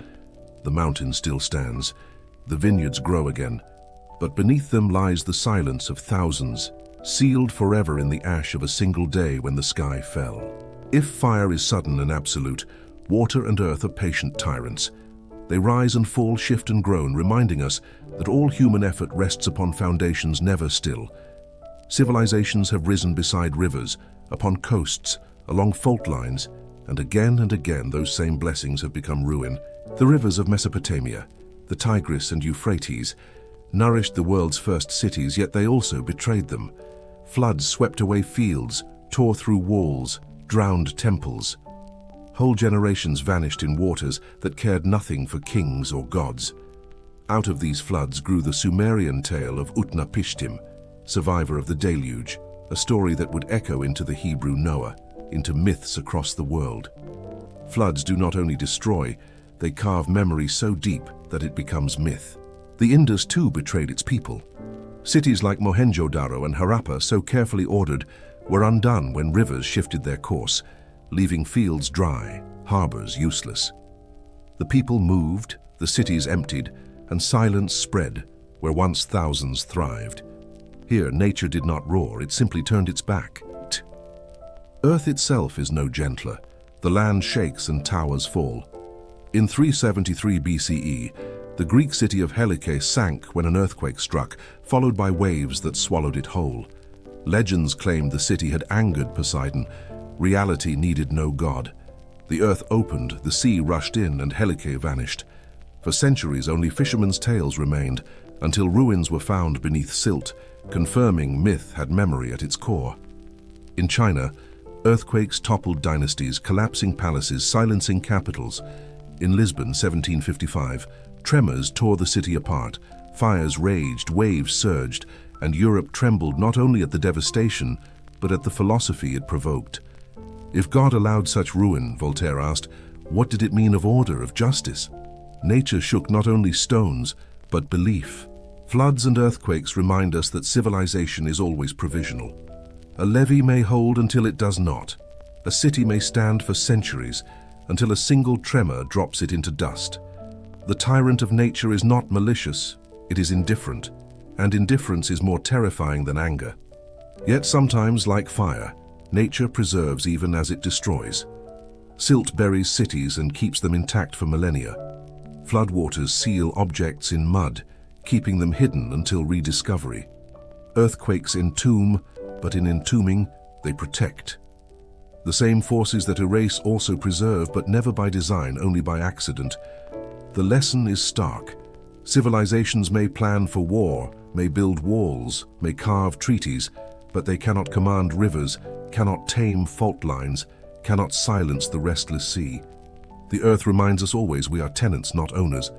The mountain still stands, the vineyards grow again, but beneath them lies the silence of thousands, sealed forever in the ash of a single day when the sky fell. If fire is sudden and absolute, water and earth are patient tyrants. They rise and fall, shift and groan, reminding us that all human effort rests upon foundations never still. Civilizations have risen beside rivers, upon coasts, along fault lines, and again those same blessings have become ruin. The rivers of Mesopotamia, the Tigris and Euphrates, nourished the world's first cities, yet they also betrayed them. Floods swept away fields, tore through walls, drowned temples. Whole generations vanished in waters that cared nothing for kings or gods. Out of these floods grew the Sumerian tale of Utnapishtim, survivor of the deluge, a story that would echo into the Hebrew Noah, into myths across the world. Floods do not only destroy, they carve memory so deep that it becomes myth. The Indus too betrayed its people. Cities like Mohenjo-Daro and Harappa, so carefully ordered, were undone when rivers shifted their course. leaving fields dry, harbors useless. The people moved, the cities emptied, and silence spread where once thousands thrived. Here, nature did not roar, it simply turned its back. Earth itself is no gentler. The land shakes and towers fall. In 373 BCE, the Greek city of Helike sank when an earthquake struck, followed by waves that swallowed it whole. Legends claimed the city had angered Poseidon. Reality needed no god. The earth opened, the sea rushed in, and Helike vanished. For centuries, only fishermen's tales remained, until ruins were found beneath silt, confirming myth had memory at its core. In China, earthquakes toppled dynasties, collapsing palaces, silencing capitals. In Lisbon, 1755, tremors tore the city apart. Fires raged, waves surged, and Europe trembled not only at the devastation, but at the philosophy it provoked. If God allowed such ruin, Voltaire asked, what did it mean of order, of justice? Nature shook not only stones, but belief. Floods and earthquakes remind us that civilization is always provisional. A levee may hold until it does not. A city may stand for centuries, until a single tremor drops it into dust. The tyrant of nature is not malicious, it is indifferent, and indifference is more terrifying than anger. Yet sometimes, like fire, nature preserves even as it destroys. Silt buries cities and keeps them intact for millennia. Floodwaters seal objects in mud, keeping them hidden until rediscovery. Earthquakes entomb, but in entombing, they protect. The same forces that erase also preserve, but never by design, only by accident. The lesson is stark. Civilizations may plan for war, may build walls, may carve treaties, but they cannot command rivers, cannot tame fault lines, cannot silence the restless sea. The earth reminds us always we are tenants, not owners.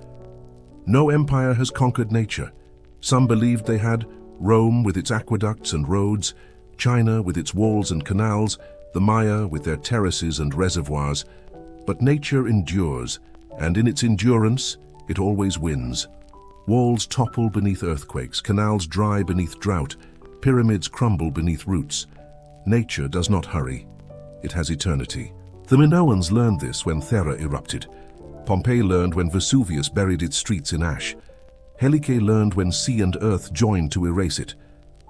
No empire has conquered nature. Some believed they had: Rome with its aqueducts and roads, China with its walls and canals, the Maya with their terraces and reservoirs. But nature endures, and in its endurance, it always wins. Walls topple beneath earthquakes, canals dry beneath drought, pyramids crumble beneath roots. Nature does not hurry. It has eternity. The Minoans learned this when Thera erupted. Pompeii learned when Vesuvius buried its streets in ash. Helike learned when sea and earth joined to erase it.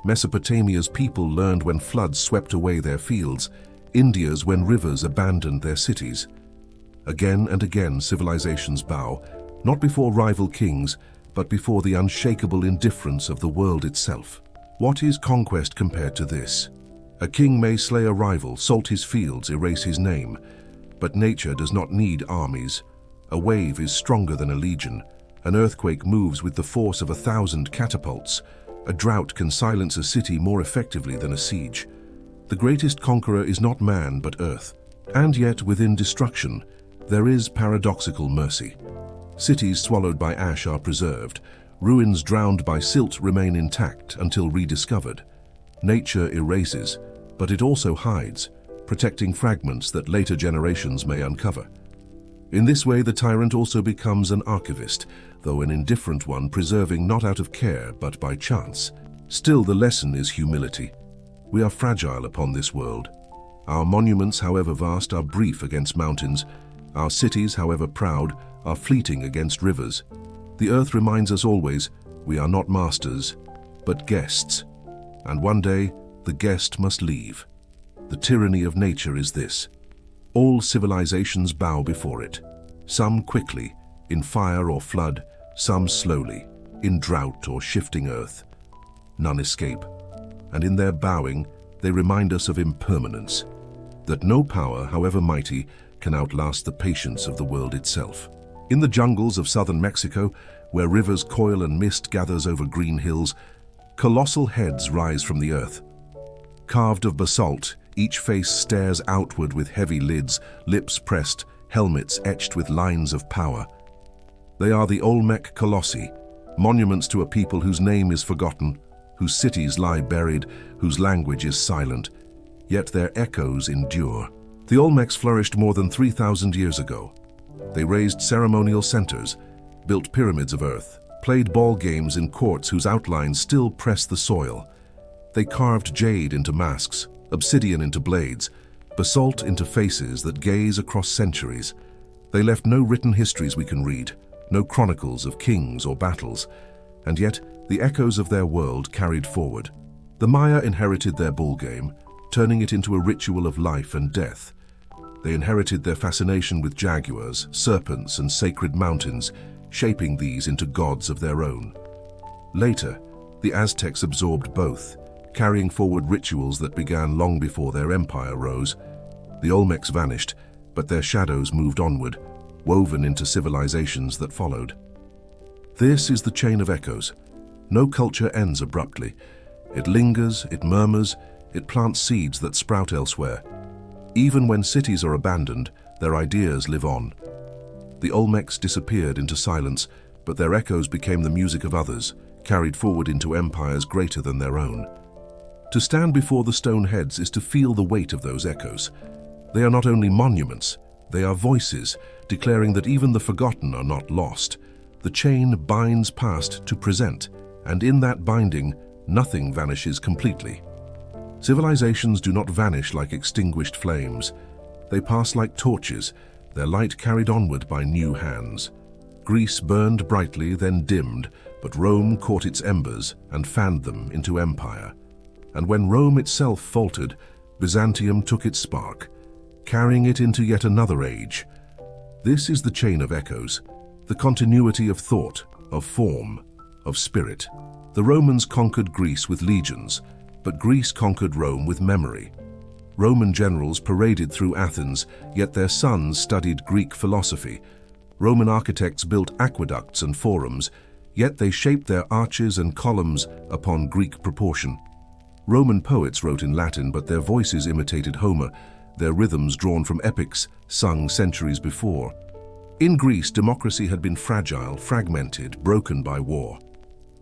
Mesopotamia's people learned when floods swept away their fields. India's when rivers abandoned their cities. Again and again civilizations bow, not before rival kings, but before the unshakable indifference of the world itself. What is conquest compared to this? A king may slay a rival, salt his fields, erase his name. But nature does not need armies. A wave is stronger than a legion. An earthquake moves with the force of 1,000 catapults. A drought can silence a city more effectively than a siege. The greatest conqueror is not man, but earth. And yet, within destruction, there is paradoxical mercy. Cities swallowed by ash are preserved. Ruins drowned by silt remain intact until rediscovered. Nature erases, but it also hides, protecting fragments that later generations may uncover. In this way, the tyrant also becomes an archivist, though an indifferent one, preserving not out of care, but by chance. Still, the lesson is humility. We are fragile upon this world. Our monuments, however vast, are brief against mountains. Our cities, however proud, are fleeting against rivers. The earth reminds us always, we are not masters, but guests. And one day, the guest must leave. The tyranny of nature is this: all civilizations bow before it. Some quickly, in fire or flood, some slowly, in drought or shifting earth. None escape. And in their bowing, they remind us of impermanence, that no power, however mighty, can outlast the patience of the world itself. In the jungles of southern Mexico, where rivers coil and mist gathers over green hills, colossal heads rise from the earth. Carved of basalt, each face stares outward with heavy lids, lips pressed, helmets etched with lines of power. They are the Olmec Colossi, monuments to a people whose name is forgotten, whose cities lie buried, whose language is silent, yet their echoes endure. The Olmecs flourished more than 3,000 years ago. They raised ceremonial centers, built pyramids of earth, played ball games in courts whose outlines still press the soil. They carved jade into masks, obsidian into blades, basalt interfaces that gaze across centuries. They left no written histories we can read, no chronicles of kings or battles, and yet the echoes of their world carried forward. The Maya inherited their ballgame, turning it into a ritual of life and death. They inherited their fascination with jaguars, serpents, and sacred mountains, shaping these into gods of their own. Later, the Aztecs absorbed both, carrying forward rituals that began long before their empire rose. The Olmecs vanished, but their shadows moved onward, woven into civilizations that followed. This is the chain of echoes. No culture ends abruptly. It lingers, it murmurs, it plants seeds that sprout elsewhere. Even when cities are abandoned, their ideas live on. The Olmecs disappeared into silence, but their echoes became the music of others, carried forward into empires greater than their own. To stand before the stone heads is to feel the weight of those echoes. They are not only monuments, they are voices, declaring that even the forgotten are not lost. The chain binds past to present, and in that binding, nothing vanishes completely. Civilizations do not vanish like extinguished flames. They pass like torches, their light carried onward by new hands. Greece burned brightly, then dimmed, but Rome caught its embers and fanned them into empire. And when Rome itself faltered, Byzantium took its spark, carrying it into yet another age. This is the chain of echoes, the continuity of thought, of form, of spirit. The Romans conquered Greece with legions, but Greece conquered Rome with memory. Roman generals paraded through Athens, yet their sons studied Greek philosophy. Roman architects built aqueducts and forums, yet they shaped their arches and columns upon Greek proportion. Roman poets wrote in Latin, but their voices imitated Homer, their rhythms drawn from epics sung centuries before. In Greece, democracy had been fragile, fragmented, broken by war.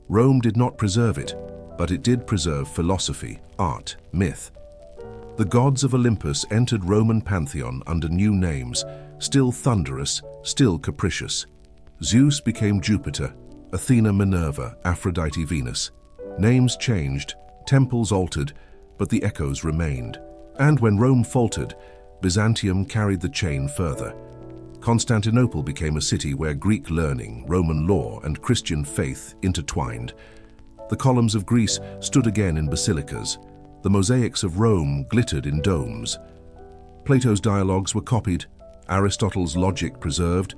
Rome did not preserve it, but it did preserve philosophy, art, myth. The gods of Olympus entered Roman pantheon under new names, still thunderous, still capricious. Zeus became Jupiter, Athena Minerva, Aphrodite Venus. Names changed, temples altered, but the echoes remained. And when Rome faltered, Byzantium carried the chain further. Constantinople became a city where Greek learning, Roman law, and Christian faith intertwined. The columns of Greece stood again in basilicas. The mosaics of Rome glittered in domes. Plato's dialogues were copied, Aristotle's logic preserved,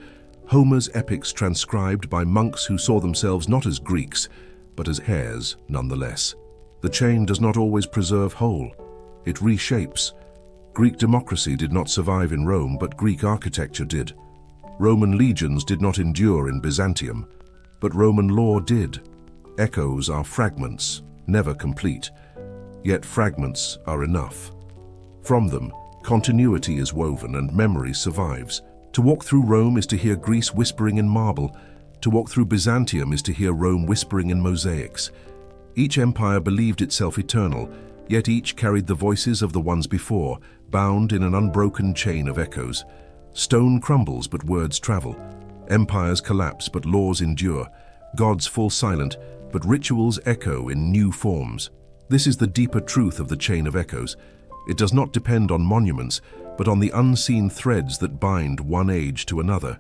Homer's epics transcribed by monks who saw themselves not as Greeks, but as heirs nonetheless. The chain does not always preserve whole. It reshapes. Greek democracy did not survive in Rome, but Greek architecture did. Roman legions did not endure in Byzantium, but Roman law did. Echoes are fragments, never complete. Yet fragments are enough. From them, continuity is woven and memory survives. To walk through Rome is to hear Greece whispering in marble. To walk through Byzantium is to hear Rome whispering in mosaics. Each empire believed itself eternal, yet each carried the voices of the ones before, bound in an unbroken chain of echoes. Stone crumbles, but words travel. Empires collapse, but laws endure. Gods fall silent, but rituals echo in new forms. This is the deeper truth of the chain of echoes. It does not depend on monuments, but on the unseen threads that bind one age to another.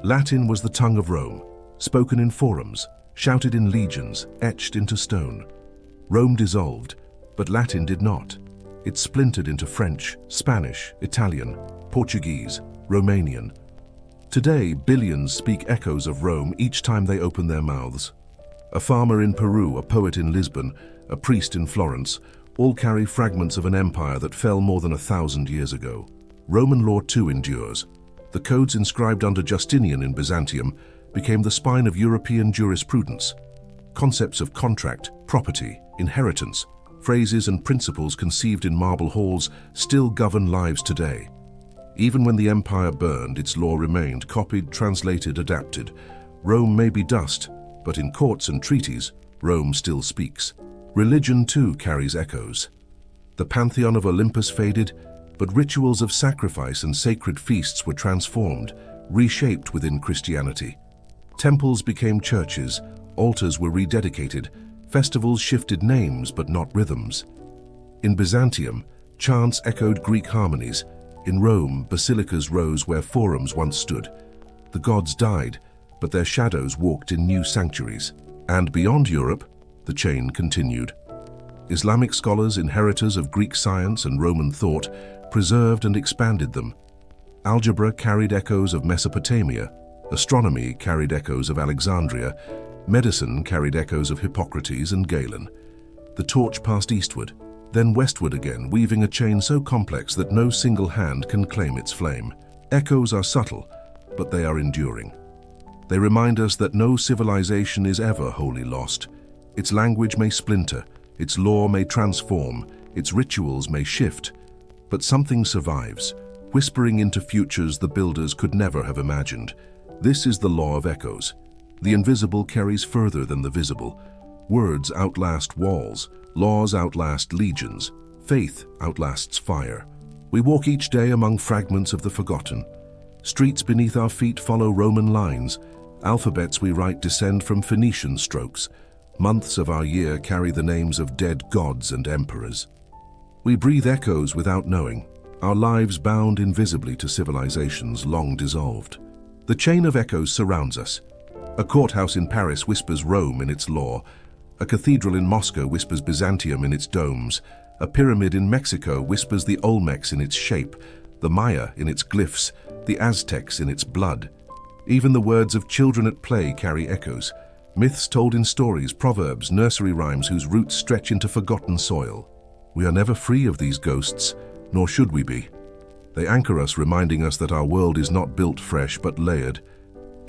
Latin was the tongue of Rome, spoken in forums, shouted in legions, etched into stone. Rome dissolved, but Latin did not. It splintered into French, Spanish, Italian, Portuguese, Romanian. Today, billions speak echoes of Rome each time they open their mouths. A farmer in Peru, a poet in Lisbon, a priest in Florence, all carry fragments of an empire that fell more than 1,000 years ago. Roman law too endures. The codes inscribed under Justinian in Byzantium became the spine of European jurisprudence. Concepts of contract, property, inheritance, phrases and principles conceived in marble halls still govern lives today. Even when the empire burned, its law remained, copied, translated, adapted. Rome may be dust, but in courts and treaties, Rome still speaks. Religion too carries echoes. The pantheon of Olympus faded, but rituals of sacrifice and sacred feasts were transformed, reshaped within Christianity. Temples became churches, altars were rededicated, festivals shifted names but not rhythms. In Byzantium, Chants echoed Greek harmonies. In Rome, basilicas rose where forums once stood. The gods died, but their shadows walked in new sanctuaries. And beyond Europe, the chain continued. Islamic scholars, inheritors of Greek science and Roman thought, preserved and expanded them. Algebra carried echoes of Mesopotamia. Astronomy carried echoes of Alexandria. Medicine carried echoes of Hippocrates and Galen. The torch passed eastward, then westward again, weaving a chain so complex that no single hand can claim its flame. Echoes are subtle, but they are enduring. They remind us that no civilization is ever wholly lost. Its language may splinter, its lore may transform, its rituals may shift, but something survives, whispering into futures the builders could never have imagined. This is the law of echoes. The invisible carries further than the visible. Words outlast walls, laws outlast legions, faith outlasts fire. We walk each day among fragments of the forgotten. Streets beneath our feet follow Roman lines. Alphabets we write descend from Phoenician strokes. Months of our year carry the names of dead gods and emperors. We breathe echoes without knowing, our lives bound invisibly to civilizations long dissolved. The chain of echoes surrounds us. A courthouse in Paris whispers Rome in its lore. A cathedral in Moscow whispers Byzantium in its domes. A pyramid in Mexico whispers the Olmecs in its shape, the Maya in its glyphs, the Aztecs in its blood. Even the words of children at play carry echoes. Myths told in stories, proverbs, nursery rhymes whose roots stretch into forgotten soil. We are never free of these ghosts, nor should we be. They anchor us, reminding us that our world is not built fresh but layered.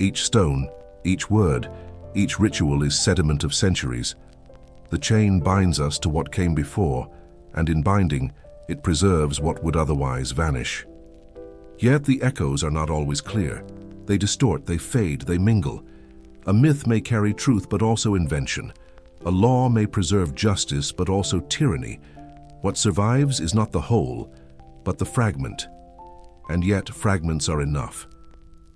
Each stone, each word, each ritual is sediment of centuries. The chain binds us to what came before, and in binding, it preserves what would otherwise vanish. Yet the echoes are not always clear. They distort, they fade, they mingle. A myth may carry truth but also invention. A law may preserve justice but also tyranny. What survives is not the whole, but the fragment. And yet fragments are enough.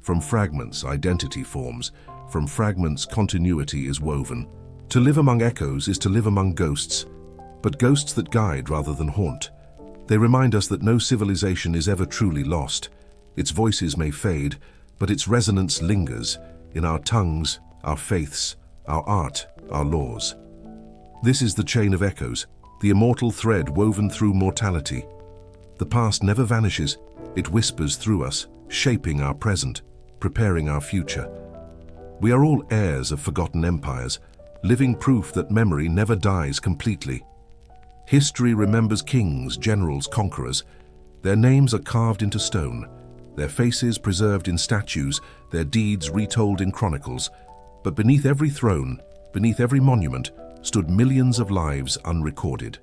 From fragments, identity forms. From fragments, continuity is woven. To live among echoes is to live among ghosts, but ghosts that guide rather than haunt. They remind us that no civilization is ever truly lost. Its voices may fade, but its resonance lingers in our tongues, our faiths, our art, our laws. This is the chain of echoes, the immortal thread woven through mortality. The past never vanishes, it whispers through us, shaping our present, preparing our future. We are all heirs of forgotten empires, living proof that memory never dies completely. History remembers kings, generals, conquerors. Their names are carved into stone, their faces preserved in statues, their deeds retold in chronicles. But beneath every throne, beneath every monument, stood millions of lives unrecorded.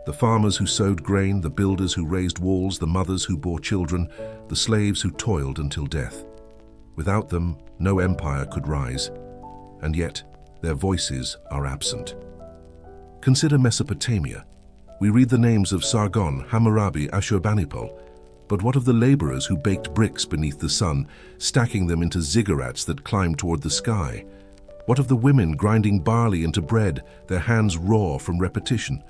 The farmers who sowed grain, the builders who raised walls, the mothers who bore children, the slaves who toiled until death. Without them, no empire could rise, and yet their voices are absent. Consider Mesopotamia. We read the names of Sargon, Hammurabi, Ashurbanipal. But what of the laborers who baked bricks beneath the sun, stacking them into ziggurats that climbed toward the sky? What of the women grinding barley into bread, their hands raw from repetition?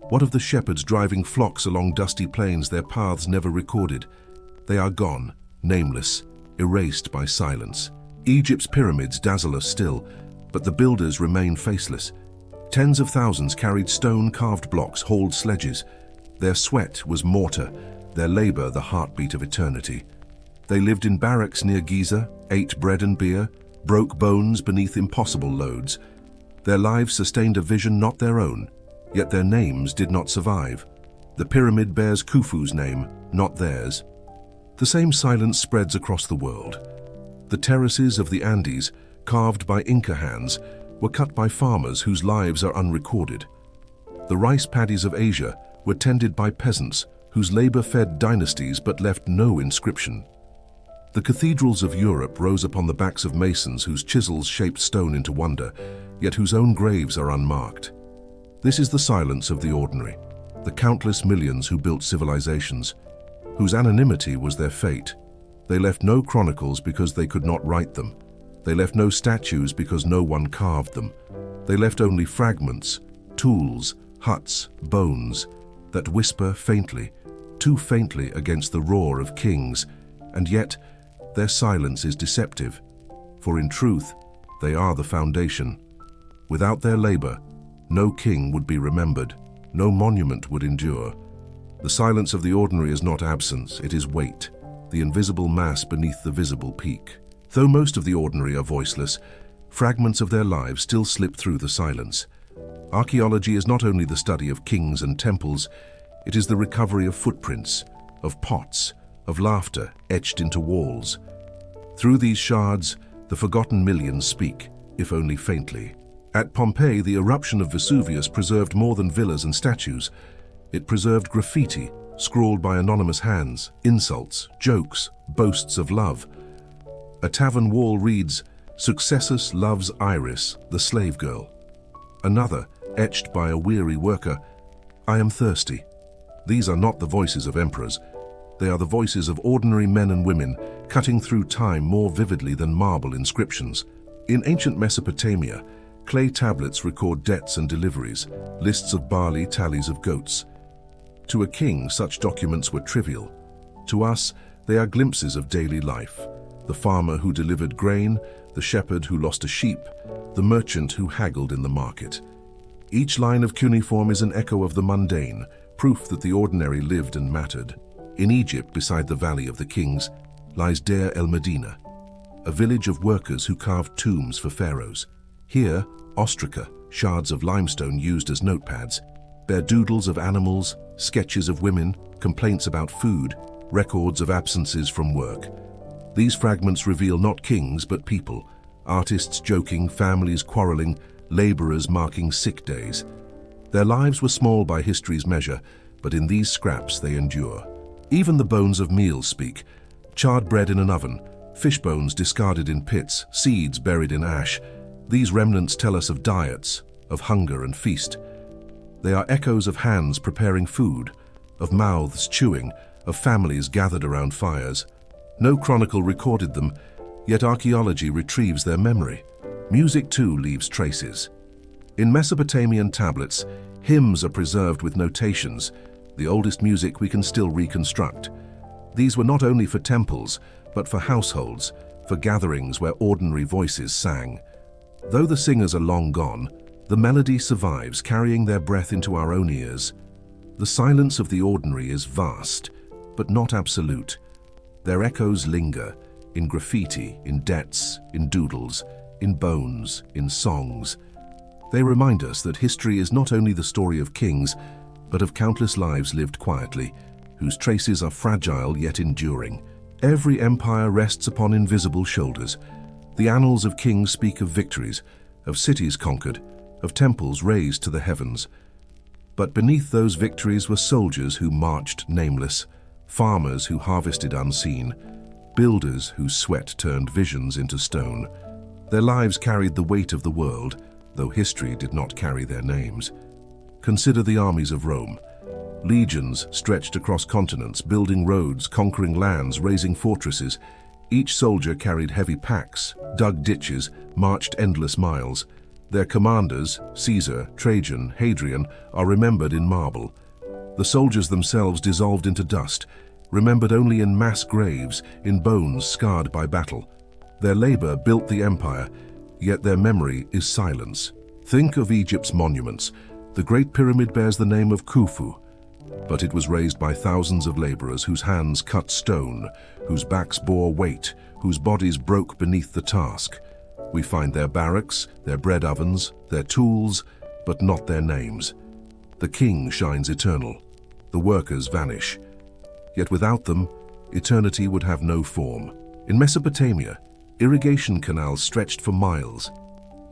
What of the shepherds driving flocks along dusty plains, their paths never recorded? They are gone, nameless, erased by silence. Egypt's pyramids dazzle us still, but the builders remain faceless. Tens of thousands carried stone-carved blocks, hauled sledges. Their sweat was mortar, their labor the heartbeat of eternity. They lived in barracks near Giza, ate bread and beer, broke bones beneath impossible loads. Their lives sustained a vision not their own, yet their names did not survive. The pyramid bears Khufu's name, not theirs. The same silence spreads across the world. The terraces of the Andes, carved by Inca hands, were cut by farmers whose lives are unrecorded. The rice paddies of Asia were tended by peasants whose labor fed dynasties but left no inscription. The cathedrals of Europe rose upon the backs of masons whose chisels shaped stone into wonder, yet whose own graves are unmarked. This is the silence of the ordinary, the countless millions who built civilizations, whose anonymity was their fate. They left no chronicles because they could not write them. They left no statues because no one carved them. They left only fragments, tools, huts, bones. that whisper faintly, too faintly against the roar of kings, and yet their silence is deceptive, for in truth they are the foundation. Without their labor, no king would be remembered, no monument would endure. The silence of the ordinary is not absence, it is weight, the invisible mass beneath the visible peak. Though most of the ordinary are voiceless, fragments of their lives still slip through the silence. Archaeology is not only the study of kings and temples, it is the recovery of footprints, of pots, of laughter etched into walls. Through these shards, the forgotten millions speak, if only faintly. At Pompeii, the eruption of Vesuvius preserved more than villas and statues. It preserved graffiti, scrawled by anonymous hands, insults, jokes, boasts of love. A tavern wall reads, "Successus loves Iris, the slave girl." Another, etched by a weary worker, "I am thirsty." These are not the voices of emperors. They are the voices of ordinary men and women, cutting through time more vividly than marble inscriptions. In ancient Mesopotamia, clay tablets record debts and deliveries, lists of barley, tallies of goats. To a king, such documents were trivial. To us, they are glimpses of daily life. The farmer who delivered grain, the shepherd who lost a sheep, the merchant who haggled in the market. Each line of cuneiform is an echo of the mundane, proof that the ordinary lived and mattered. In Egypt, beside the Valley of the Kings, lies Deir el-Medina, a village of workers who carved tombs for pharaohs. Here, ostraca, shards of limestone used as notepads, bear doodles of animals, sketches of women, complaints about food, records of absences from work. These fragments reveal not kings but people, artists joking, families quarreling, laborers marking sick days. Their lives were small by history's measure, but in these scraps they endure. Even the bones of meals speak, charred bread in an oven, fish bones discarded in pits, seeds buried in ash. These remnants tell us of diets, of hunger and feast. They are echoes of hands preparing food, of mouths chewing, of families gathered around fires. No chronicle recorded them, yet archaeology retrieves their memory. Music too leaves traces. In Mesopotamian tablets, hymns are preserved with notations, the oldest music we can still reconstruct. These were not only for temples, but for households, for gatherings where ordinary voices sang. Though the singers are long gone, the melody survives, carrying their breath into our own ears. The silence of the ordinary is vast, but not absolute. Their echoes linger, in graffiti, in debts, in doodles, in bones, in songs. They remind us that history is not only the story of kings, but of countless lives lived quietly, whose traces are fragile yet enduring. Every empire rests upon invisible shoulders. The annals of kings speak of victories, of cities conquered, of temples raised to the heavens. But beneath those victories were soldiers who marched nameless, farmers who harvested unseen, builders whose sweat turned visions into stone. Their lives carried the weight of the world, though history did not carry their names. Consider the armies of Rome. Legions stretched across continents, building roads, conquering lands, raising fortresses. Each soldier carried heavy packs, dug ditches, marched endless miles. Their commanders, Caesar, Trajan, Hadrian, are remembered in marble. The soldiers themselves dissolved into dust, remembered only in mass graves, in bones scarred by battle. Their labor built the empire, yet their memory is silence. Think of Egypt's monuments. The Great Pyramid bears the name of Khufu, but it was raised by thousands of laborers whose hands cut stone, whose backs bore weight, whose bodies broke beneath the task. We find their barracks, their bread ovens, their tools, but not their names. The king shines eternal. The workers vanish. Yet without them, eternity would have no form. In Mesopotamia, irrigation canals stretched for miles,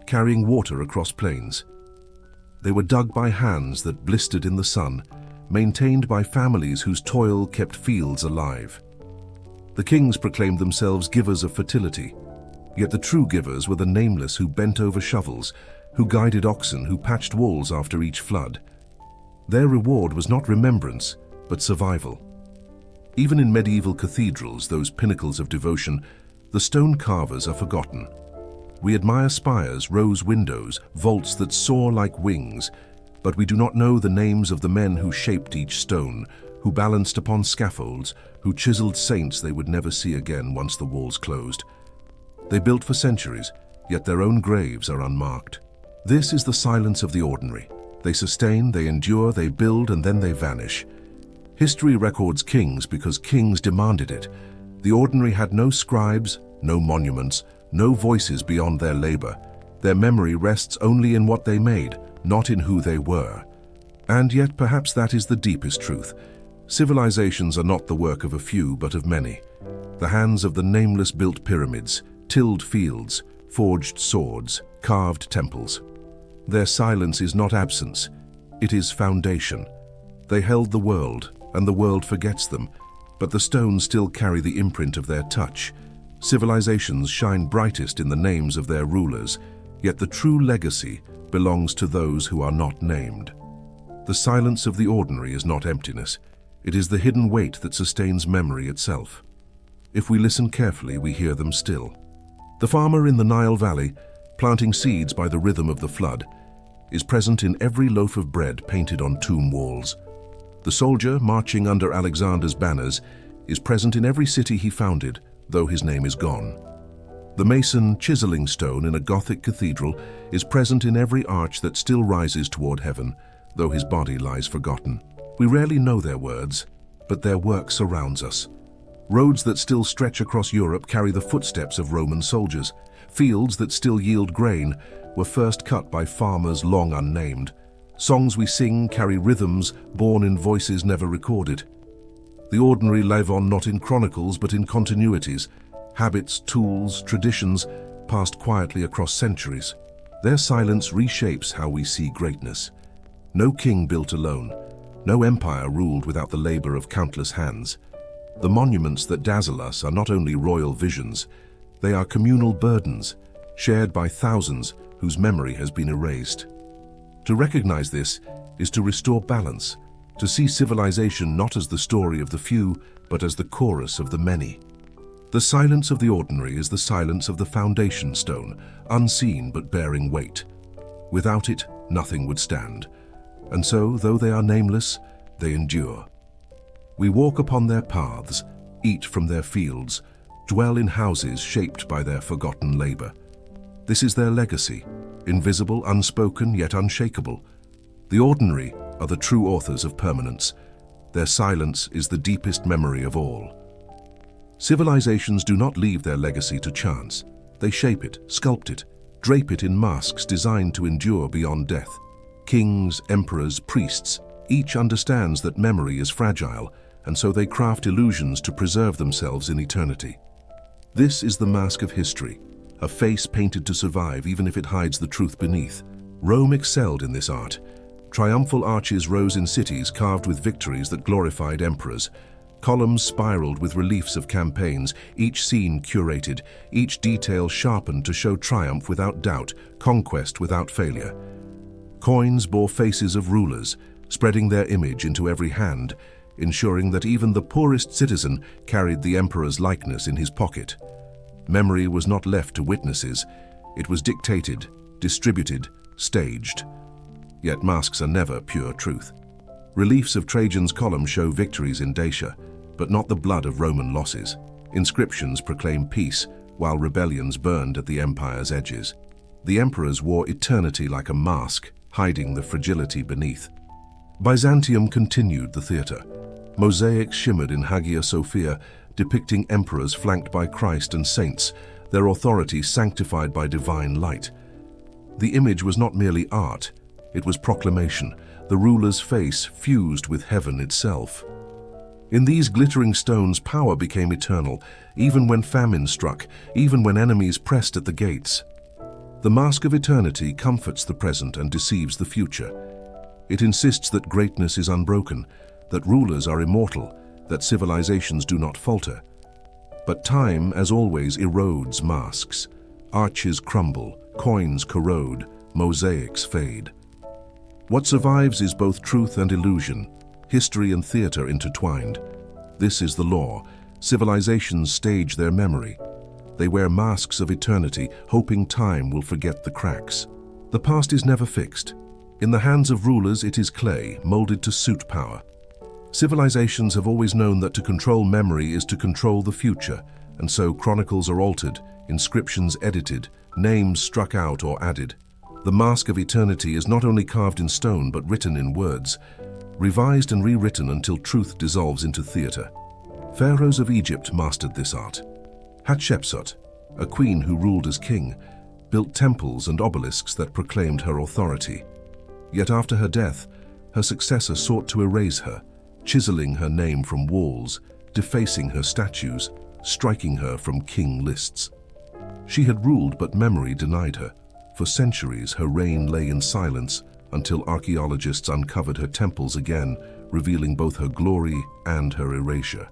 carrying water across plains. They were dug by hands that blistered in the sun, maintained by families whose toil kept fields alive. The kings proclaimed themselves givers of fertility, yet the true givers were the nameless who bent over shovels, who guided oxen, who patched walls after each flood. Their reward was not remembrance, but survival. Even in medieval cathedrals, those pinnacles of devotion, the stone carvers are forgotten. We admire spires, rose windows, vaults that soar like wings, but we do not know the names of the men who shaped each stone, who balanced upon scaffolds, who chiseled saints they would never see again once the walls closed. They built for centuries, yet their own graves are unmarked. This is the silence of the ordinary. They sustain, they endure, they build, and then they vanish. History records kings because kings demanded it. The ordinary had no scribes, no monuments, no voices beyond their labor. Their memory rests only in what they made, not in who they were. And yet perhaps that is the deepest truth. Civilizations are not the work of a few, but of many. The hands of the nameless built pyramids, tilled fields, forged swords, carved temples. Their silence is not absence, it is foundation. They held the world, and the world forgets them, but the stones still carry the imprint of their touch. Civilizations shine brightest in the names of their rulers, yet the true legacy belongs to those who are not named. The silence of the ordinary is not emptiness. It is the hidden weight that sustains memory itself. If we listen carefully, we hear them still. The farmer in the Nile Valley, planting seeds by the rhythm of the flood, is present in every loaf of bread painted on tomb walls. The soldier marching under Alexander's banners is present in every city he founded, though his name is gone. The mason chiseling stone in a Gothic cathedral is present in every arch that still rises toward heaven, though his body lies forgotten. We rarely know their words, but their work surrounds us. Roads that still stretch across Europe carry the footsteps of Roman soldiers. Fields that still yield grain were first cut by farmers long unnamed. Songs we sing carry rhythms born in voices never recorded. The ordinary live on not in chronicles but in continuities, habits, tools, traditions passed quietly across centuries. Their silence reshapes how we see greatness. No king built alone. No empire ruled without the labor of countless hands. The monuments that dazzle us are not only royal visions, they are communal burdens, shared by thousands whose memory has been erased. To recognize this is to restore balance, to see civilization not as the story of the few, but as the chorus of the many. The silence of the ordinary is the silence of the foundation stone, unseen but bearing weight. Without it, nothing would stand. And so, though they are nameless, they endure. We walk upon their paths, eat from their fields, dwell in houses shaped by their forgotten labor. This is their legacy, invisible, unspoken, yet unshakable. The ordinary are the true authors of permanence. Their silence is the deepest memory of all. Civilizations do not leave their legacy to chance. They shape it, sculpt it, drape it in masks designed to endure beyond death. Kings, emperors, priests, each understands that memory is fragile, and so they craft illusions to preserve themselves in eternity. This is the mask of history, a face painted to survive even if it hides the truth beneath. Rome excelled in this art. Triumphal arches rose in cities carved with victories that glorified emperors. Columns spiraled with reliefs of campaigns, each scene curated, each detail sharpened to show triumph without doubt, conquest without failure. Coins bore faces of rulers, spreading their image into every hand, ensuring that even the poorest citizen carried the emperor's likeness in his pocket. Memory was not left to witnesses. It was dictated, distributed, staged. Yet masks are never pure truth. Reliefs of Trajan's column show victories in Dacia, but not the blood of Roman losses. Inscriptions proclaim peace, while rebellions burned at the empire's edges. The emperors wore eternity like a mask, hiding the fragility beneath. Byzantium continued the theater. Mosaics shimmered in Hagia Sophia, depicting emperors flanked by Christ and saints, their authority sanctified by divine light. The image was not merely art, it was proclamation, the ruler's face fused with heaven itself. In these glittering stones, power became eternal, even when famine struck, even when enemies pressed at the gates. The mask of eternity comforts the present and deceives the future. It insists that greatness is unbroken, that rulers are immortal, that civilizations do not falter. But time, as always, erodes masks. Arches crumble, coins corrode, mosaics fade. What survives is both truth and illusion, history and theater intertwined. This is the law. Civilizations stage their memory. They wear masks of eternity, hoping time will forget the cracks. The past is never fixed. In the hands of rulers, it is clay, molded to suit power. Civilizations have always known that to control memory is to control the future, and so chronicles are altered, inscriptions edited, names struck out or added. The mask of eternity is not only carved in stone but written in words, revised and rewritten until truth dissolves into theater. Pharaohs of Egypt mastered this art. Hatshepsut, a queen who ruled as king, built temples and obelisks that proclaimed her authority. Yet after her death, her successor sought to erase her, chiseling her name from walls, defacing her statues, striking her from king lists. She had ruled, but memory denied her. For centuries, her reign lay in silence until archaeologists uncovered her temples again, revealing both her glory and her erasure.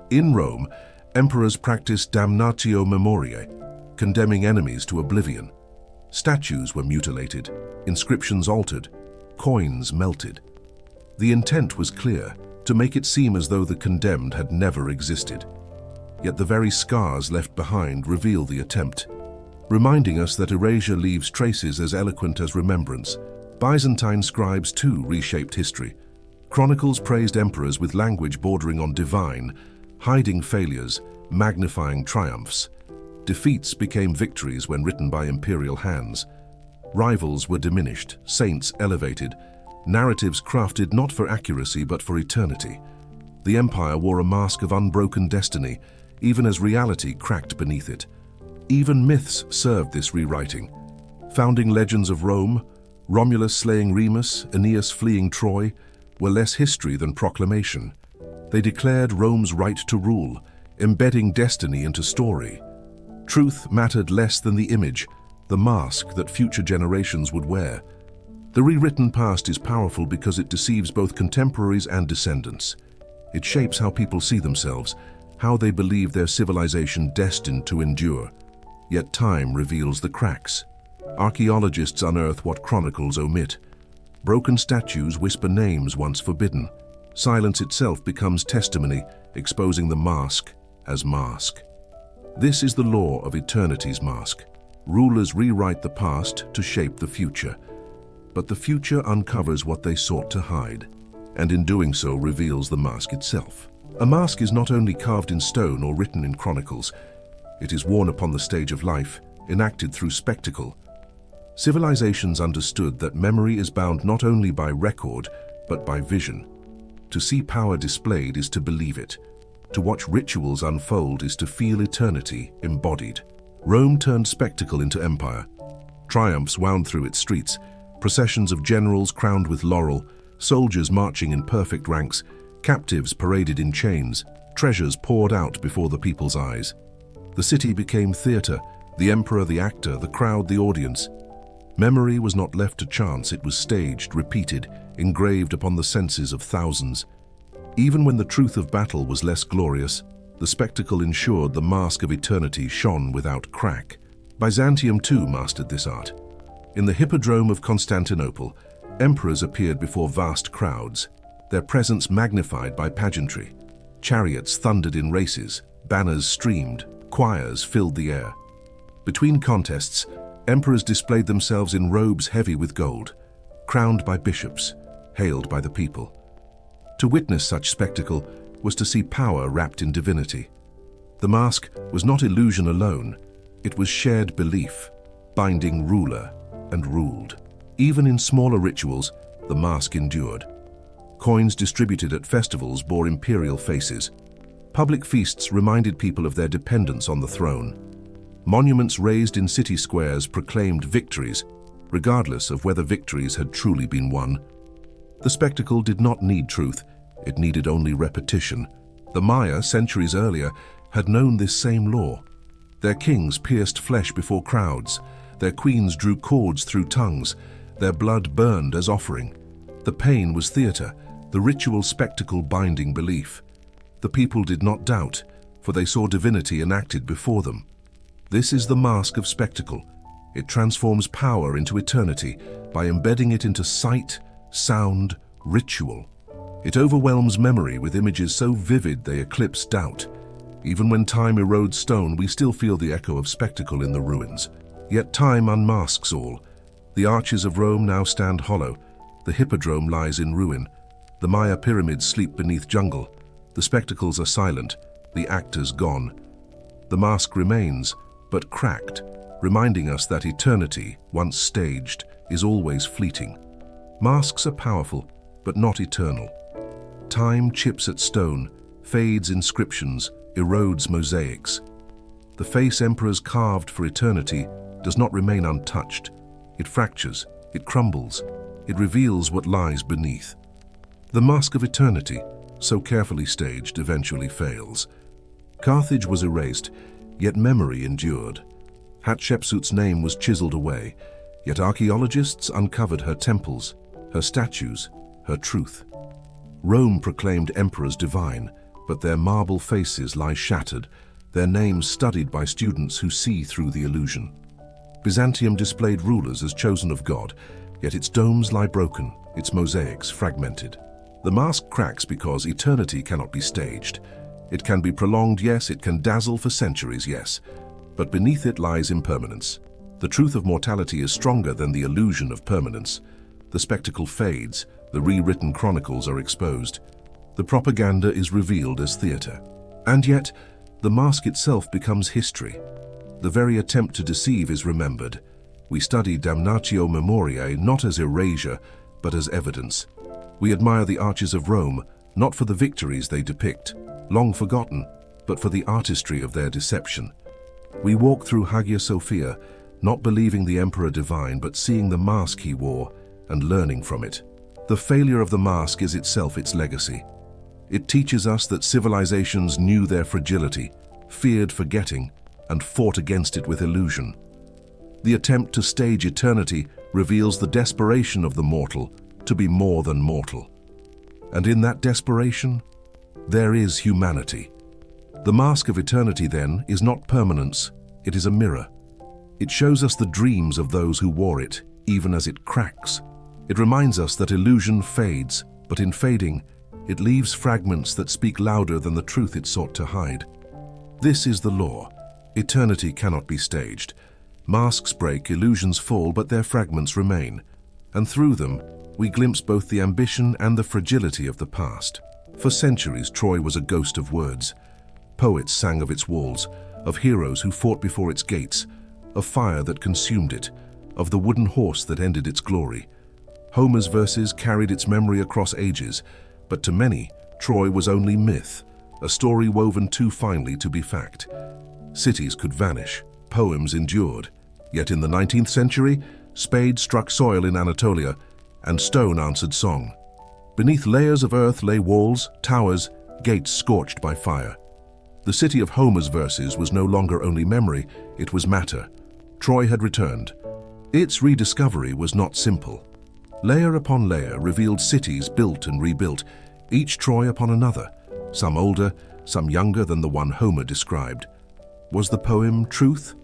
In Rome, emperors practiced damnatio memoriae, condemning enemies to oblivion. Statues were mutilated, inscriptions altered, coins melted. The intent was clear, to make it seem as though the condemned had never existed. Yet the very scars left behind reveal the attempt, reminding us that erasure leaves traces as eloquent as remembrance. Byzantine scribes too reshaped history. Chronicles praised emperors with language bordering on divine, hiding failures, magnifying triumphs. Defeats became victories when written by imperial hands. Rivals were diminished, saints elevated, narratives crafted not for accuracy but for eternity. The empire wore a mask of unbroken destiny, even as reality cracked beneath it. Even myths served this rewriting. Founding legends of Rome, Romulus slaying Remus, Aeneas fleeing Troy, were less history than proclamation. They declared Rome's right to rule, embedding destiny into story. Truth mattered less than the image, the mask that future generations would wear. The rewritten past is powerful because it deceives both contemporaries and descendants. It shapes how people see themselves, how they believe their civilization destined to endure. Yet time reveals the cracks. Archaeologists unearth what chronicles omit. Broken statues whisper names once forbidden. Silence itself becomes testimony, exposing the mask as mask. This is the law of eternity's mask. Rulers rewrite the past to shape the future. But the future uncovers what they sought to hide, and in doing so reveals the mask itself. A mask is not only carved in stone or written in chronicles, it is worn upon the stage of life, enacted through spectacle. Civilizations understood that memory is bound not only by record, but by vision. To see power displayed is to believe it. To watch rituals unfold is to feel eternity embodied. Rome turned spectacle into empire. Triumphs wound through its streets, processions of generals crowned with laurel, soldiers marching in perfect ranks, captives paraded in chains, treasures poured out before the people's eyes. The city became theater, the emperor the actor, the crowd the audience. Memory was not left to chance, it was staged, repeated, engraved upon the senses of thousands. Even when the truth of battle was less glorious, the spectacle ensured the mask of eternity shone without crack. Byzantium too mastered this art. In the Hippodrome of Constantinople, emperors appeared before vast crowds, their presence magnified by pageantry. Chariots thundered in races, banners streamed, choirs filled the air. Between contests, emperors displayed themselves in robes heavy with gold, crowned by bishops, hailed by the people. To witness such spectacle was to see power wrapped in divinity. The mask was not illusion alone, it was shared belief, binding ruler and ruled. Even in smaller rituals, the mask endured. Coins distributed at festivals bore imperial faces. Public feasts reminded people of their dependence on the throne. Monuments raised in city squares proclaimed victories, regardless of whether victories had truly been won. The spectacle did not need truth, it needed only repetition. The Maya, centuries earlier, had known this same law. Their kings pierced flesh before crowds, their queens drew cords through tongues, their blood burned as offering. The pain was theater, the ritual spectacle binding belief. The people did not doubt, for they saw divinity enacted before them. This is the mask of spectacle. It transforms power into eternity by embedding it into sight, sound, ritual. It overwhelms memory with images so vivid they eclipse doubt. Even when time erodes stone, we still feel the echo of spectacle in the ruins. Yet time unmasks all. The arches of Rome now stand hollow. The hippodrome lies in ruin. The Maya pyramids sleep beneath jungle. The spectacles are silent, the actors gone. The mask remains, but cracked, reminding us that eternity, once staged, is always fleeting. Masks are powerful, but not eternal. Time chips at stone, fades inscriptions, erodes mosaics. The face emperors carved for eternity does not remain untouched. It fractures, it crumbles, it reveals what lies beneath. The mask of eternity, so carefully staged, eventually fails. Carthage was erased, yet memory endured. Hatshepsut's name was chiseled away, yet archaeologists uncovered her temples, her statues, her truth. Rome proclaimed emperors divine, but their marble faces lie shattered, their names studied by students who see through the illusion. Byzantium displayed rulers as chosen of God, yet its domes lie broken, its mosaics fragmented. The mask cracks because eternity cannot be staged. It can be prolonged, yes, it can dazzle for centuries, yes, but beneath it lies impermanence. The truth of mortality is stronger than the illusion of permanence. The spectacle fades, the rewritten chronicles are exposed. The propaganda is revealed as theater. And yet, the mask itself becomes history. The very attempt to deceive is remembered. We study damnatio memoriae not as erasure, but as evidence. We admire the arches of Rome, not for the victories they depict, long forgotten, but for the artistry of their deception. We walk through Hagia Sophia, not believing the emperor divine, but seeing the mask he wore and learning from it. The failure of the mask is itself its legacy. It teaches us that civilizations knew their fragility, feared forgetting, and fought against it with illusion. The attempt to stage eternity reveals the desperation of the mortal to be more than mortal. And in that desperation, there is humanity. The mask of eternity, then, is not permanence, it is a mirror. It shows us the dreams of those who wore it, even as it cracks. It reminds us that illusion fades, but in fading, it leaves fragments that speak louder than the truth it sought to hide. This is the law. Eternity cannot be staged. Masks break, illusions fall, but their fragments remain. And through them, we glimpse both the ambition and the fragility of the past. For centuries, Troy was a ghost of words. Poets sang of its walls, of heroes who fought before its gates, of fire that consumed it, of the wooden horse that ended its glory. Homer's verses carried its memory across ages, but to many, Troy was only myth, a story woven too finely to be fact. Cities could vanish, poems endured, yet in the 19th century, spades struck soil in Anatolia, and stone answered song. Beneath layers of earth lay walls, towers, gates scorched by fire. The city of Homer's verses was no longer only memory, it was matter. Troy had returned. Its rediscovery was not simple. Layer upon layer revealed cities built and rebuilt, each Troy upon another, some older, some younger than the one Homer described. Was the poem truth?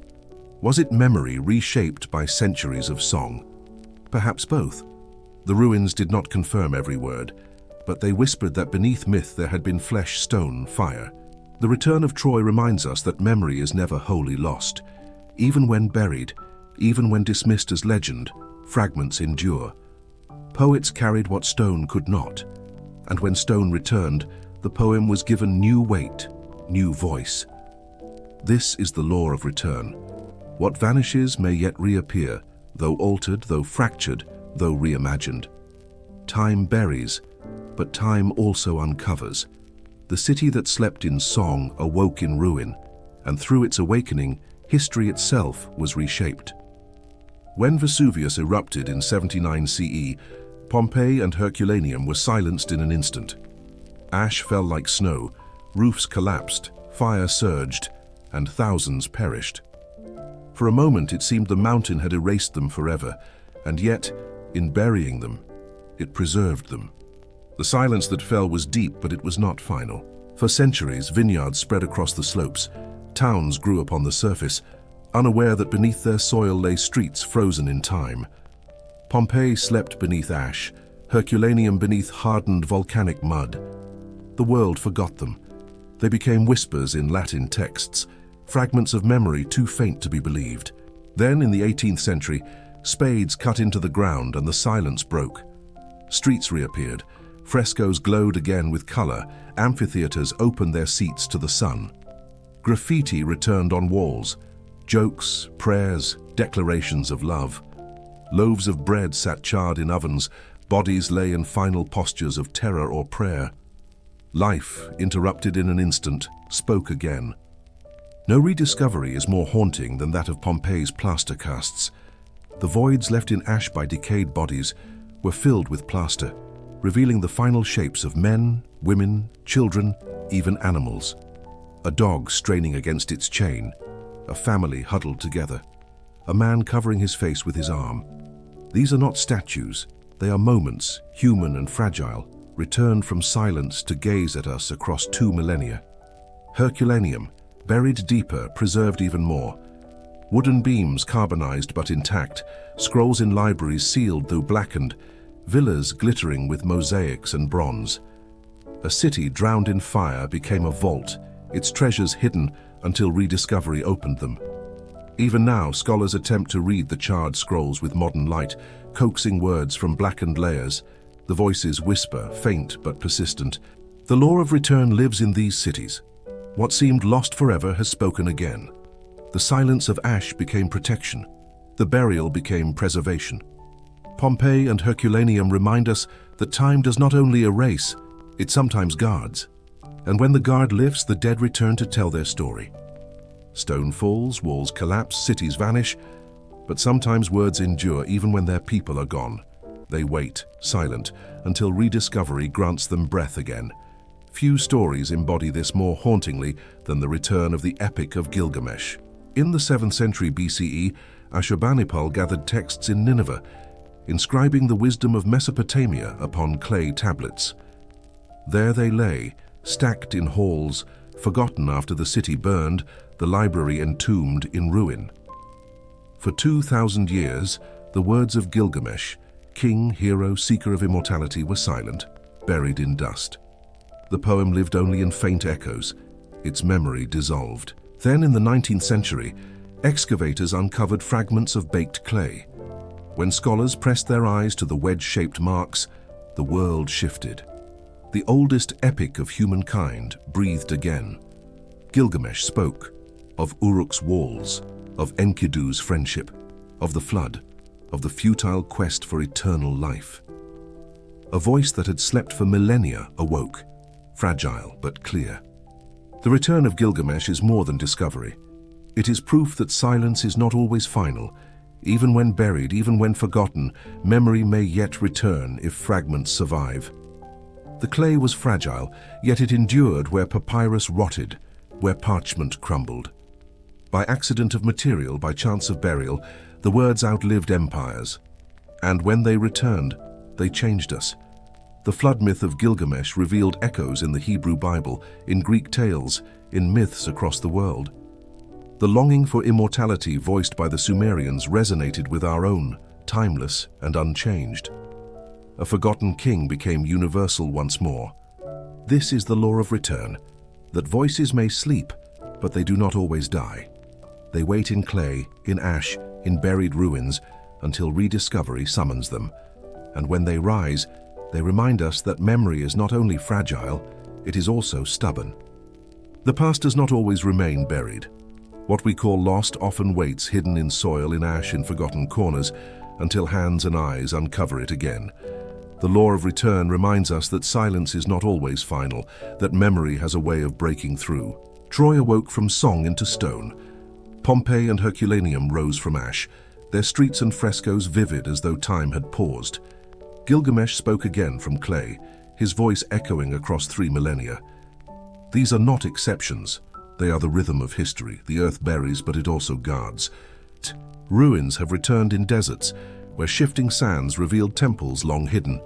Was it memory reshaped by centuries of song? Perhaps both. The ruins did not confirm every word, but they whispered that beneath myth there had been flesh, stone, fire. The return of Troy reminds us that memory is never wholly lost. Even when buried, even when dismissed as legend, fragments endure. Poets carried what stone could not, and when stone returned, the poem was given new weight, new voice. This is the law of return. What vanishes may yet reappear, though altered, though fractured, though reimagined. Time buries, but time also uncovers. The city that slept in song awoke in ruin, and through its awakening, history itself was reshaped. When Vesuvius erupted in 79 CE, Pompeii and Herculaneum were silenced in an instant. Ash fell like snow, roofs collapsed, fire surged, and thousands perished. For a moment it seemed the mountain had erased them forever, and yet, in burying them, it preserved them. The silence that fell was deep, but it was not final. For centuries, vineyards spread across the slopes. Towns grew upon the surface, unaware that beneath their soil lay streets frozen in time. Pompeii slept beneath ash, Herculaneum beneath hardened volcanic mud. The world forgot them. They became whispers in Latin texts, fragments of memory too faint to be believed. Then, in the 18th century, Spades cut into the ground and the silence broke. Streets reappeared. Frescoes glowed again with color. Amphitheaters opened their seats to the sun. Graffiti returned on walls. Jokes, prayers, declarations of love. Loaves of bread sat charred in ovens. Bodies lay in final postures of terror or prayer. Life, interrupted in an instant, spoke again. No rediscovery is more haunting than that of Pompeii's plaster casts. The voids left in ash by decayed bodies were filled with plaster, revealing the final shapes of men, women, children, even animals. A dog straining against its chain, a family huddled together, a man covering his face with his arm. These are not statues, they are moments, human and fragile, returned from silence to gaze at us across 2 millennia. Herculaneum, buried deeper, preserved even more. Wooden beams carbonized but intact, scrolls in libraries sealed though blackened, villas glittering with mosaics and bronze. A city drowned in fire became a vault, its treasures hidden until rediscovery opened them. Even now, scholars attempt to read the charred scrolls with modern light, coaxing words from blackened layers. The voices whisper, faint but persistent. The law of return lives in these cities. What seemed lost forever has spoken again. The silence of ash became protection. The burial became preservation. Pompeii and Herculaneum remind us that time does not only erase, it sometimes guards. And when the guard lifts, the dead return to tell their story. Stone falls, walls collapse, cities vanish, but sometimes words endure even when their people are gone. They wait, silent, until rediscovery grants them breath again. Few stories embody this more hauntingly than the return of the Epic of Gilgamesh. In the 7th century BCE, Ashurbanipal gathered texts in Nineveh, inscribing the wisdom of Mesopotamia upon clay tablets. There they lay, stacked in halls, forgotten after the city burned, the library entombed in ruin. For 2,000 years, the words of Gilgamesh, king, hero, seeker of immortality, were silent, buried in dust. The poem lived only in faint echoes, its memory dissolved. Then in the 19th century, excavators uncovered fragments of baked clay. When scholars pressed their eyes to the wedge-shaped marks, the world shifted. The oldest epic of humankind breathed again. Gilgamesh spoke of Uruk's walls, of Enkidu's friendship, of the flood, of the futile quest for eternal life. A voice that had slept for millennia awoke, fragile but clear. The return of Gilgamesh is more than discovery. It is proof that silence is not always final. Even when buried, even when forgotten, memory may yet return if fragments survive. The clay was fragile, yet it endured where papyrus rotted, where parchment crumbled. By accident of material, by chance of burial, the words outlived empires. And when they returned, they changed us. The flood myth of Gilgamesh revealed echoes in the Hebrew Bible, in Greek tales, in myths across the world. The longing for immortality voiced by the Sumerians resonated with our own, timeless and unchanged. A forgotten king became universal once more. This is the law of return, that voices may sleep, but they do not always die. They wait in clay, in ash, in buried ruins, until rediscovery summons them. And when they rise, they remind us that memory is not only fragile, it is also stubborn. The past does not always remain buried. What we call lost often waits hidden in soil, in ash, in forgotten corners, until hands and eyes uncover it again. The law of return reminds us that silence is not always final, that memory has a way of breaking through. Troy awoke from song into stone. Pompeii and Herculaneum rose from ash, their streets and frescoes vivid as though time had paused. Gilgamesh spoke again from clay, his voice echoing across 3 millennia. These are not exceptions. They are the rhythm of history. The earth buries, but it also guards. Ruins have returned in deserts, where shifting sands revealed temples long hidden.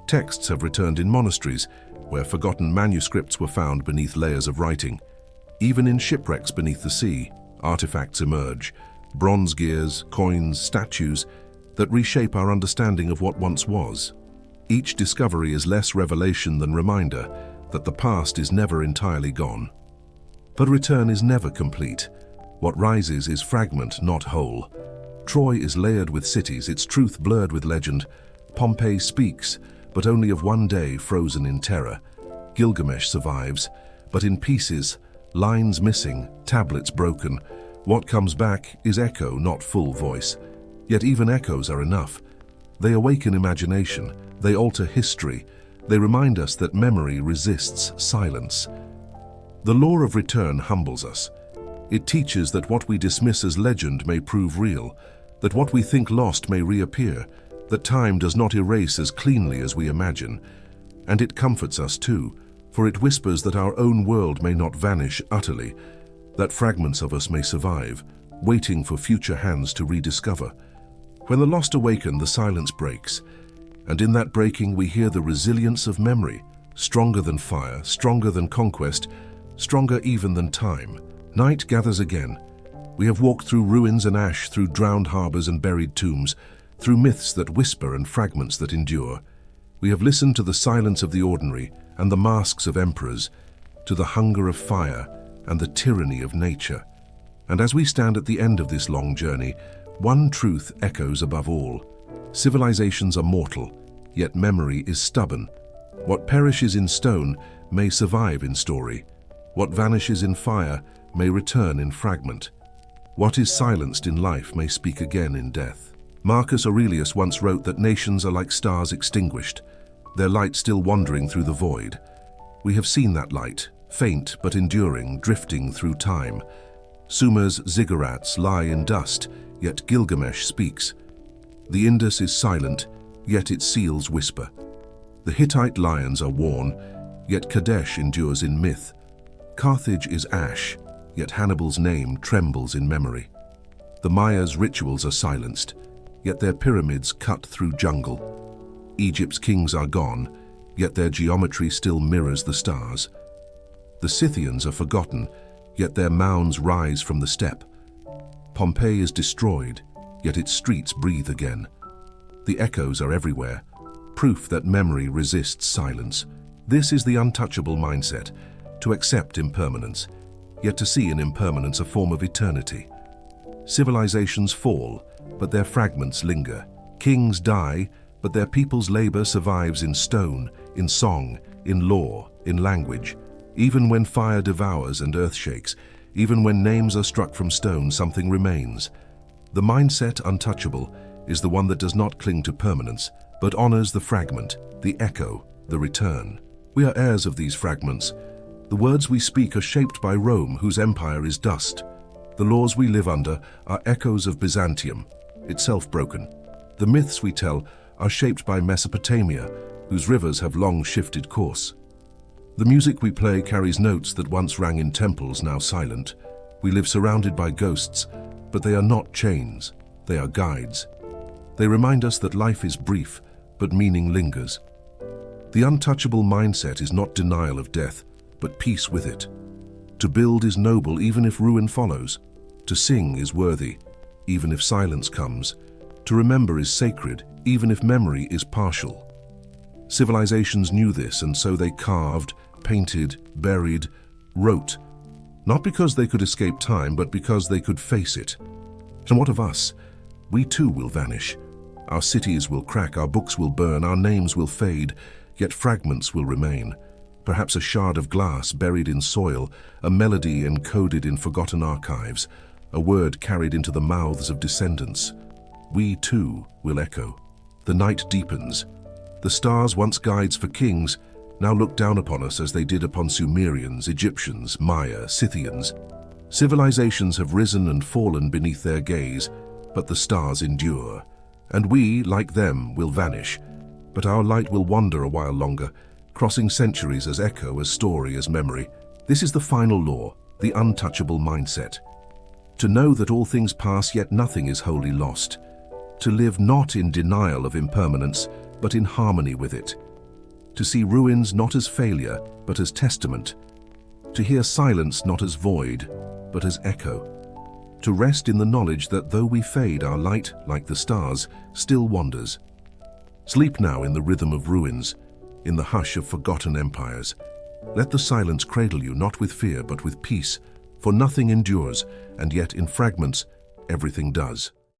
Texts have returned in monasteries, where forgotten manuscripts were found beneath layers of writing. Even in shipwrecks beneath the sea, artifacts emerge, bronze gears, coins, statues, that reshape our understanding of what once was. Each discovery is less revelation than reminder that the past is never entirely gone. But return is never complete. What rises is fragment, not whole. Troy is layered with cities, its truth blurred with legend. Pompeii speaks, but only of one day frozen in terror. Gilgamesh survives, but in pieces, lines missing, tablets broken. What comes back is echo, not full voice. Yet even echoes are enough. They awaken imagination, they alter history, they remind us that memory resists silence. The law of return humbles us. It teaches that what we dismiss as legend may prove real, that what we think lost may reappear, that time does not erase as cleanly as we imagine. And it comforts us too, for it whispers that our own world may not vanish utterly, that fragments of us may survive, waiting for future hands to rediscover. When the lost awaken, the silence breaks, and in that breaking we hear the resilience of memory, stronger than fire, stronger than conquest, stronger even than time. Night gathers again. We have walked through ruins and ash, through drowned harbors and buried tombs, through myths that whisper and fragments that endure. We have listened to the silence of the ordinary and the masks of emperors, to the hunger of fire and the tyranny of nature. And as we stand at the end of this long journey, one truth echoes above all. Civilizations are mortal, yet memory is stubborn. What perishes in stone may survive in story. What vanishes in fire may return in fragment. What is silenced in life may speak again in death. Marcus Aurelius once wrote that nations are like stars extinguished, their light still wandering through the void. We have seen that light, faint but enduring, drifting through time. Sumer's ziggurats lie in dust, yet Gilgamesh speaks. The Indus is silent, yet its seals whisper. The Hittite lions are worn, yet Kadesh endures in myth. Carthage is ash, yet Hannibal's name trembles in memory. The Mayas' rituals are silenced, yet their pyramids cut through jungle. Egypt's kings are gone, yet their geometry still mirrors the stars. The Scythians are forgotten, yet their mounds rise from the steppe. Pompeii is destroyed, yet its streets breathe again. The echoes are everywhere, proof that memory resists silence. This is the untouchable mindset, to accept impermanence, yet to see in impermanence a form of eternity. Civilizations fall, but their fragments linger. Kings die, but their people's labor survives in stone, in song, in law, in language. Even when fire devours and earth shakes, even when names are struck from stone, something remains. The mindset untouchable is the one that does not cling to permanence, but honors the fragment, the echo, the return. We are heirs of these fragments. The words we speak are shaped by Rome, whose empire is dust. The laws we live under are echoes of Byzantium, itself broken. The myths we tell are shaped by Mesopotamia, whose rivers have long shifted course. The music we play carries notes that once rang in temples, now silent. We live surrounded by ghosts, but they are not chains, they are guides. They remind us that life is brief, but meaning lingers. The untouchable mindset is not denial of death, but peace with it. To build is noble even if ruin follows. To sing is worthy, even if silence comes. To remember is sacred, even if memory is partial. Civilizations knew this, and so they carved, painted, buried, wrote, not because they could escape time, but because they could face it. And what of us? We too will vanish. Our cities will crack, our books will burn, our names will fade, yet fragments will remain. Perhaps a shard of glass buried in soil, a melody encoded in forgotten archives, a word carried into the mouths of descendants. We too will echo. The night deepens. The stars, once guides for kings, now look down upon us as they did upon Sumerians, Egyptians, Maya, Scythians. Civilizations have risen and fallen beneath their gaze, but the stars endure. And we, like them, will vanish, but our light will wander a while longer, crossing centuries as echo, as story, as memory. This is the final law, the untouchable mindset. To know that all things pass, yet nothing is wholly lost. To live not in denial of impermanence, but in harmony with it. To see ruins not as failure, but as testament. To hear silence not as void, but as echo. To rest in the knowledge that though we fade, our light, like the stars, still wanders. Sleep now in the rhythm of ruins, in the hush of forgotten empires. Let the silence cradle you, not with fear, but with peace, for nothing endures, and yet in fragments, everything does.